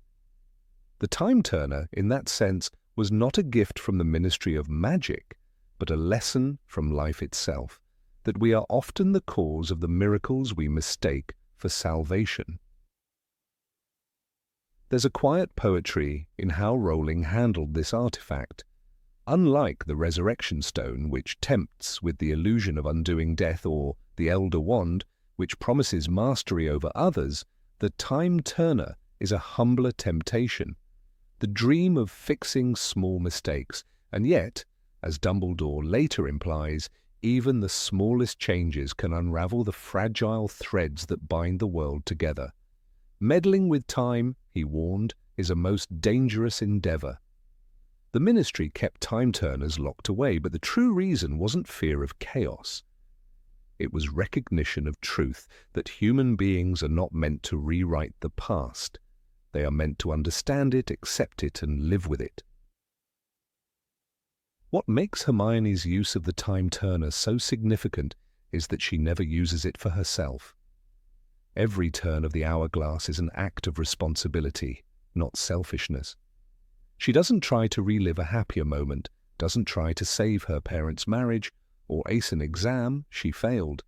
The Time Turner, in that sense, was not a gift from the Ministry of Magic, but a lesson from life itself, that we are often the cause of the miracles we mistake for salvation. There's a quiet poetry in how Rowling handled this artifact. Unlike the Resurrection Stone, which tempts with the illusion of undoing death, or the Elder Wand, which promises mastery over others, the Time Turner is a humbler temptation, the dream of fixing small mistakes, and yet, as Dumbledore later implies, even the smallest changes can unravel the fragile threads that bind the world together. Meddling with time, he warned, is a most dangerous endeavor. The Ministry kept Time Turners locked away, but the true reason wasn't fear of chaos. It was recognition of truth, that human beings are not meant to rewrite the past. They are meant to understand it, accept it, and live with it. What makes Hermione's use of the Time Turner so significant is that she never uses it for herself. Every turn of the hourglass is an act of responsibility, not selfishness. She doesn't try to relive a happier moment, doesn't try to save her parents' marriage or ace an exam she failed.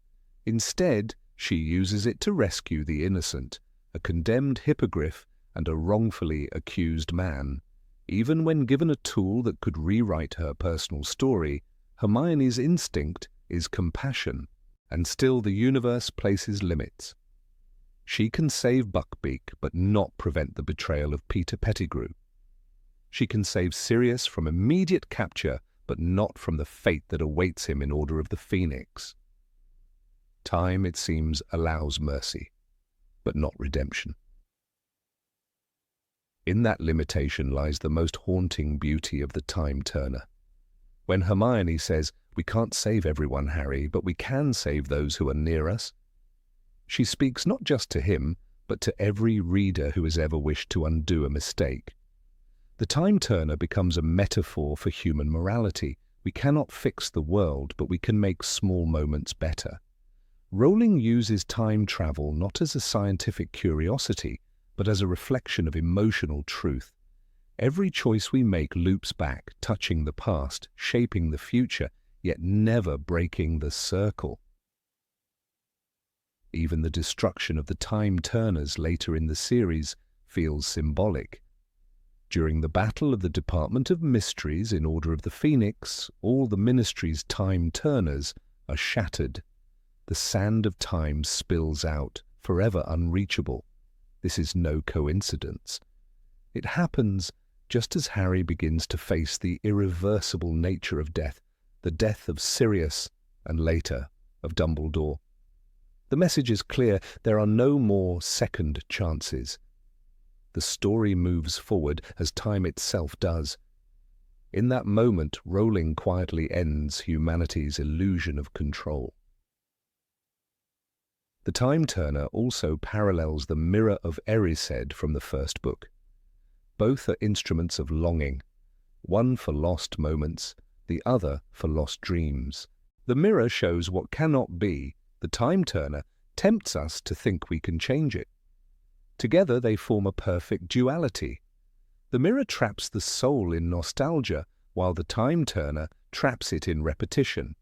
Instead, she uses it to rescue the innocent, a condemned hippogriff and a wrongfully accused man. Even when given a tool that could rewrite her personal story, Hermione's instinct is compassion, and still the universe places limits. She can save Buckbeak but not prevent the betrayal of Peter Pettigrew. She can save Sirius from immediate capture but not from the fate that awaits him in Order of the Phoenix. Time, it seems, allows mercy, but not redemption. In that limitation lies the most haunting beauty of the Time Turner. When Hermione says, "We can't save everyone, Harry, but we can save those who are near us," she speaks not just to him, but to every reader who has ever wished to undo a mistake. The Time Turner becomes a metaphor for human morality. We cannot fix the world, but we can make small moments better. Rowling uses time travel not as a scientific curiosity, but as a reflection of emotional truth. Every choice we make loops back, touching the past, shaping the future, yet never breaking the circle. Even the destruction of the Time Turners later in the series feels symbolic. During the Battle of the Department of Mysteries in Order of the Phoenix, all the Ministry's Time Turners are shattered. The sand of time spills out, forever unreachable. This is no coincidence. It happens just as Harry begins to face the irreversible nature of death, the death of Sirius and later of Dumbledore. The message is clear: there are no more second chances. The story moves forward as time itself does. In that moment, Rowling quietly ends humanity's illusion of control. The Time Turner also parallels the Mirror of Erised from the first book. Both are instruments of longing, one for lost moments, the other for lost dreams. The mirror shows what cannot be. The Time Turner tempts us to think we can change it. Together they form a perfect duality. The mirror traps the soul in nostalgia, while the Time Turner traps it in repetition.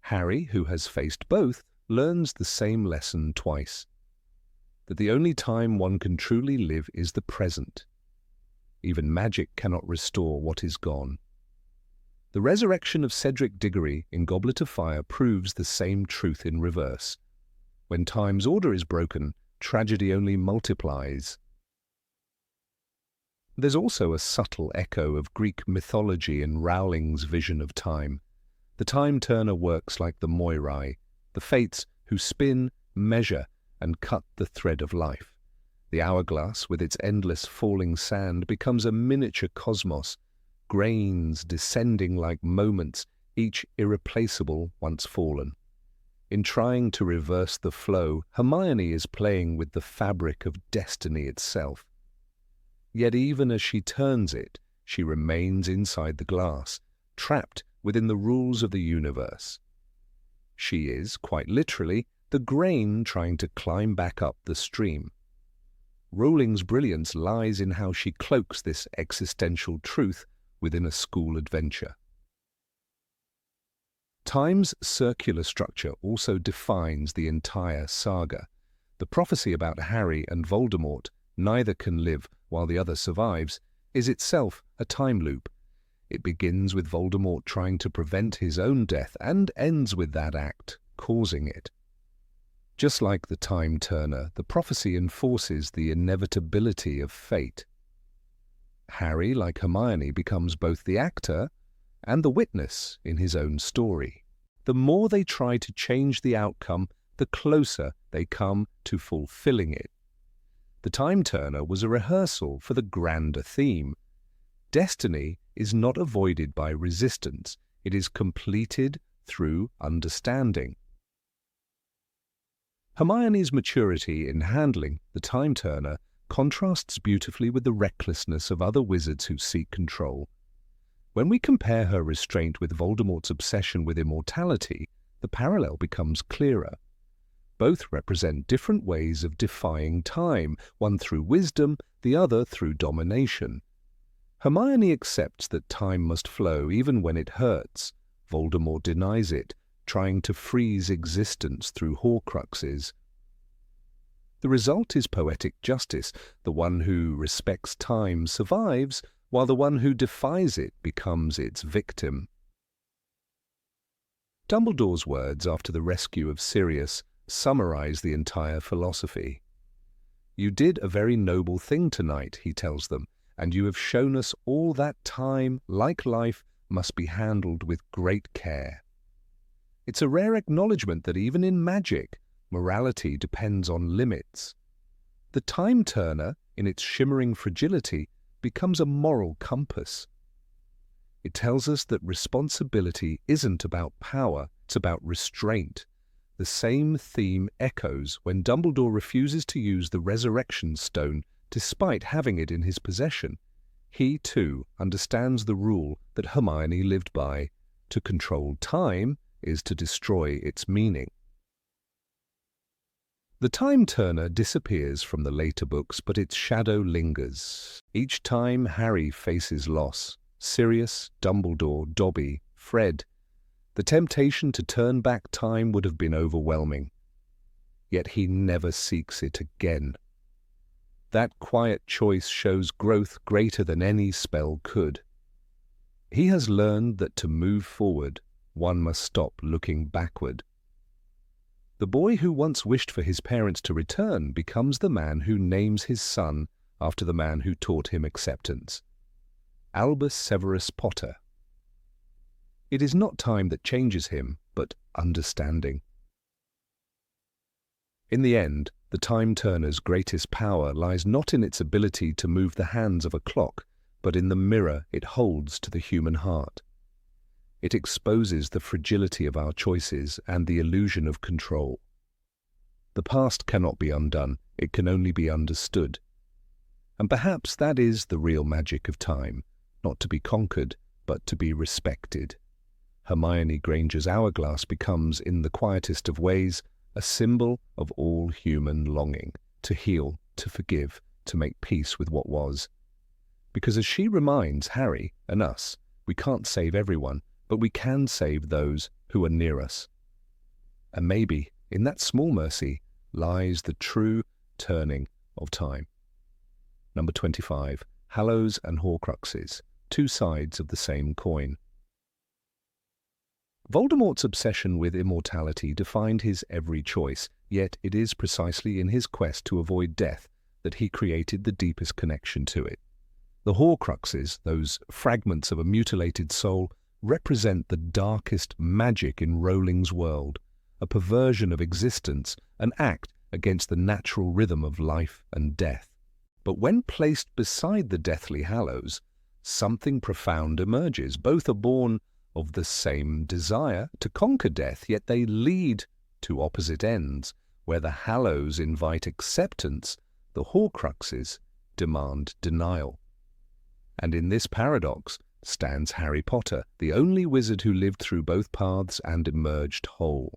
Harry, who has faced both, learns the same lesson twice: that the only time one can truly live is the present. Even magic cannot restore what is gone. The resurrection of Cedric Diggory in Goblet of Fire proves the same truth in reverse. When time's order is broken, tragedy only multiplies. There's also a subtle echo of Greek mythology in Rowling's vision of time. The Time Turner works like the Moirai, the fates who spin, measure, and cut the thread of life. The hourglass, with its endless falling sand, becomes a miniature cosmos, grains descending like moments, each irreplaceable once fallen. In trying to reverse the flow, Hermione is playing with the fabric of destiny itself. Yet even as she turns it, she remains inside the glass, trapped within the rules of the universe. She is, quite literally, the grain trying to climb back up the stream. Rowling's brilliance lies in how she cloaks this existential truth within a school adventure. Time's circular structure also defines the entire saga. The prophecy about Harry and Voldemort, neither can live while the other survives, is itself a time loop. It begins with Voldemort trying to prevent his own death and ends with that act causing it. Just like the Time Turner, the prophecy enforces the inevitability of fate. Harry, like Hermione, becomes both the actor and the witness in his own story. The more they try to change the outcome, the closer they come to fulfilling it. The Time Turner was a rehearsal for the grander theme. Destiny is not avoided by resistance, it is completed through understanding. Hermione's maturity in handling the Time Turner contrasts beautifully with the recklessness of other wizards who seek control. When we compare her restraint with Voldemort's obsession with immortality, the parallel becomes clearer. Both represent different ways of defying time, one through wisdom, the other through domination. Hermione accepts that time must flow even when it hurts. Voldemort denies it, trying to freeze existence through Horcruxes. The result is poetic justice. The one who respects time survives, while the one who defies it becomes its victim. Dumbledore's words after the rescue of Sirius summarize the entire philosophy. "You did a very noble thing tonight," he tells them, "and you have shown us all that time, like life, must be handled with great care." It's a rare acknowledgement that even in magic, morality depends on limits. The time turner, in its shimmering fragility, becomes a moral compass. It tells us that responsibility isn't about power, it's about restraint. The same theme echoes when Dumbledore refuses to use the resurrection stone despite having it in his possession. He, too, understands the rule that Hermione lived by: to control time is to destroy its meaning. The time turner disappears from the later books, but its shadow lingers. Each time Harry faces loss, Sirius, Dumbledore, Dobby, Fred, the temptation to turn back time would have been overwhelming. Yet he never seeks it again. That quiet choice shows growth greater than any spell could. He has learned that to move forward, one must stop looking backward. The boy who once wished for his parents to return becomes the man who names his son after the man who taught him acceptance: Albus Severus Potter. It is not time that changes him, but understanding. In the end, the time turner's greatest power lies not in its ability to move the hands of a clock, but in the mirror it holds to the human heart. It exposes the fragility of our choices and the illusion of control. The past cannot be undone, it can only be understood. And perhaps that is the real magic of time, not to be conquered, but to be respected. Hermione Granger's hourglass becomes, in the quietest of ways, a symbol of all human longing, to heal, to forgive, to make peace with what was. Because as she reminds Harry and us, we can't save everyone, but we can save those who are near us. And maybe, in that small mercy, lies the true turning of time. Number 25. Hallows and Horcruxes, two sides of the same coin. Voldemort's obsession with immortality defined his every choice, yet it is precisely in his quest to avoid death that he created the deepest connection to it. The Horcruxes, those fragments of a mutilated soul, represent the darkest magic in Rowling's world, a perversion of existence, an act against the natural rhythm of life and death. But when placed beside the Deathly Hallows, something profound emerges. Both are born of the same desire to conquer death, yet they lead to opposite ends. Where the Hallows invite acceptance, the Horcruxes demand denial. And in this paradox stands Harry Potter, the only wizard who lived through both paths and emerged whole.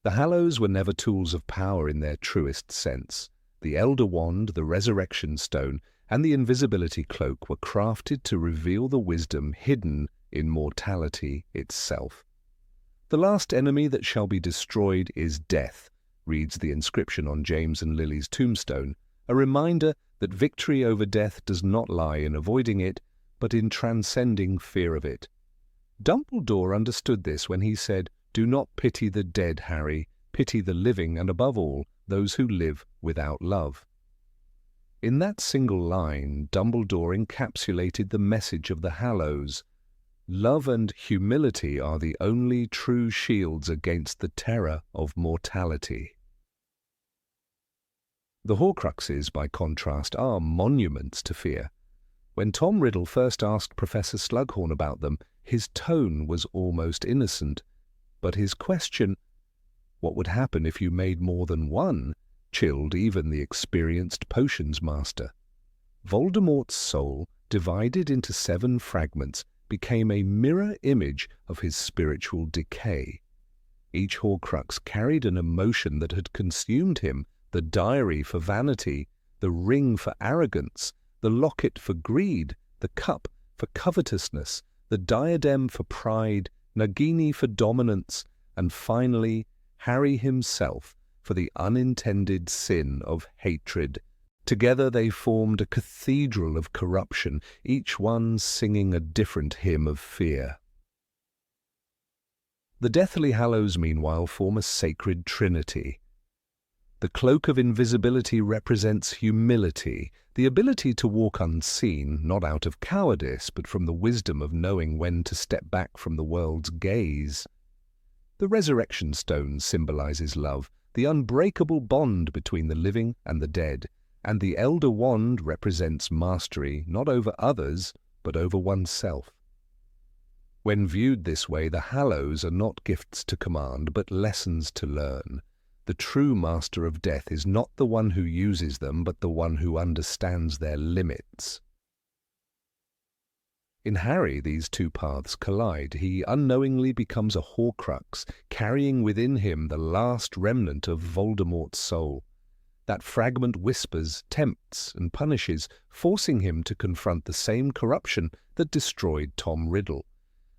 The Hallows were never tools of power in their truest sense. The Elder Wand, the Resurrection Stone, and the Invisibility Cloak were crafted to reveal the wisdom hidden in mortality itself. "The last enemy that shall be destroyed is death," reads the inscription on James and Lily's tombstone, a reminder that victory over death does not lie in avoiding it, but in transcending fear of it. Dumbledore understood this when he said, "Do not pity the dead, Harry, pity the living, and above all, those who live without love." In that single line, Dumbledore encapsulated the message of the Hallows. Love and humility are the only true shields against the terror of mortality. The Horcruxes, by contrast, are monuments to fear. When Tom Riddle first asked Professor Slughorn about them, his tone was almost innocent, but his question, "What would happen if you made more than one?" chilled even the experienced potions master. Voldemort's soul, divided into 7 fragments, became a mirror image of his spiritual decay. Each Horcrux carried an emotion that had consumed him: the diary for vanity, the ring for arrogance, the locket for greed, the cup for covetousness, the diadem for pride, Nagini for dominance, and finally Harry himself for the unintended sin of hatred. Together they formed a cathedral of corruption, each one singing a different hymn of fear. The Deathly Hallows, meanwhile, form a sacred trinity. The cloak of invisibility represents humility, the ability to walk unseen, not out of cowardice, but from the wisdom of knowing when to step back from the world's gaze. The Resurrection Stone symbolizes love, the unbreakable bond between the living and the dead, and the Elder Wand represents mastery, not over others, but over oneself. When viewed this way, the Hallows are not gifts to command, but lessons to learn. The true master of death is not the one who uses them, but the one who understands their limits. In Harry, these two paths collide. He unknowingly becomes a Horcrux, carrying within him the last remnant of Voldemort's soul. That fragment whispers, tempts, and punishes, forcing him to confront the same corruption that destroyed Tom Riddle.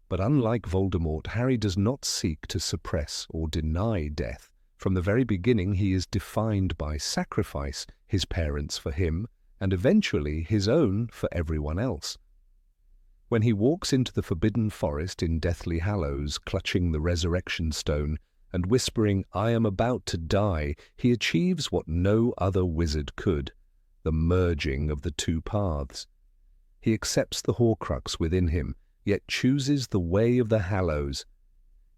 But unlike Voldemort, Harry does not seek to suppress or deny death. From the very beginning, he is defined by sacrifice, his parents for him, and eventually his own for everyone else. When he walks into the Forbidden Forest in Deathly Hallows, clutching the Resurrection Stone and whispering, "I am about to die," he achieves what no other wizard could, the merging of the two paths. He accepts the Horcrux within him, yet chooses the way of the Hallows.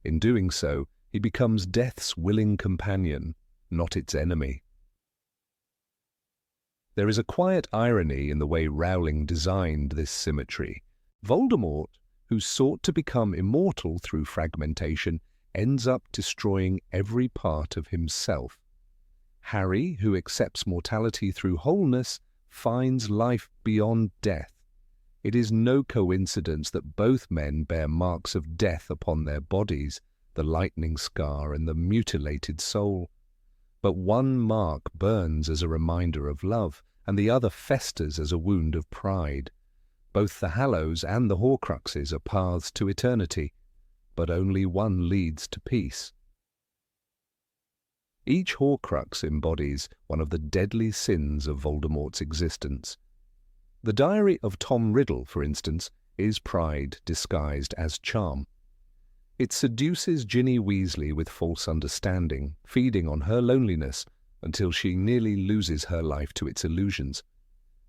In doing so, he becomes death's willing companion, not its enemy. There is a quiet irony in the way Rowling designed this symmetry. Voldemort, who sought to become immortal through fragmentation, ends up destroying every part of himself. Harry, who accepts mortality through wholeness, finds life beyond death. It is no coincidence that both men bear marks of death upon their bodies, the lightning scar and the mutilated soul. But one mark burns as a reminder of love, and the other festers as a wound of pride. Both the Hallows and the Horcruxes are paths to eternity, but only one leads to peace. Each Horcrux embodies one of the deadly sins of Voldemort's existence. The diary of Tom Riddle, for instance, is pride disguised as charm. It seduces Ginny Weasley with false understanding, feeding on her loneliness until she nearly loses her life to its illusions.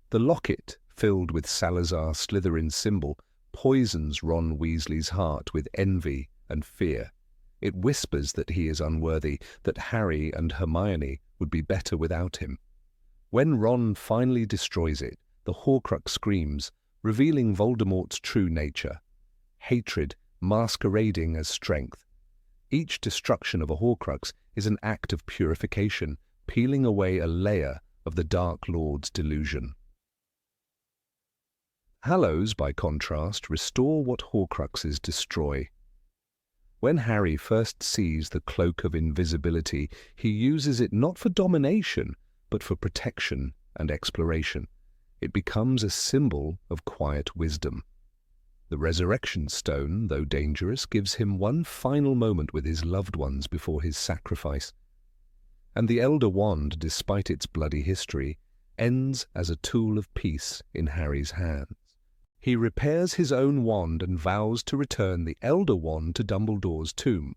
The locket, filled with Salazar Slytherin's symbol, poisons Ron Weasley's heart with envy and fear. It whispers that he is unworthy, that Harry and Hermione would be better without him. When Ron finally destroys it, the Horcrux screams, revealing Voldemort's true nature: hatred masquerading as strength. Each destruction of a Horcrux is an act of purification, peeling away a layer of the Dark Lord's delusion. Hallows, by contrast, restore what Horcruxes destroy. When Harry first sees the Cloak of Invisibility, he uses it not for domination, but for protection and exploration. It becomes a symbol of quiet wisdom. The Resurrection Stone, though dangerous, gives him one final moment with his loved ones before his sacrifice. And the Elder Wand, despite its bloody history, ends as a tool of peace in Harry's hands. He repairs his own wand and vows to return the Elder Wand to Dumbledore's tomb.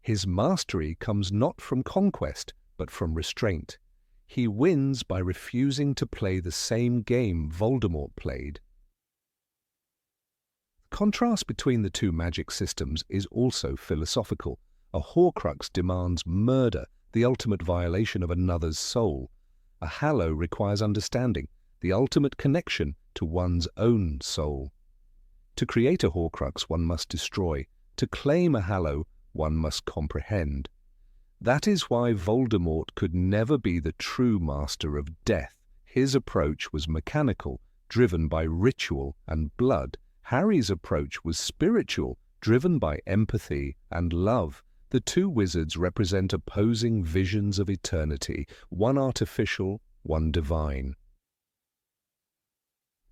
His mastery comes not from conquest, but from restraint. He wins by refusing to play the same game Voldemort played. The contrast between the two magic systems is also philosophical. A Horcrux demands murder, the ultimate violation of another's soul. A Hallow requires understanding, the ultimate connection to one's own soul. To create a Horcrux, one must destroy. To claim a Hallow, one must comprehend. That is why Voldemort could never be the true master of death. His approach was mechanical, driven by ritual and blood. Harry's approach was spiritual, driven by empathy and love. The two wizards represent opposing visions of eternity, one artificial, one divine.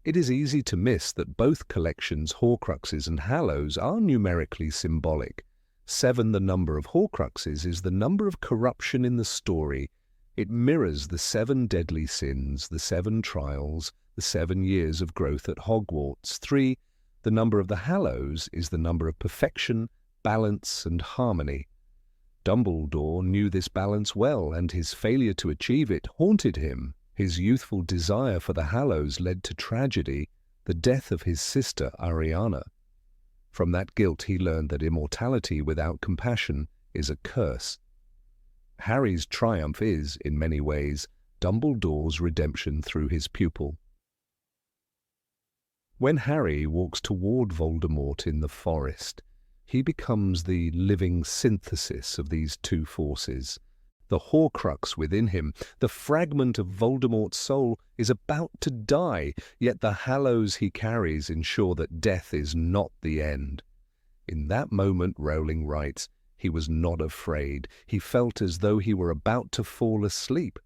It is easy to miss that both collections, Horcruxes and Hallows, are numerically symbolic. 7, the number of Horcruxes, is the number of corruption in the story. It mirrors the 7 deadly sins, the 7 trials, the 7 years of growth at Hogwarts. 3, the number of the Hallows, is the number of perfection, balance, and harmony. Dumbledore knew this balance well, and his failure to achieve it haunted him. His youthful desire for the Hallows led to tragedy, the death of his sister Ariana. From that guilt he learned that immortality without compassion is a curse. Harry's triumph is, in many ways, Dumbledore's redemption through his pupil. When Harry walks toward Voldemort in the forest, he becomes the living synthesis of these two forces. The Horcrux within him, the fragment of Voldemort's soul, is about to die, yet the Hallows he carries ensure that death is not the end. In that moment, Rowling writes, he was not afraid. He felt as though he were about to fall asleep.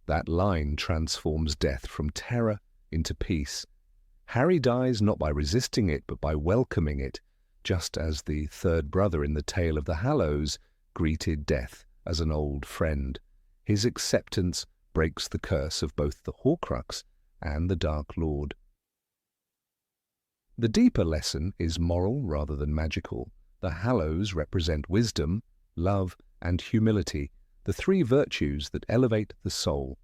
That line transforms death from terror into peace. Harry dies not by resisting it, but by welcoming it, just as the third brother in the Tale of the Hallows greeted death as an old friend. His acceptance breaks the curse of both the Horcrux and the Dark Lord. The deeper lesson is moral rather than magical. The Hallows represent wisdom, love, and humility, the 3 virtues that elevate the soul.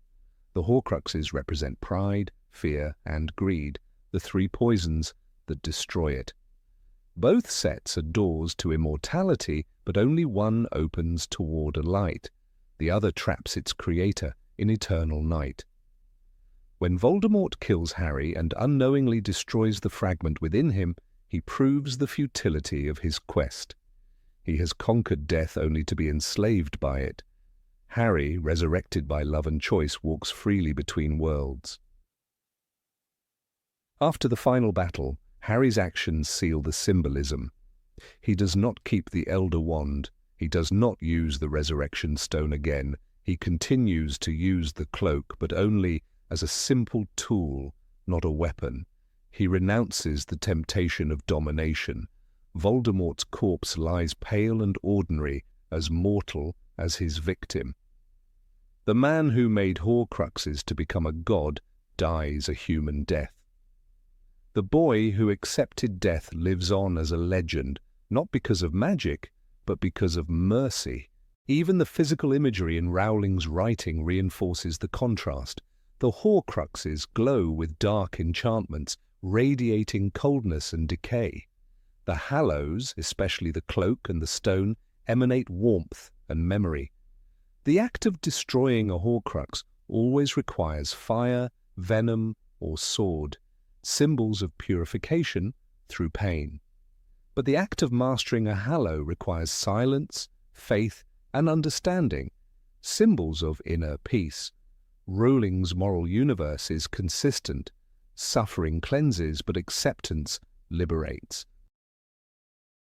The Horcruxes represent pride, fear, and greed, the 3 poisons that destroy it. Both sets are doors to immortality, but only one opens toward a light. The other traps its creator in eternal night. When Voldemort kills Harry and unknowingly destroys the fragment within him, he proves the futility of his quest. He has conquered death only to be enslaved by it. Harry, resurrected by love and choice, walks freely between worlds. After the final battle, Harry's actions seal the symbolism. He does not keep the Elder Wand. He does not use the Resurrection Stone again. He continues to use the cloak, but only as a simple tool, not a weapon. He renounces the temptation of domination. Voldemort's corpse lies pale and ordinary, as mortal as his victim. The man who made Horcruxes to become a god dies a human death. The boy who accepted death lives on as a legend, not because of magic, but because of mercy. Even the physical imagery in Rowling's writing reinforces the contrast. The Horcruxes glow with dark enchantments, radiating coldness and decay. The Hallows, especially the cloak and the stone, emanate warmth and memory. The act of destroying a Horcrux always requires fire, venom, or sword, symbols of purification through pain. But the act of mastering a Hallow requires silence, faith, and understanding, symbols of inner peace. Rowling's moral universe is consistent. Suffering cleanses, but acceptance liberates.